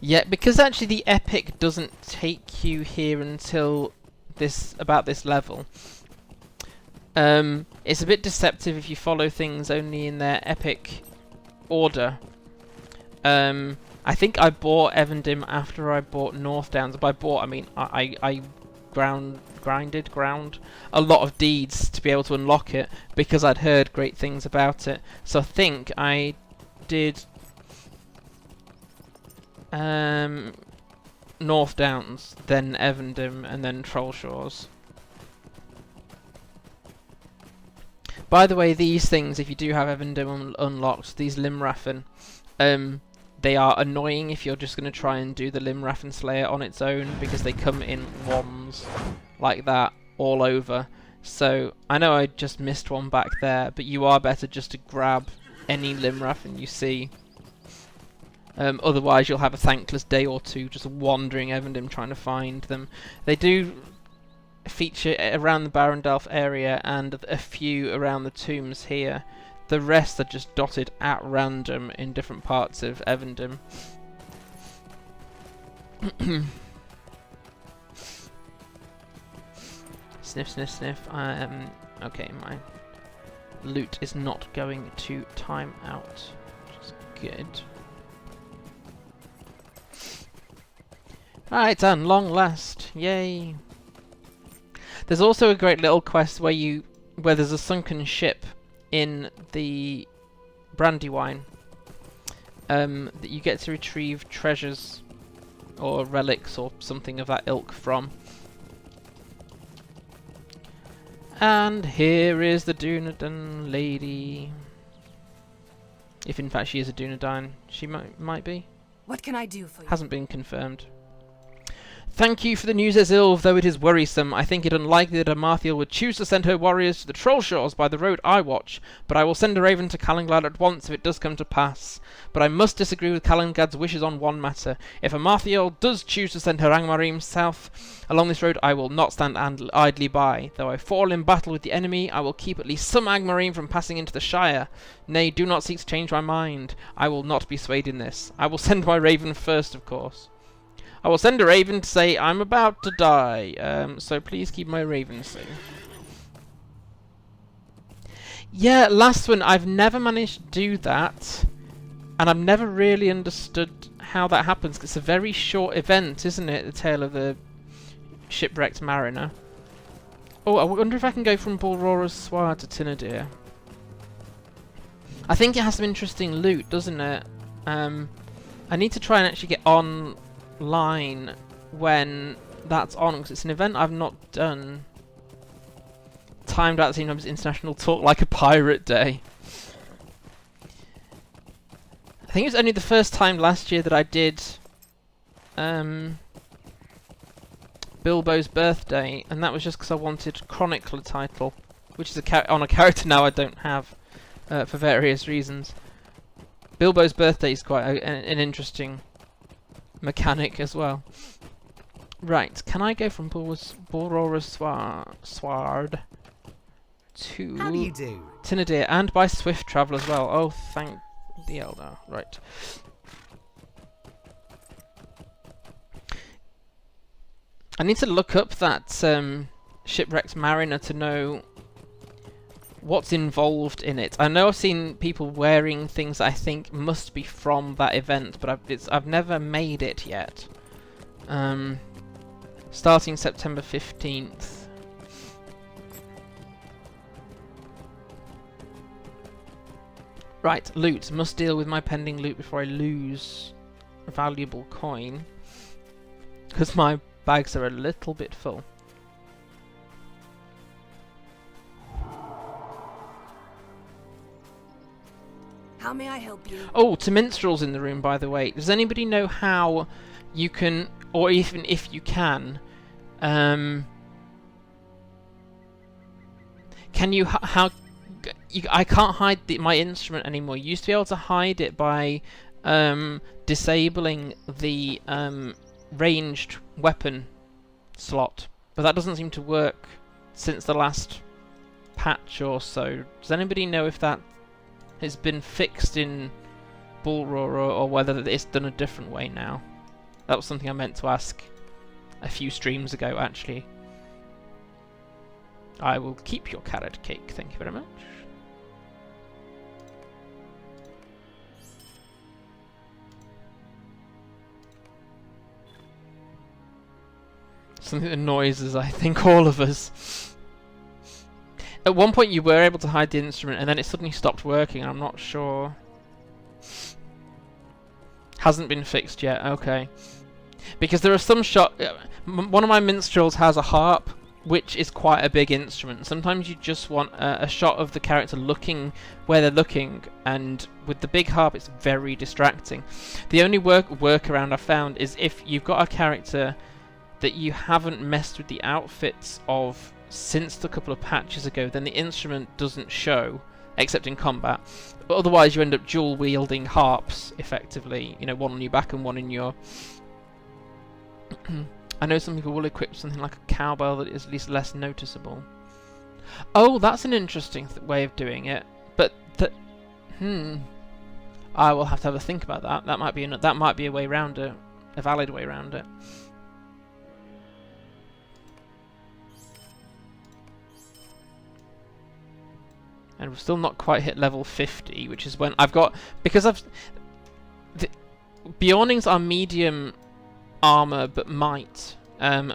Yeah, because actually the epic doesn't take you here until about this level. It's a bit deceptive if you follow things only in their epic order. I think I bought Evendim after I bought North Downs. By bought, I mean I ground a lot of deeds to be able to unlock it because I'd heard great things about it. So I think I did North Downs, then Evendim, and then Trollshaws. By the way, these things, if you do have Evendim unlocked, these Limraffen, they are annoying if you're just going to try and do the Limraffen Slayer on its own, because they come in wands like that all over. So I know I just missed one back there, but you are better just to grab any Limraffen you see. Otherwise you'll have a thankless day or two just wandering Evendim trying to find them. They do feature around the Barondelf area and a few around the tombs here. The rest are just dotted at random in different parts of Evendim. Sniff, sniff, sniff. Okay, my loot is not going to time out, which is good. Alright, done. Long last. Yay. There's also a great little quest where there's a sunken ship in the Brandywine that you get to retrieve treasures or relics or something of that ilk from. And here is the Dunedain lady. If in fact she is a Dunedain, she might be. What can I do for you? Hasn't been confirmed. Thank you for the news, Ezilv, though it is worrisome. I think it unlikely that Amarthiel would choose to send her warriors to the Trollshaws by the road I watch, but I will send a raven to Calenglad at once if it does come to pass. But I must disagree with Calenglad's wishes on one matter. If Amarthiel does choose to send her Angmarim south along this road, I will not stand idly by. Though I fall in battle with the enemy, I will keep at least some Angmarim from passing into the Shire. Nay, do not seek to change my mind. I will not be swayed in this. I will send my raven first, of course. I will send a raven to say I'm about to die, so please keep my raven safe. Yeah, last one, I've never managed to do that, and I've never really understood how that happens. It's a very short event, isn't it? The Tale of the Shipwrecked Mariner. Oh, I wonder if I can go from Bulrora's Sward to Tinadir. I think it has some interesting loot, doesn't it? I need to try and actually get on line when that's on, because it's an event I've not done. Timed out the same time as International Talk Like a Pirate Day. I think it was only the first time last year that I did Bilbo's birthday, and that was just because I wanted Chronicler title, which is on a character now I don't have for various reasons. Bilbo's birthday is quite an interesting mechanic as well. Right, can I go from Bulrora's Sward to How do you do? Tinadir, and by swift travel as well? Oh, thank the Elder. Right. I need to look up that Shipwrecked Mariner to know what's involved in it. I know I've seen people wearing things that I think must be from that event, but I've never made it yet. Starting September 15th. Right, loot. Must deal with my pending loot before I lose a valuable coin, because my bags are a little bit full. How may I help you? Oh, to minstrels in the room, by the way. Does anybody know how you can, or even if you can you I can't hide my instrument anymore. You used to be able to hide it by disabling the ranged weapon slot, but that doesn't seem to work since the last patch or so. Does anybody know if that has been fixed in Bulrora, or whether it's done a different way now? That was something I meant to ask a few streams ago, actually. I will keep your carrot cake, thank you very much. Something that annoys us, I think, all of us. At one point you were able to hide the instrument and then it suddenly stopped working, and I'm not sure. Hasn't been fixed yet, okay. Because there are some one of my minstrels has a harp, which is quite a big instrument. Sometimes you just want a shot of the character looking where they're looking, and with the big harp it's very distracting. The only workaround I've found is if you've got a character that you haven't messed with the outfits of since the couple of patches ago, then the instrument doesn't show, except in combat. But otherwise you end up dual wielding harps, effectively, you know, one on your back and one in your... I know some people will equip something like a cowbell that is at least less noticeable. Oh, that's an interesting way of doing it, but I will have to have a think about that. That might be a way around it, a valid way around it. And we've still not quite hit level 50, which is when I've got... Because Beornings are medium armor but might,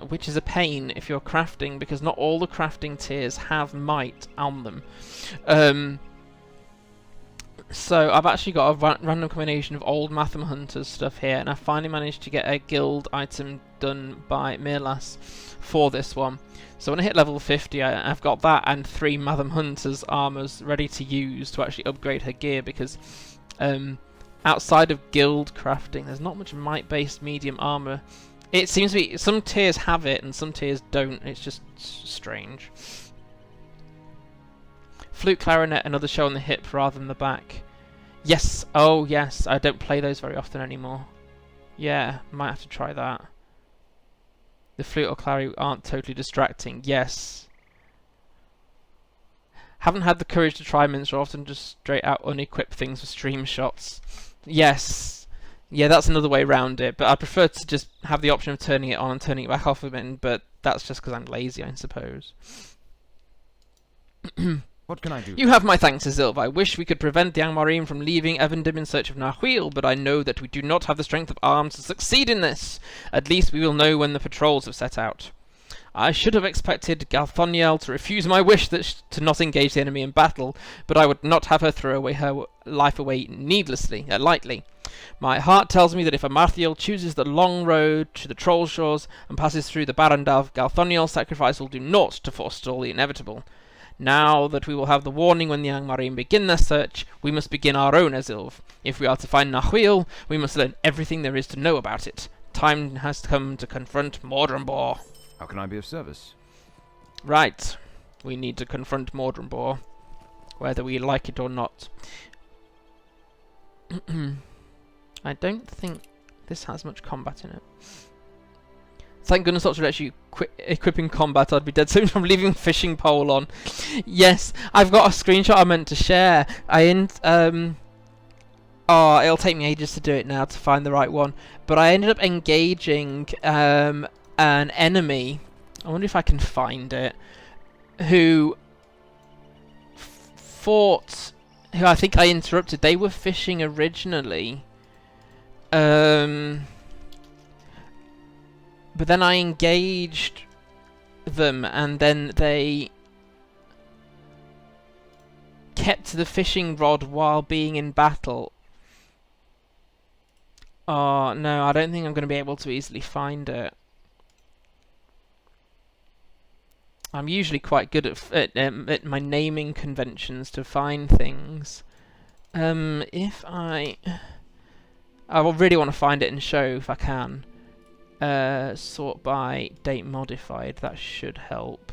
which is a pain if you're crafting, because not all the crafting tiers have might on them. So I've actually got a random combination of old Matham Hunters stuff here, and I finally managed to get a guild item done by Mirlas for this one. So when I hit level 50, I've got that and 3 Matham Hunters armors ready to use to actually upgrade her gear, because outside of guild crafting, there's not much might-based medium armor. It seems to be some tiers have it and some tiers don't. It's just strange. Flute, clarinet, another show on the hip rather than the back. Yes, oh yes, I don't play those very often anymore. Yeah, might have to try that. The flute or clarinet aren't totally distracting. Yes. Haven't had the courage to try minstrel, often just straight out unequip things for stream shots. Yes. Yeah, that's another way around it, but I prefer to just have the option of turning it on and turning it back off a bit, but that's just because I'm lazy, I suppose. What can I do? You have my thanks, Azilv. I wish we could prevent the Angmar from leaving Evendim in search of Narchuil, but I know that we do not have the strength of arms to succeed in this. At least we will know when the patrols have set out. I should have expected Galthoniel to refuse my wish to not engage the enemy in battle, but I would not have her throw away her life away needlessly, lightly. My heart tells me that if Amarthiel chooses the long road to the Trollshaws and passes through the Barandal, Galthoniel's sacrifice will do naught to forestall the inevitable. Now that we will have the warning when the Angmar begin their search, we must begin our own Azilv. If we are to find Narchuil, we must learn everything there is to know about it. Time has come to confront Mordrambor. How can I be of service? Right. We need to confront Mordrambor, whether we like it or not. I don't think this has much combat in it. Thank goodness LOTRO lets you equip in combat. I'd be dead soon from leaving fishing pole on. Yes, I've got a screenshot I meant to share. Oh, it'll take me ages to do it now to find the right one. But I ended up engaging an enemy. I wonder if I can find it. Who fought... Who I think I interrupted. They were fishing originally. But then I engaged them, and then they kept the fishing rod while being in battle. Oh, no, I don't think I'm going to be able to easily find it. I'm usually quite good at my naming conventions to find things. If I will really want to find it and show if I can. Sort by date modified, that should help.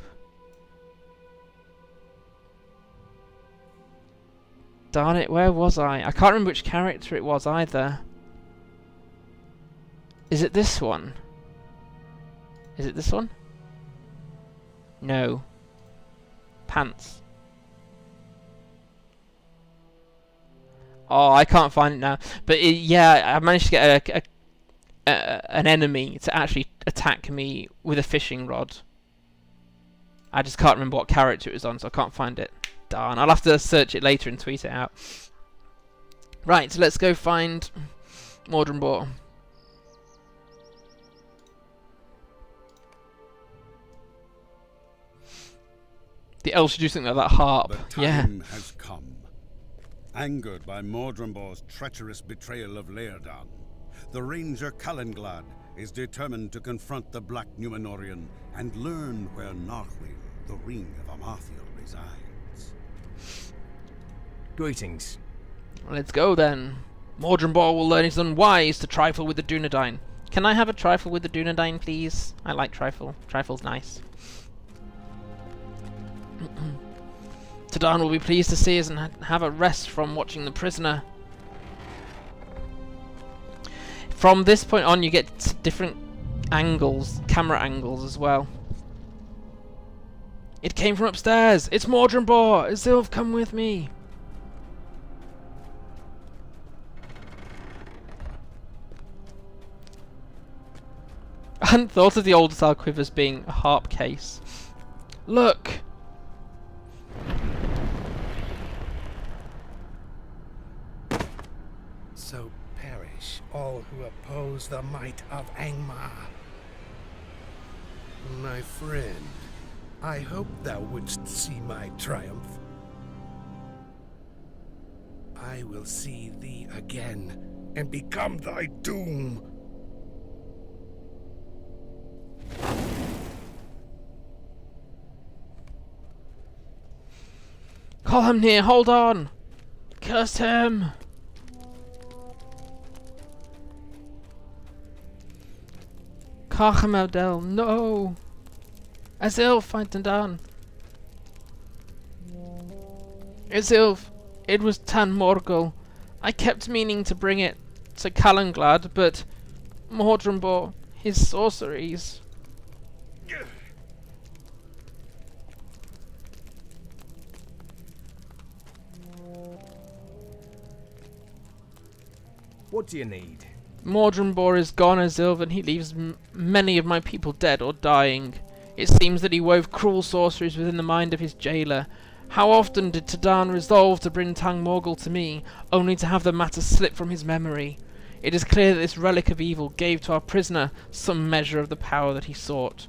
Darn it, where was I? I can't remember which character it was either. Is it this one? Is it this one? No. Pants. Oh, I can't find it now. But yeah, I managed to get an enemy to actually attack me with a fishing rod. I just can't remember what character it was on, so I can't find it. Darn, I'll have to search it later and tweet it out. Right, so let's go find Mordrambor. The elves should do something like that harp. The time has come. Angered by Mordrambor's treacherous betrayal of Laerdan, the ranger Calenglad is determined to confront the Black Numenorian and learn where Narchuil, the ring of Amarthiel, resides. Greetings. Let's go then. Mordrambor will learn it's unwise to trifle with the Dunedain. Can I have a trifle with the Dunedain, please? I like trifle. Trifle's nice. Tadan will be pleased to see us and have a rest from watching the prisoner. From this point on, you get different angles, camera angles as well. It came from upstairs. It's Mordrambor. Azilv, come with me. I hadn't thought of the old style quivers being a harp case. Look. So perish all who oppose the might of Angmar. My friend, I hope thou wouldst see my triumph. I will see thee again and become thy doom. Call him near, hold on! Curse him! Carchamadel, no! Azilv, fight Tadan! Azilv, it was Tan Morgul. I kept meaning to bring it to Calenglad, but Mordrambor, his sorceries... What do you need? Mordrambor is gone, Azilv, and he leaves many of my people dead or dying. It seems that he wove cruel sorceries within the mind of his jailer. How often did Tadan resolve to bring Tang Morgul to me, only to have the matter slip from his memory? It is clear that this relic of evil gave to our prisoner some measure of the power that he sought.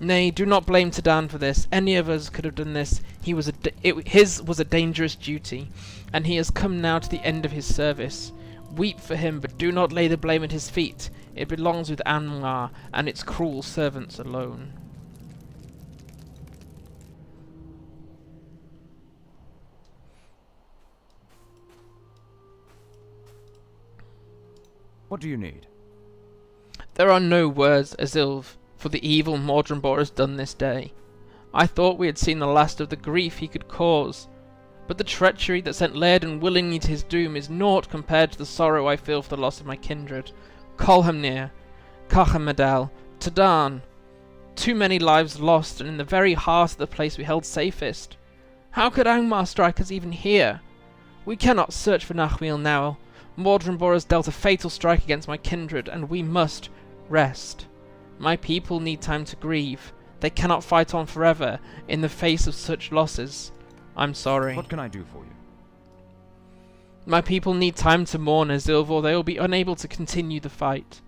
Nay, do not blame Tadan for this. Any of us could have done this. His was a dangerous duty, and he has come now to the end of his service. Weep for him, but do not lay the blame at his feet. It belongs with Angmar and its cruel servants alone. What do you need? There are no words, Azilv, for the evil Mordrambor has done this day. I thought we had seen the last of the grief he could cause, but the treachery that sent Laerdan willingly to his doom is naught compared to the sorrow I feel for the loss of my kindred. Kolhamnir, Carchamadel, Tadan. Too many lives lost, and in the very heart of the place we held safest. How could Angmar strike us even here? We cannot search for Narchuil now. Mordrambor has dealt a fatal strike against my kindred, and we must rest. My people need time to grieve. They cannot fight on forever in the face of such losses. I'm sorry. What can I do for you? My people need time to mourn, Azilv, or they will be unable to continue the fight.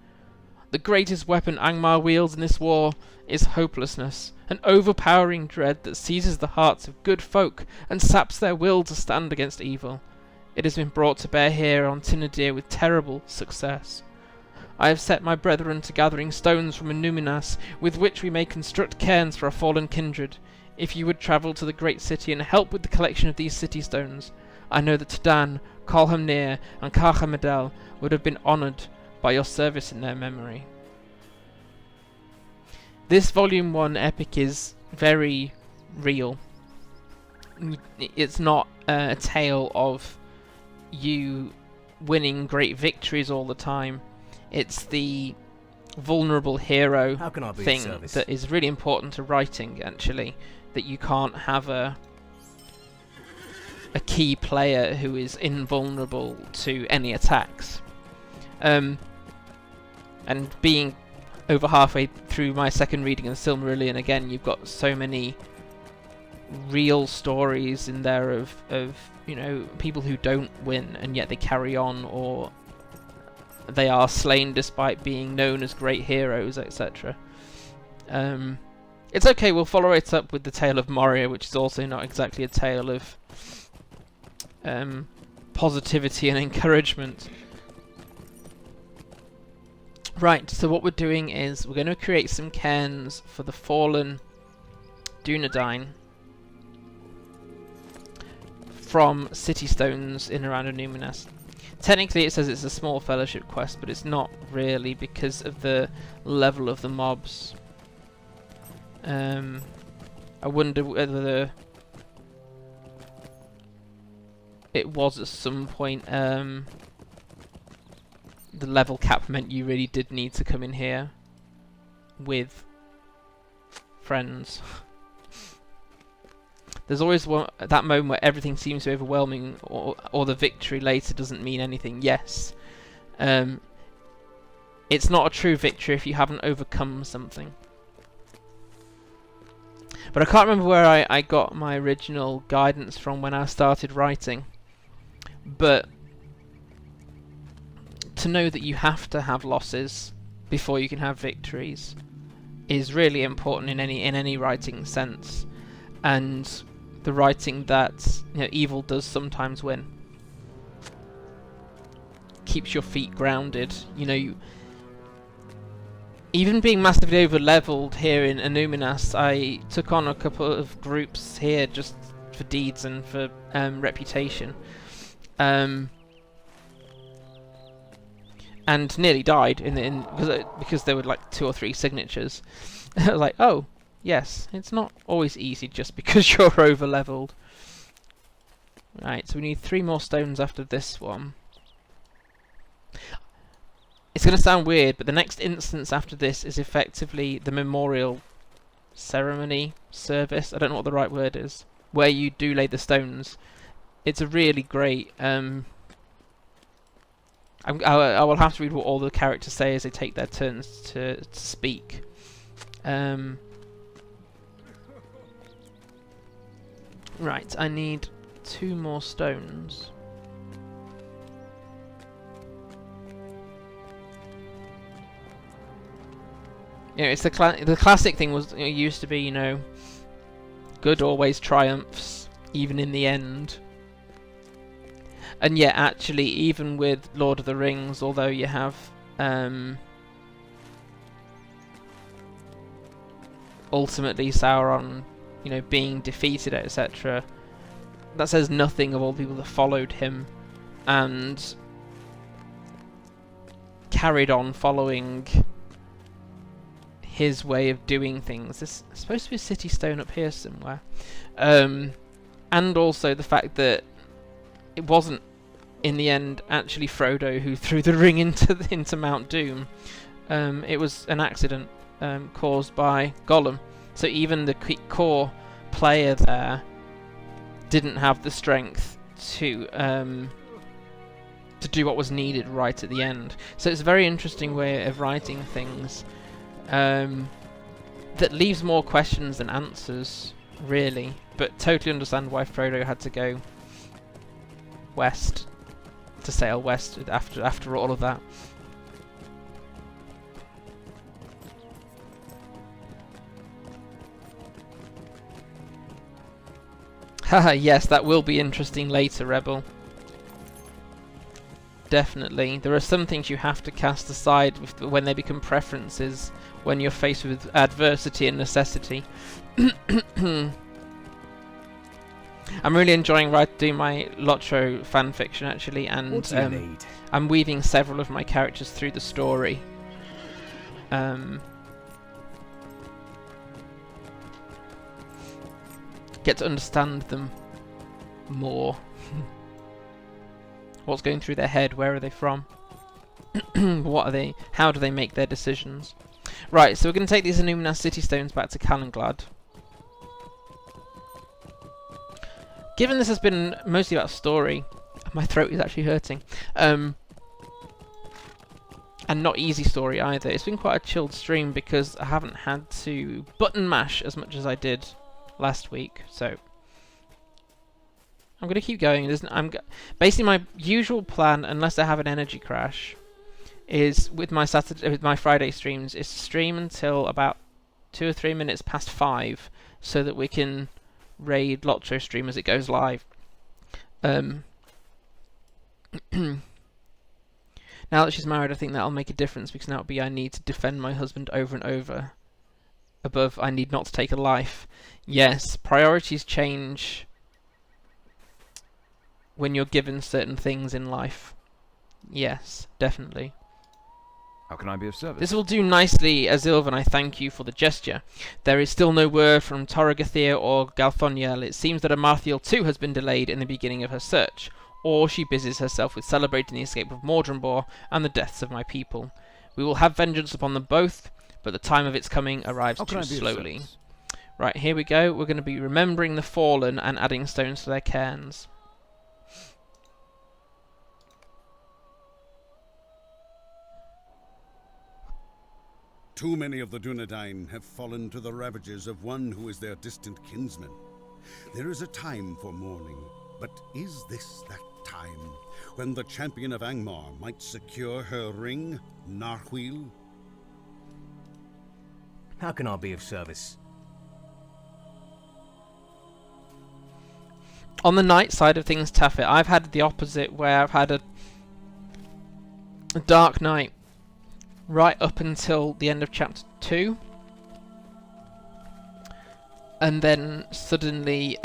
The greatest weapon Angmar wields in this war is hopelessness, an overpowering dread that seizes the hearts of good folk and saps their will to stand against evil. It has been brought to bear here on Tinadir with terrible success. I have set my brethren to gathering stones from Annuminas, with which we may construct cairns for our fallen kindred. If you would travel to the great city and help with the collection of these city stones, I know that Tadan, Kolhamnir, and Carchamadel would have been honoured by your service in their memory. This Volume 1 epic is very real. It's not a tale of you winning great victories all the time. It's the vulnerable hero How can I be of thing service? that is really important to writing, actually. That you can't have a key player who is invulnerable to any attacks. And being over halfway through my second reading of the Silmarillion again, you've got so many real stories in there of you know, people who don't win and yet they carry on, or they are slain despite being known as great heroes, etc. It's okay, we'll follow it up with the tale of Moria, which is also not exactly a tale of positivity and encouragement. Right, so what we're doing is we're going to create some cairns for the fallen Dunedain from city stones in around Annuminas. Technically it says it's a small fellowship quest, but it's not really because of the level of the mobs. I wonder whether it was at some point the level cap meant you really did need to come in here with friends. There's always that moment where everything seems so overwhelming, or the victory later doesn't mean anything. Yes, it's not a true victory if you haven't overcome something. But I can't remember where I got my original guidance from when I started writing. But to know that you have to have losses before you can have victories is really important in any writing sense. And the writing that, you know, evil does sometimes win keeps your feet grounded. You know, even being massively over-leveled here in Annuminas, I took on a couple of groups here just for deeds and for reputation, and nearly died because there were like 2 or 3 signatures. I was like, oh yes, it's not always easy just because you're over-leveled. Right, so we need 3 more stones after this one. It's going to sound weird, but the next instance after this is effectively the memorial ceremony service. I don't know what the right word is, where you do lay the stones. It's a really great. I will have to read what all the characters say as they take their turns to speak. Right, I need 2 more stones. You know, it's the classic thing was, you know, used to be, you know, good always triumphs, even in the end. And yet, actually, even with Lord of the Rings, although you have ultimately Sauron, you know, being defeated, etc., that says nothing of all the people that followed him and carried on following his way of doing things. There's supposed to be a city stone up here somewhere. And also the fact that it wasn't, in the end, actually Frodo who threw the ring into Mount Doom. It was an accident caused by Gollum. So even the core player there didn't have the strength to do what was needed right at the end. So it's a very interesting way of writing things. That leaves more questions than answers, really, but totally understand why Frodo had to go west, to sail west after all of that. Haha, yes, that will be interesting later, Rebel. Definitely. There are some things you have to cast aside when they become preferences, when you're faced with adversity and necessity. I'm really enjoying doing my LOTRO fanfiction, actually, and What do you need? I'm weaving several of my characters through the story. Get to understand them more. What's going through their head? Where are they from? What are they? How do they make their decisions? Right, so we're going to take these Annuminas city stones back to Calenglad. Given this has been mostly about story, my throat is actually hurting. And not easy story either. It's been quite a chilled stream because I haven't had to button mash as much as I did last week. So I'm going to keep going. Basically, my usual plan, unless I have an energy crash, is with my Friday streams, is to stream until about 2 or 3 minutes past 5, so that we can raid LOTRO stream as it goes live. Now that she's married, I think that'll make a difference, because now it'll be I need to defend my husband over and over. Above, I need not to take a life. Yes, priorities change when you're given certain things in life. Yes, definitely. How can I be of service? This will do nicely, Azilvan. I thank you for the gesture. There is still no word from Toragathir or Galthoniel. It seems that Amarthiel too has been delayed in the beginning of her search, or she busies herself with celebrating the escape of Mordrambor and the deaths of my people. We will have vengeance upon them both, but the time of its coming arrives too slowly. Right, here we go. We're going to be remembering the fallen and adding stones to their cairns. Too many of the Dunedain have fallen to the ravages of one who is their distant kinsman. There is a time for mourning, but is this that time when the champion of Angmar might secure her ring, Narchuil? How can I be of service? On the night side of things, Taffet, I've had the opposite, where I've had a dark night right up until the end of chapter 2, and then suddenly,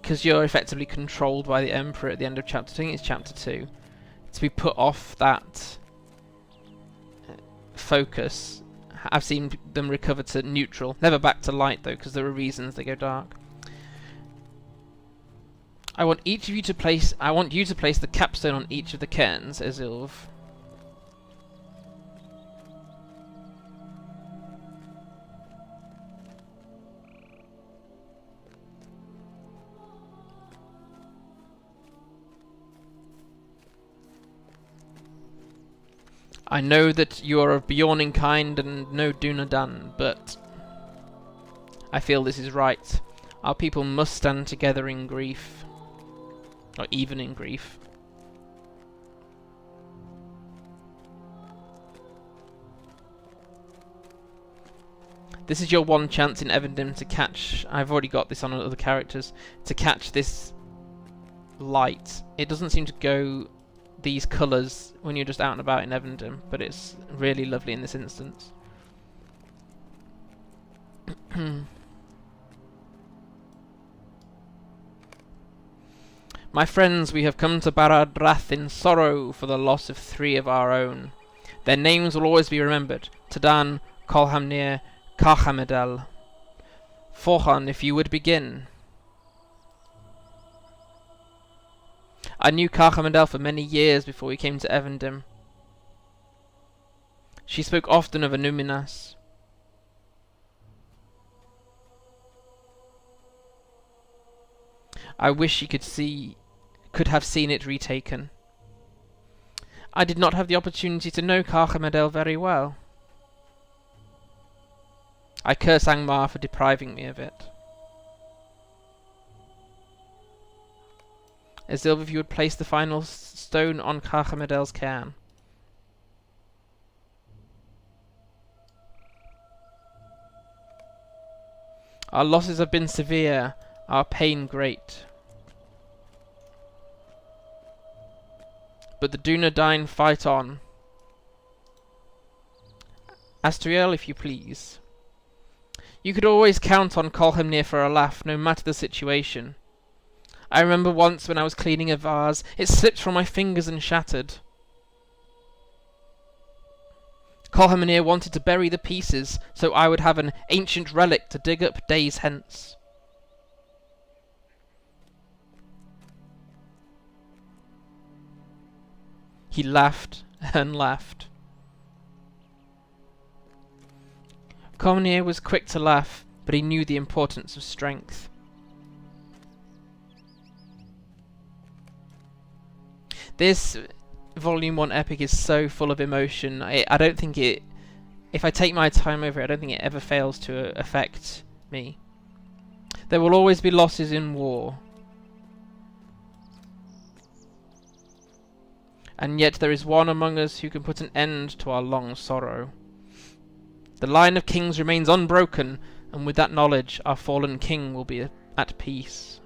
because you're effectively controlled by the Emperor at the end of chapter 2, I think it's chapter 2, to be put off that focus. I've seen them recover to neutral, never back to light though, because there are reasons they go dark. I want you to place the capstone on each of the cairns, Azilv. I know that you are of Beorning kind and no Dunedain, but I feel this is right. Our people must stand together in grief. Or even in grief. This is your one chance in Evendim to catch... I've already got this on other characters. To catch this light. It doesn't seem to go these colours when you're just out and about in Evendim, but it's really lovely in this instance. My friends, we have come to Baradrath in sorrow for the loss of 3 of our own. Their names will always be remembered. Tadan, Kolhamnir, Karhamedel. Forhan, if you would begin. I knew Karhamedel for many years before we came to Evendim. She spoke often of Annuminas. I wish she could have seen it retaken. I did not have the opportunity to know Karhamedel very well. I curse Angmar for depriving me of it. Azilv, if you would place the final stone on Karhamedel's cairn. Our losses have been severe, our pain great. But the Dunedain fight on. Astriel, if you please. You could always count on Kolhamnir for a laugh, no matter the situation. I remember once when I was cleaning a vase, it slipped from my fingers and shattered. Kolhamnir wanted to bury the pieces, so I would have an ancient relic to dig up days hence. He laughed and laughed. Kolhamnir was quick to laugh, but he knew the importance of strength. This Volume 1 Epic is so full of emotion. I don't think it... If I take my time over it, I don't think it ever fails to affect me. There will always be losses in war. And yet there is one among us who can put an end to our long sorrow. The line of kings remains unbroken, and with that knowledge our fallen king will be at peace.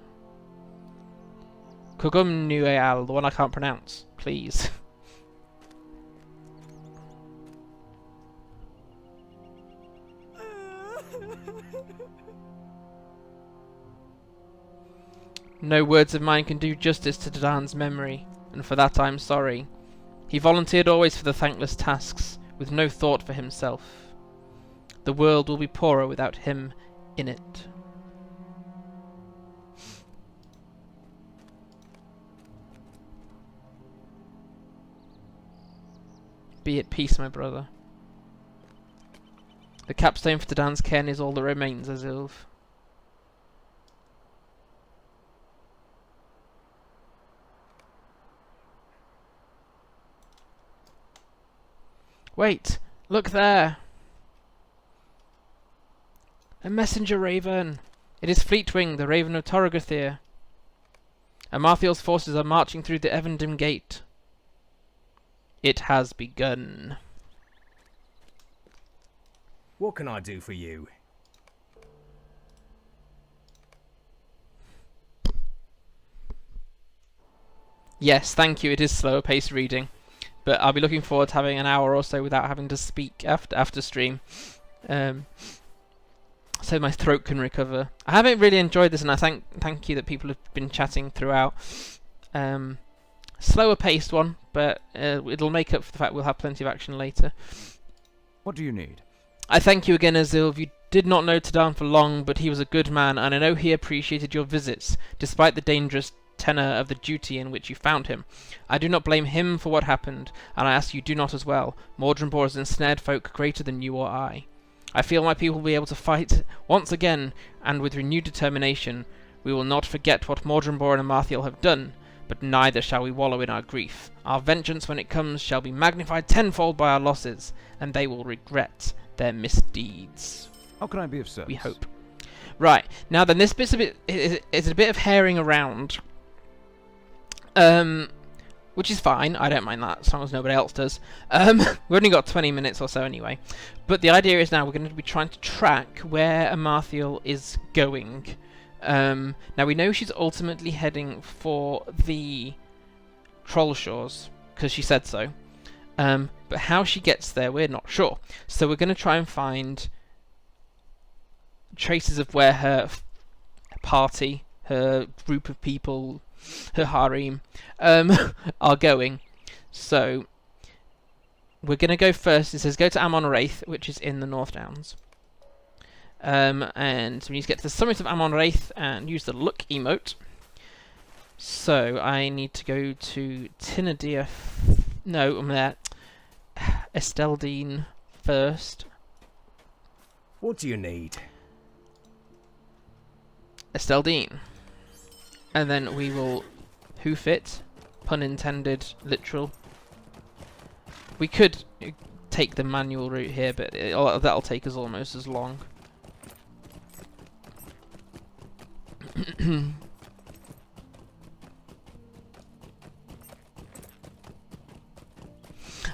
Kugum the one I can't pronounce, please. No words of mine can do justice to Dadan's memory, and for that I am sorry. He volunteered always for the thankless tasks, with no thought for himself. The world will be poorer without him in it. Be at peace, my brother. The capstone for Dadan's ken is all that remains, Azilv. Wait! Look there! A messenger raven! It is Fleetwing, the raven of Torregathir. Amarthiel's forces are marching through the Evendim gate. It has begun. What can I do for you? Yes, thank you. It is slower paced reading, but I'll be looking forward to having an hour or so without having to speak after stream, so my throat can recover. I haven't really enjoyed this, and I thank you that people have been chatting throughout. Slower paced one, but it'll make up for the fact we'll have plenty of action later. What do you need? I thank you again, Azilv. You did not know Tadan for long, but he was a good man, and I know he appreciated your visits, despite the dangerous tenor of the duty in which you found him. I do not blame him for what happened, and I ask you do not as well. Mordrambor has ensnared folk greater than you or I. I feel my people will be able to fight once again, and with renewed determination. We will not forget what Mordrambor and Amarthiel have done, but neither shall we wallow in our grief. Our vengeance, when it comes, shall be magnified tenfold by our losses, and they will regret their misdeeds. How can I be of service? We hope. Right, now then, this bit's a bit of herring around, which is fine. I don't mind that, as long as nobody else does. We've only got 20 minutes or so anyway. But the idea is now we're going to be trying to track where Amarthiel is going. Now we know she's ultimately heading for the Trollshaws, because she said so. But how she gets there, we're not sure. So we're going to try and find traces of where her party, her group of people, her harem, are going. So we're going to go first. It says go to Amon-Raith, which is in the North Downs. And we need to get to the summit of Amon-Raith and use the look emote. So I need to go to Tinadir. No, I'm there. Esteldine first. What do you need? Esteldine. And then we will hoof it. Pun intended, literal. We could take the manual route here, but that'll take us almost as long.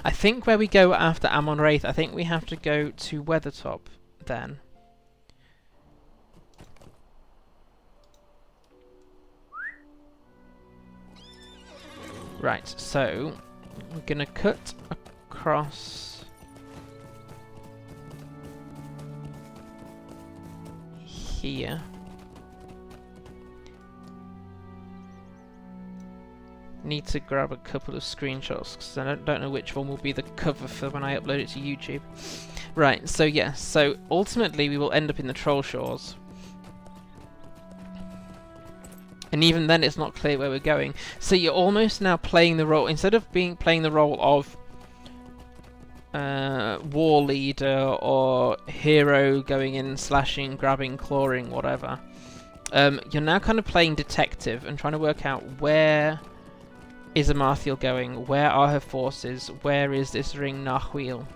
I think where we go after Amon-Raith, I think we have to go to Weathertop then. Right, so we're gonna cut across here. Need to grab a couple of screenshots because I don't know which one will be the cover for when I upload it to YouTube. Right, so yes, so ultimately we will end up in the Trollshaws. And even then it's not clear where we're going. So you're almost now playing the role, instead of playing the role of war leader or hero going in, slashing, grabbing, clawing, whatever. You're now kind of playing detective and trying to work out where is Amarthiel going? Where are her forces? Where is this ring Narchuil?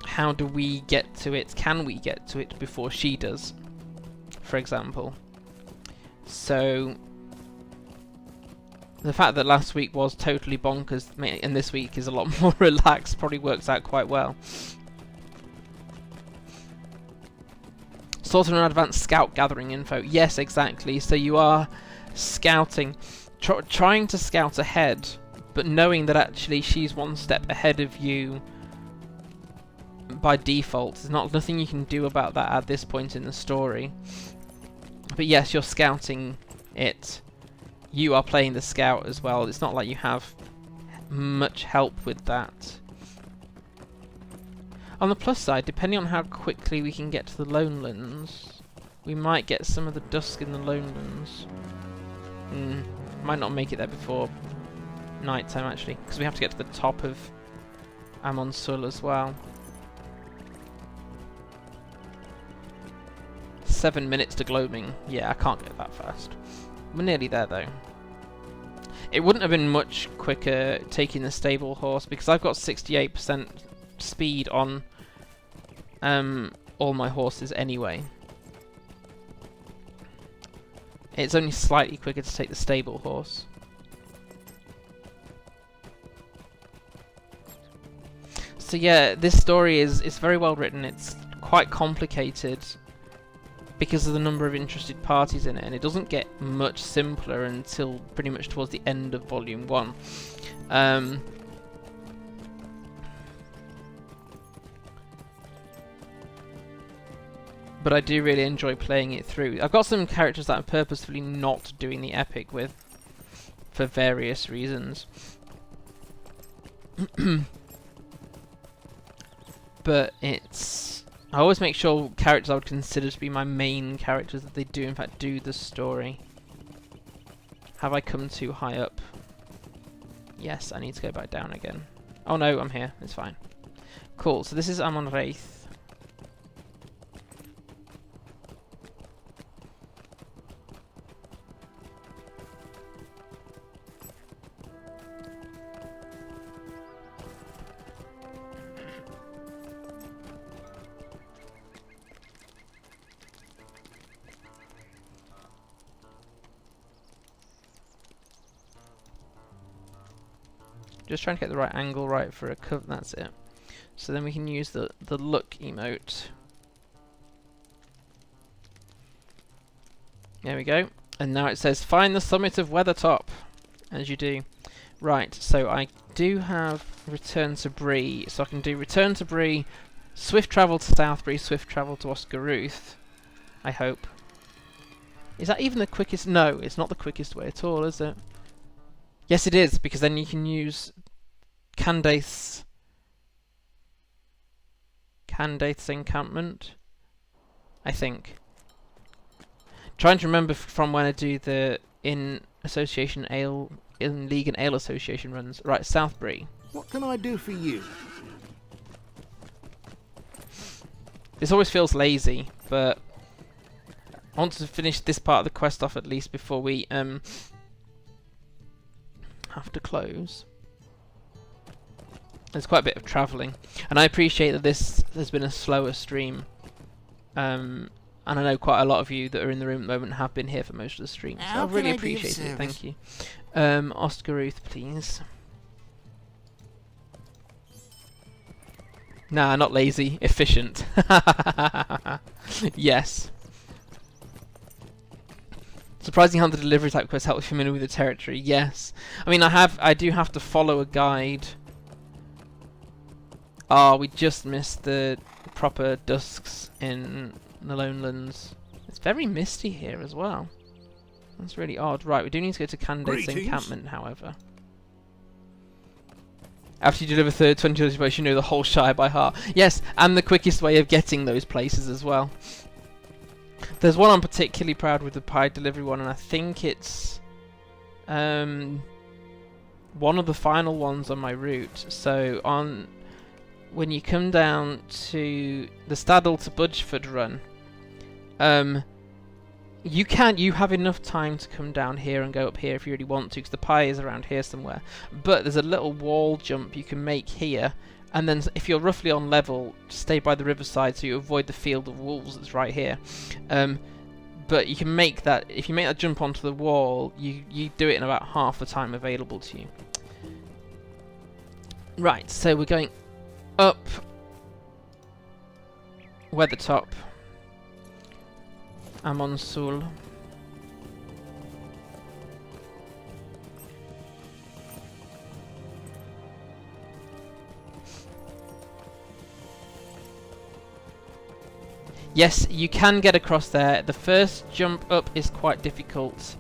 How do we get to it? Can we get to it before she does, for example? So the fact that last week was totally bonkers and this week is a lot more relaxed probably works out quite well. Sort of an advanced scout gathering info. Yes, exactly. So you are scouting, trying to scout ahead, but knowing that actually she's one step ahead of you by default. There's nothing you can do about that at this point in the story. But yes, you're scouting it. You are playing the scout as well. It's not like you have much help with that. On the plus side, depending on how quickly we can get to the Lonelands, we might get some of the dusk in the Lonelands. Might not make it there before night time actually, because we have to get to the top of Amarthiel as well. 7 minutes to gloaming. Yeah, I can't get that fast. We're nearly there though. It wouldn't have been much quicker taking the stable horse because I've got 68% speed on all my horses anyway. It's only slightly quicker to take the stable horse. So yeah, this story is very well written. It's quite complicated because of the number of interested parties in it, and it doesn't get much simpler until pretty much towards the end of Volume 1. But I do really enjoy playing it through. I've got some characters that I'm purposefully not doing the epic with, for various reasons. But it's... I always make sure characters I would consider to be my main characters, that they do in fact do the story. Have I come too high up? Yes, I need to go back down again. Oh no, I'm here. It's fine. Cool, so this is Amarthiel. Just trying to get the right angle right for a cover. That's it. So then we can use the look emote. There we go. And now it says find the summit of Weathertop, as you do. Right. So I do have return to Bree, so I can do return to Bree, swift travel to Southbury, swift travel to Oscaruth. I hope. Is that even the quickest? No, it's not the quickest way at all, is it? Yes, it is, because then you can use Candace's encampment, I think. Trying to remember from when I do the in League and Ale Association runs. Right, Southbury. What can I do for you? This always feels lazy, but I want to finish this part of the quest off at least before we have to close. There's quite a bit of travelling, and I appreciate that this has been a slower stream, and I know quite a lot of you that are in the room at the moment have been here for most of the stream, so I really appreciate it. Thank you. Oscaruth, please. Nah, not lazy, efficient. Yes. Surprising how the delivery type quest helps you familiar with the territory. Yes. I mean, I do have to follow a guide. Oh, we just missed the proper dusks in the Lonelands. It's very misty here as well. That's really odd. Right, we do need to go to Candace's encampment, however. After you deliver 20 places, you know the whole Shire by heart. Yes, and the quickest way of getting those places as well. There's one I'm particularly proud with, the pie delivery one, and I think it's one of the final ones on my route. So when you come down to the Staddle to Budgeford run, You have enough time to come down here and go up here if you really want to, because the pie is around here somewhere. But there's a little wall jump you can make here, and then if you're roughly on level, stay by the riverside so you avoid the field of wolves that's right here. But you can make that, if you make that jump onto the wall, you do it in about half the time available to you. Right, so we're going up Weathertop, Amonsul. Yes, you can get across there. The first jump up is quite difficult.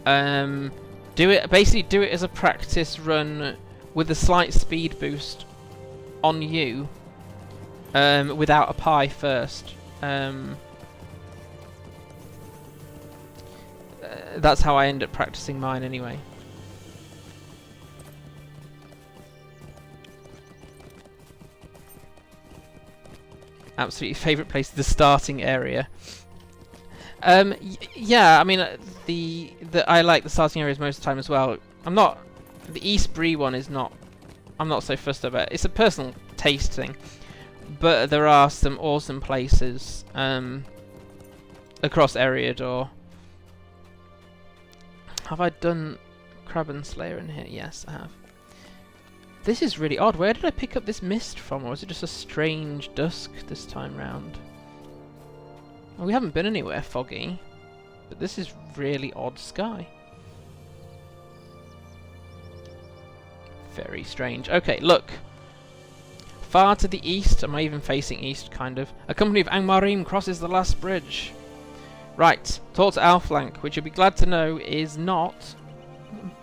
Basically do it as a practice run with a slight speed boost on you, without a pie first. That's how I end up practicing mine anyway. Absolutely favourite place, the starting area. Yeah, I mean, I like the starting areas most of the time as well. The East Bree one is not, I'm not so fussed about it. It's a personal taste thing. But there are some awesome places across Eriador. Have I done Crab and Slayer in here? Yes, I have. This is really odd. Where did I pick up this mist from? Or was it just a strange dusk this time round? Well, we haven't been anywhere foggy. But this is really odd sky. Very strange. Okay, look. Far to the east, am I even facing east, kind of? A company of Angmarim crosses the last bridge. Right, talk to Alflank, which you'll be glad to know is not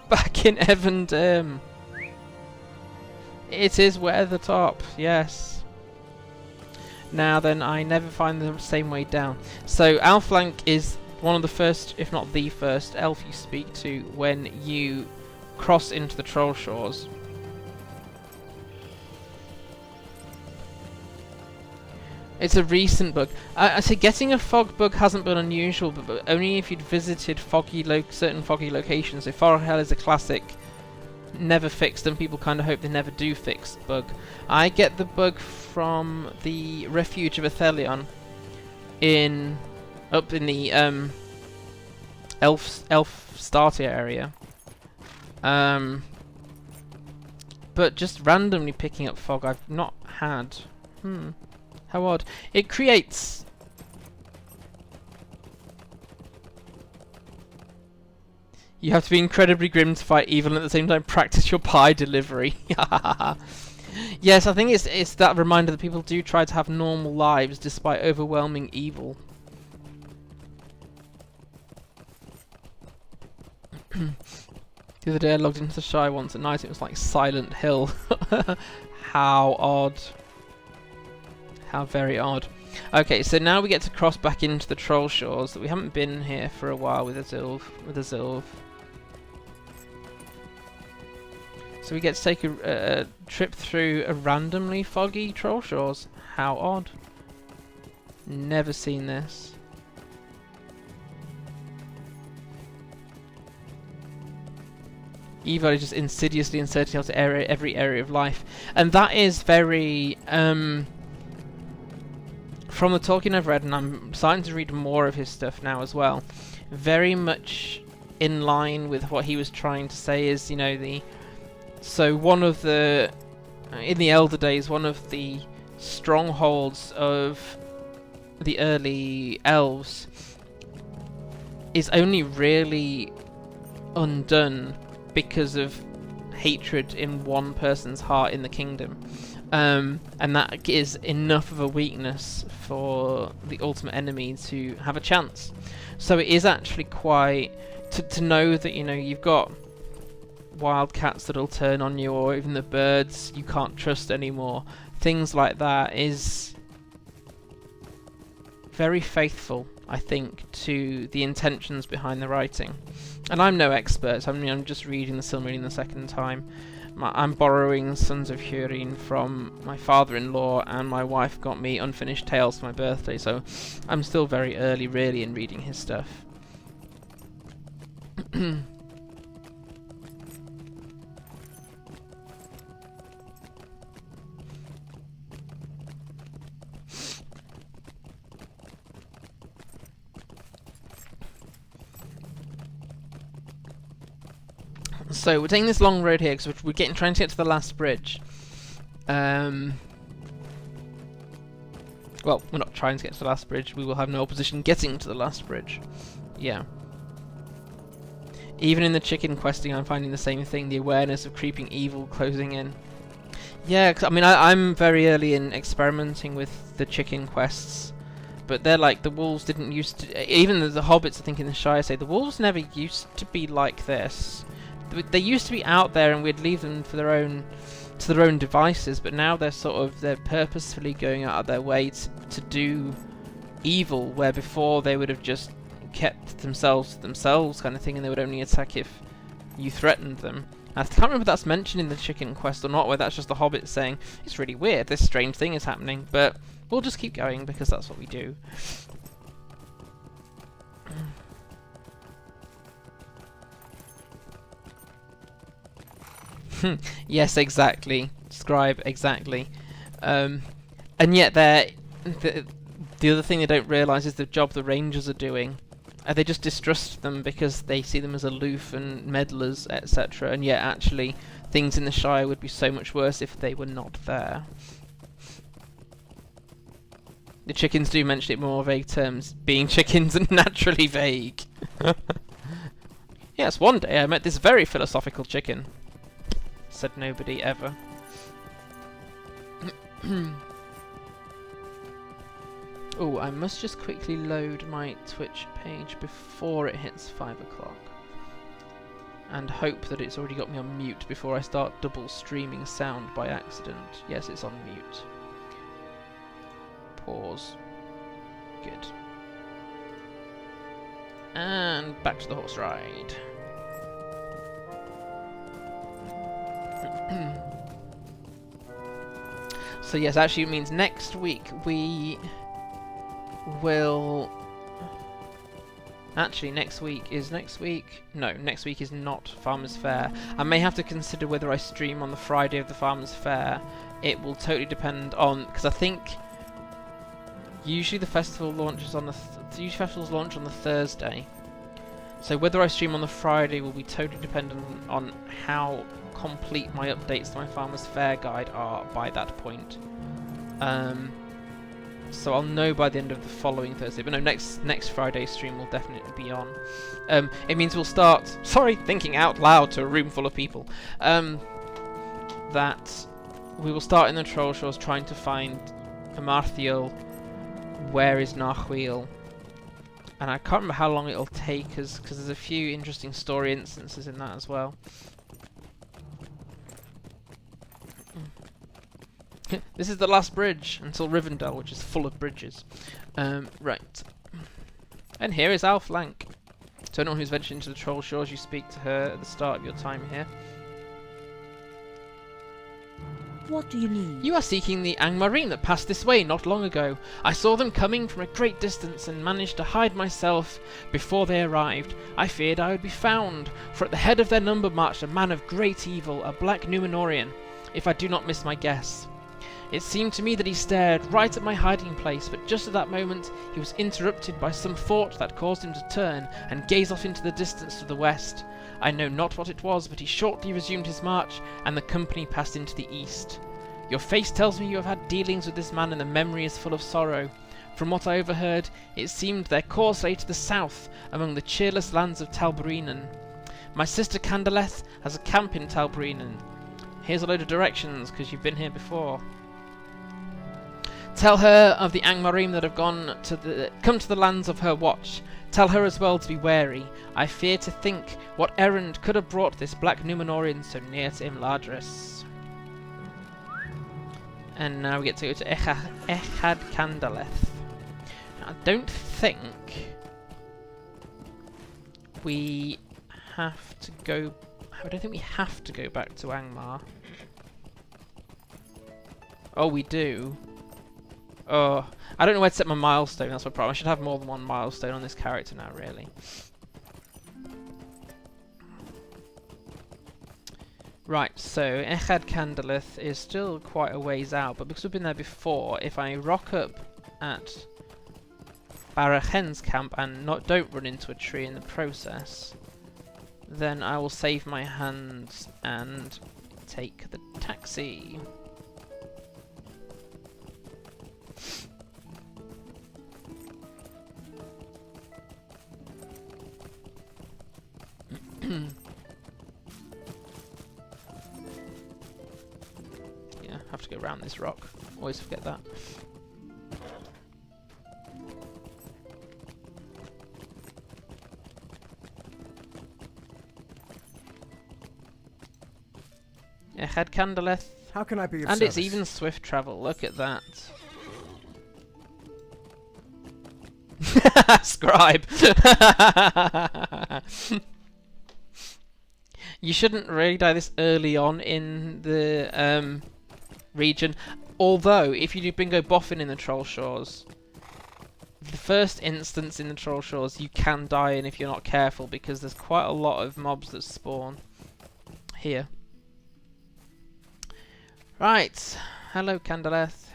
back in Evendim. It is Weathertop, yes. Now then, I never find the same way down. So Alflank is one of the first, if not the first, elf you speak to when you cross into the Trollshaws. It's a recent bug. I say getting a fog bug hasn't been unusual, but only if you'd visited certain foggy locations. So Fornost is a classic, never fixed, and people kind of hope they never do fix the bug. I get the bug from the refuge of Athelion up in the elf starter area. But just randomly picking up fog I've not had. How odd. It creates... You have to be incredibly grim to fight evil and at the same time practice your pie delivery. Yes, I think it's that reminder that people do try to have normal lives despite overwhelming evil. The other day I logged into the Shy once at night, it was like Silent Hill. How odd. How very odd. Okay, so now we get to cross back into the Trollshaws that we haven't been here for a while with Azilv. So we get to take a trip through a randomly foggy Trollshaws. How odd. Never seen this. Evil is just insidiously inserting into every area of life. And that is very... from the Tolkien I've read, and I'm starting to read more of his stuff now as well, very much in line with what he was trying to say is, you know, so one of the, in the Elder Days, one of the strongholds of the early elves is only really undone because of hatred in one person's heart in the kingdom. And that is enough of a weakness for the ultimate enemy to have a chance. So it is actually quite... To know that, you know, you've got wildcats that'll turn on you, or even the birds you can't trust anymore. Things like that is very faithful, I think, to the intentions behind the writing. And I'm no expert. I mean, I'm just reading the Silmarillion the second time. I'm borrowing Sons of Húrin from my father-in-law, and my wife got me Unfinished Tales for my birthday, so I'm still very early, really, in reading his stuff. So we're taking this long road here because we're trying to get to the last bridge. Well, we're not trying to get to the last bridge. We will have no opposition getting to the last bridge. Yeah. Even in the chicken questing, I'm finding the same thing: the awareness of creeping evil closing in. Yeah, 'cause, I mean, I'm very early in experimenting with the chicken quests, but they're like, the wolves didn't used to. Even the hobbits, I think, in the Shire say the wolves never used to be like this. They used to be out there, and we'd leave them for their own devices. But now they're purposefully going out of their way to do evil, where before they would have just kept themselves to themselves, kind of thing, and they would only attack if you threatened them. I can't remember if that's mentioned in the chicken quest or not, where that's just the hobbits saying it's really weird, this strange thing is happening. But we'll just keep going because that's what we do. Yes, exactly. Scribe, exactly. And yet the other thing they don't realise is the job the rangers are doing. They just distrust them because they see them as aloof and meddlers, etc. And yet actually things in the Shire would be so much worse if they were not there. The chickens do mention it in more vague terms, being chickens and naturally vague. Yes, one day I met this very philosophical chicken. Said nobody ever. Oh, I must just quickly load my Twitch page before it hits 5 o'clock. And hope that it's already got me on mute before I start double streaming sound by accident. Yes, it's on mute. Pause. Good. And back to the horse ride. So yes, actually it means next week we will... Actually, next week is not Farmer's Fair. I may have to consider whether I stream on the Friday of the Farmer's Fair. It will totally depend on... because I think usually the festival launches on usually festivals launch on the Thursday. So whether I stream on the Friday will be totally dependent on how complete my updates to my Farmer's Fair guide are by that point. So I'll know by the end of the following Thursday. But no, next Friday's stream will definitely be on. It means we'll start... Sorry, thinking out loud to a room full of people. That we will start in the Trollshaws trying to find Amarthiel. Where is Narchuil? And I can't remember how long it'll take us, because there's a few interesting story instances in that as well. This is the last bridge until Rivendell, which is full of bridges. Right. And here is our flank. To anyone who's ventured into the Trollshaws, you speak to her at the start of your time here. What do you need? You are seeking the Angmar that passed this way not long ago. I saw them coming from a great distance and managed to hide myself before they arrived. I feared I would be found, for at the head of their number marched a man of great evil, a Black Numenorian, if I do not miss my guess. It seemed to me that he stared right at my hiding place, but just at that moment he was interrupted by some thought that caused him to turn and gaze off into the distance to the west. I know not what it was, but he shortly resumed his march, and the company passed into the east. Your face tells me you have had dealings with this man, and the memory is full of sorrow. From what I overheard, it seemed their course lay to the south, among the cheerless lands of Talbrinen. My sister Candaleth has a camp in Talbrinen. Here's a load of directions, because you've been here before. Tell her of the Angmar that have come to the lands of her watch. Tell her as well to be wary. I fear to think what errand could have brought this Black Numenorian so near to Imladris. And now we get to go to Echad Candaleth. Now, I don't think we have to go... I don't think we have to go back to Angmar. Oh, we do. Oh, I don't know where to set my milestone, that's my problem. I should have more than one milestone on this character now, really. Right, so Echad Candleth is still quite a ways out, but because we've been there before, if I rock up at Barachen's camp and don't run into a tree in the process, then I will save my hands and take the taxi. Yeah, have to go around this rock. Always forget that. Yeah, Head Candleth. How can I be of And service? it's even swift travel. Look at that. Scribe. You shouldn't really die this early on in the region. Although, if you do bingo boffin in the Trollshaws, the first instance in the Trollshaws you can die in if you're not careful, because there's quite a lot of mobs that spawn here. Right. Hello, Candleth.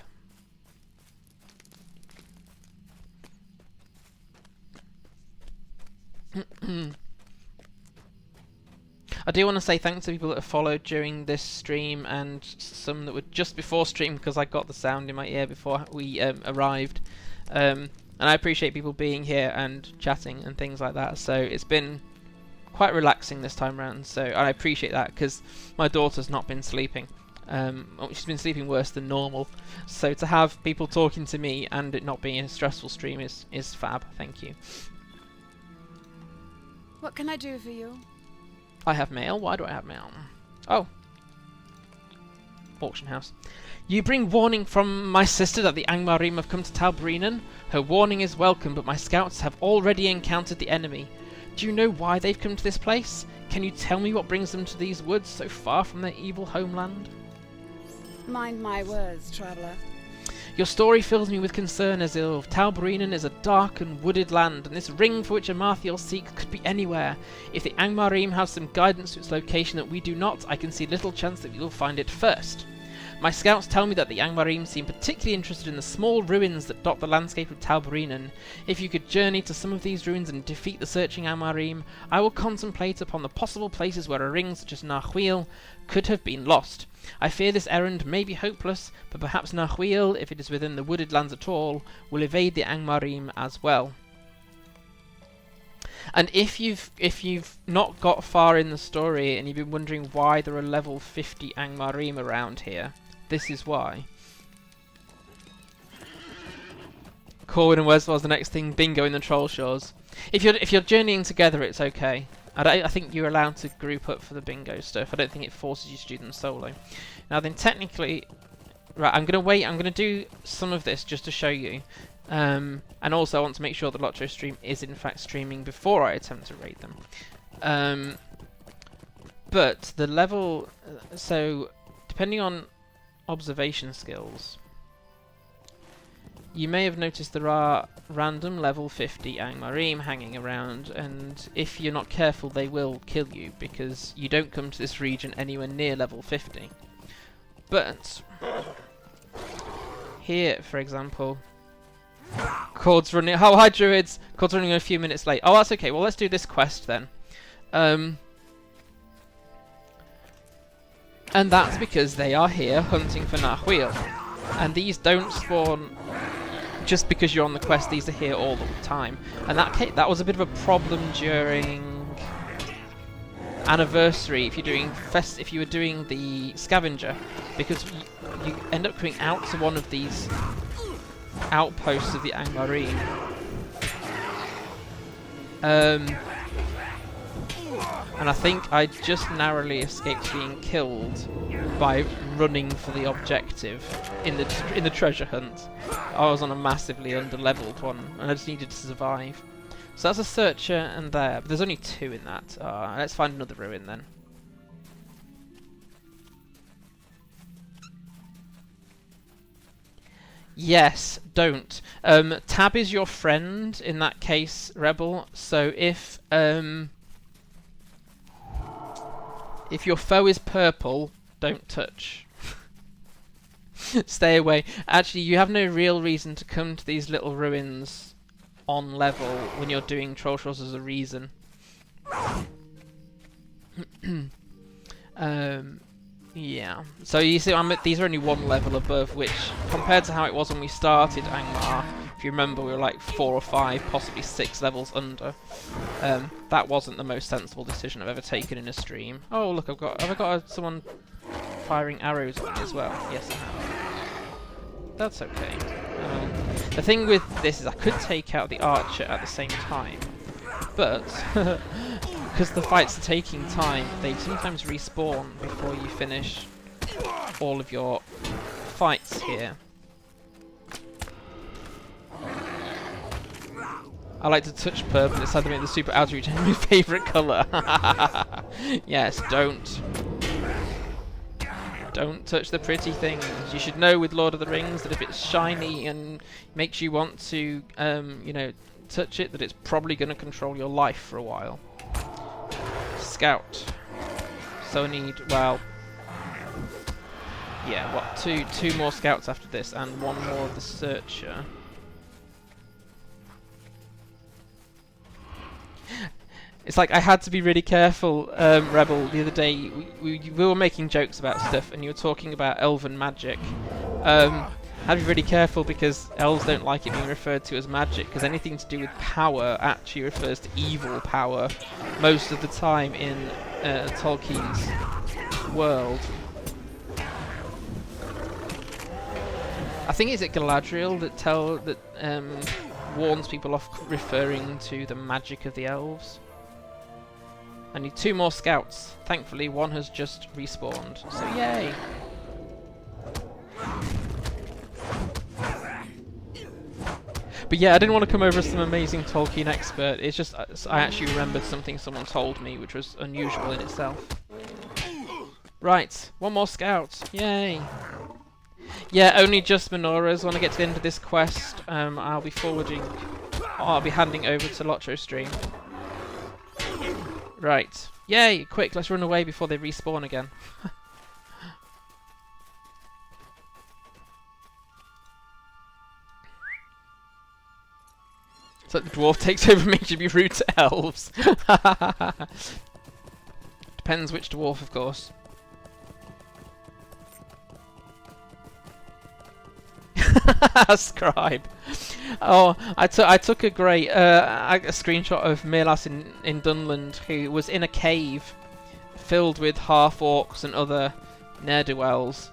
I do want to say thanks to people that have followed during this stream and some that were just before stream, because I got the sound in my ear before we arrived. And I appreciate people being here and chatting and things like that. So it's been quite relaxing this time around. So I appreciate that, because my daughter's not been sleeping. She's been sleeping worse than normal. So to have people talking to me and it not being a stressful stream is fab. Thank you. What can I do for you? I have mail. Why do I have mail? Oh. Auction house. You bring warning from my sister that the Angmarim have come to Talbrinen. Her warning is welcome, but my scouts have already encountered the enemy. Do you know why they've come to this place? Can you tell me what brings them to these woods so far from their evil homeland? Mind my words, traveller. Your story fills me with concern, Azil. Talbrinen is a dark and wooded land, and this ring for which Amarthiel seeks could be anywhere. If the Angmarim have some guidance to its location that we do not, I can see little chance that we will find it first. My scouts tell me that the Angmarim seem particularly interested in the small ruins that dot the landscape of Talbrinen. If you could journey to some of these ruins and defeat the searching Angmarim, I will contemplate upon the possible places where a ring such as Narchuil could have been lost. I fear this errand may be hopeless, but perhaps Narchuil, if it is within the wooded lands at all, will evade the Angmarim as well. And if you've not got far in the story and you've been wondering why there are level 50 Angmarim around here, this is why. Corwin and Weswell's the next thing. Bingo in the Trollshaws. If you're journeying together, it's okay. I think you're allowed to group up for the bingo stuff. I don't think it forces you to do them solo. Now then, technically, right, I'm gonna wait. I'm gonna do some of this just to show you. And also I want to make sure the LOTRO stream is in fact streaming before I attempt to raid them. But the level, so depending on observation skills, you may have noticed there are random level 50 Angmarim hanging around, and if you're not careful they will kill you, because you don't come to this region anywhere near level 50. But here, for example, Cord's running. Oh, hi Druids! Cord's running a few minutes late. Oh, that's okay. Well, let's do this quest then. And that's because they are here hunting for Narchuil. And these don't spawn just because you're on the quest. These are here all the time. And that was a bit of a problem during Anniversary if you were doing the scavenger, because you end up coming out to one of these outposts of the Angmarim. And I think I just narrowly escaped being killed by running for the objective in the treasure hunt. I was on a massively underleveled one, and I just needed to survive. So that's a searcher and there, but there's only 2 in that. Let's find another ruin then. Yes, don't. Tab is your friend in that case, Rebel. So if your foe is purple, don't touch. Stay away. Actually, you have no real reason to come to these little ruins on level when you're doing Trollshaws as a reason. Yeah. So you see, these are only 1 level above, which, compared to how it was when we started Angmar, if you remember, we were like 4 or 5, possibly 6 levels under. That wasn't the most sensible decision I've ever taken in a stream. Oh look, have I got someone firing arrows at me as well? Yes, I have. That's okay. The thing with this is I could take out the archer at the same time, but because the fights are taking time, they sometimes respawn before you finish all of your fights here. I like to touch purple, it's either the super outreach and my favourite colour. Yes, don't touch the pretty things. You should know with Lord of the Rings that if it's shiny and makes you want to, you know, touch it, that it's probably going to control your life for a while. Scout. So I need, well, yeah, what, two more scouts after this and 1 more of the searcher. It's like I had to be really careful, Rebel, the other day. We were making jokes about stuff and you were talking about elven magic. Had to be really careful because elves don't like it being referred to as magic, because anything to do with power actually refers to evil power most of the time in Tolkien's world. I think it's Galadriel that warns people off referring to the magic of the elves. I need 2 more scouts. Thankfully, 1 has just respawned, so yay! But yeah, I didn't want to come over as some amazing Tolkien expert. It's just I actually remembered something someone told me, which was unusual in itself. Right, 1 more scout. Yay! Yeah, only just menorahs. When I get to the end of this quest, I'll be handing over to LOTRO stream. Right. Yay! Quick, let's run away before they respawn again. It's like the dwarf takes over and makes you be rude to elves. Depends which dwarf, of course. Scribe. Oh, I took a great a screenshot of Mirlas in Dunland, who was in a cave filled with half-orcs and other ne'er-do-wells,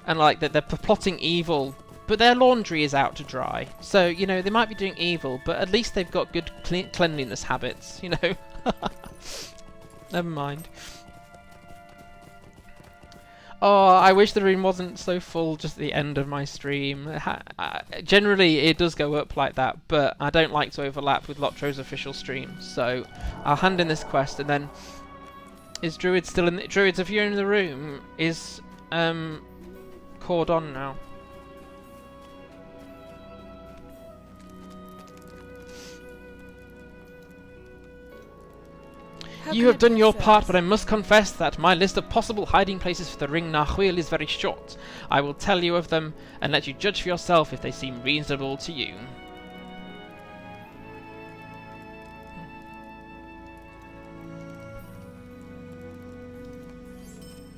and like they're plotting evil, but their laundry is out to dry. So you know they might be doing evil, but at least they've got good cleanliness habits. You know. Never mind. Oh, I wish the room wasn't so full just at the end of my stream. Generally, it does go up like that, but I don't like to overlap with LOTRO's official stream. So, I'll hand in this quest, and then... Is Druid still in the... Druids, if you're in the room, is... Cord on now. You have done your part, but I must confess that my list of possible hiding places for the ring Narchuil is very short. I will tell you of them, and let you judge for yourself if they seem reasonable to you.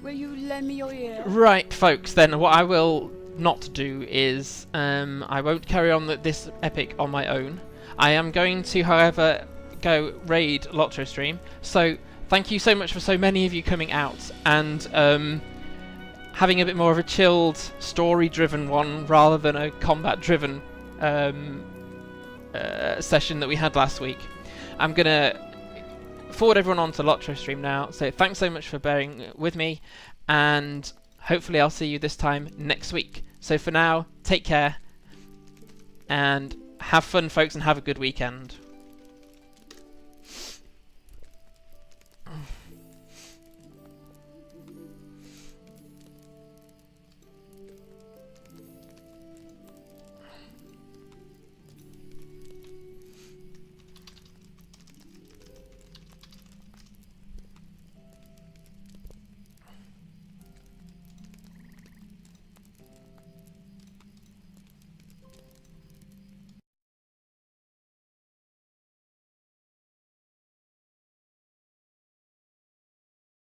Will you lend me your ear? Right, folks, then what I will not do is, I won't carry on this epic on my own. I am going to, however... go raid LOTRO stream. So thank you so much for so many of you coming out and having a bit more of a chilled, story-driven one rather than a combat-driven session that we had last week. I'm gonna forward everyone on to LOTRO stream now. So thanks so much for bearing with me, and hopefully I'll see you this time next week. So for now, take care and have fun, folks, and have a good weekend.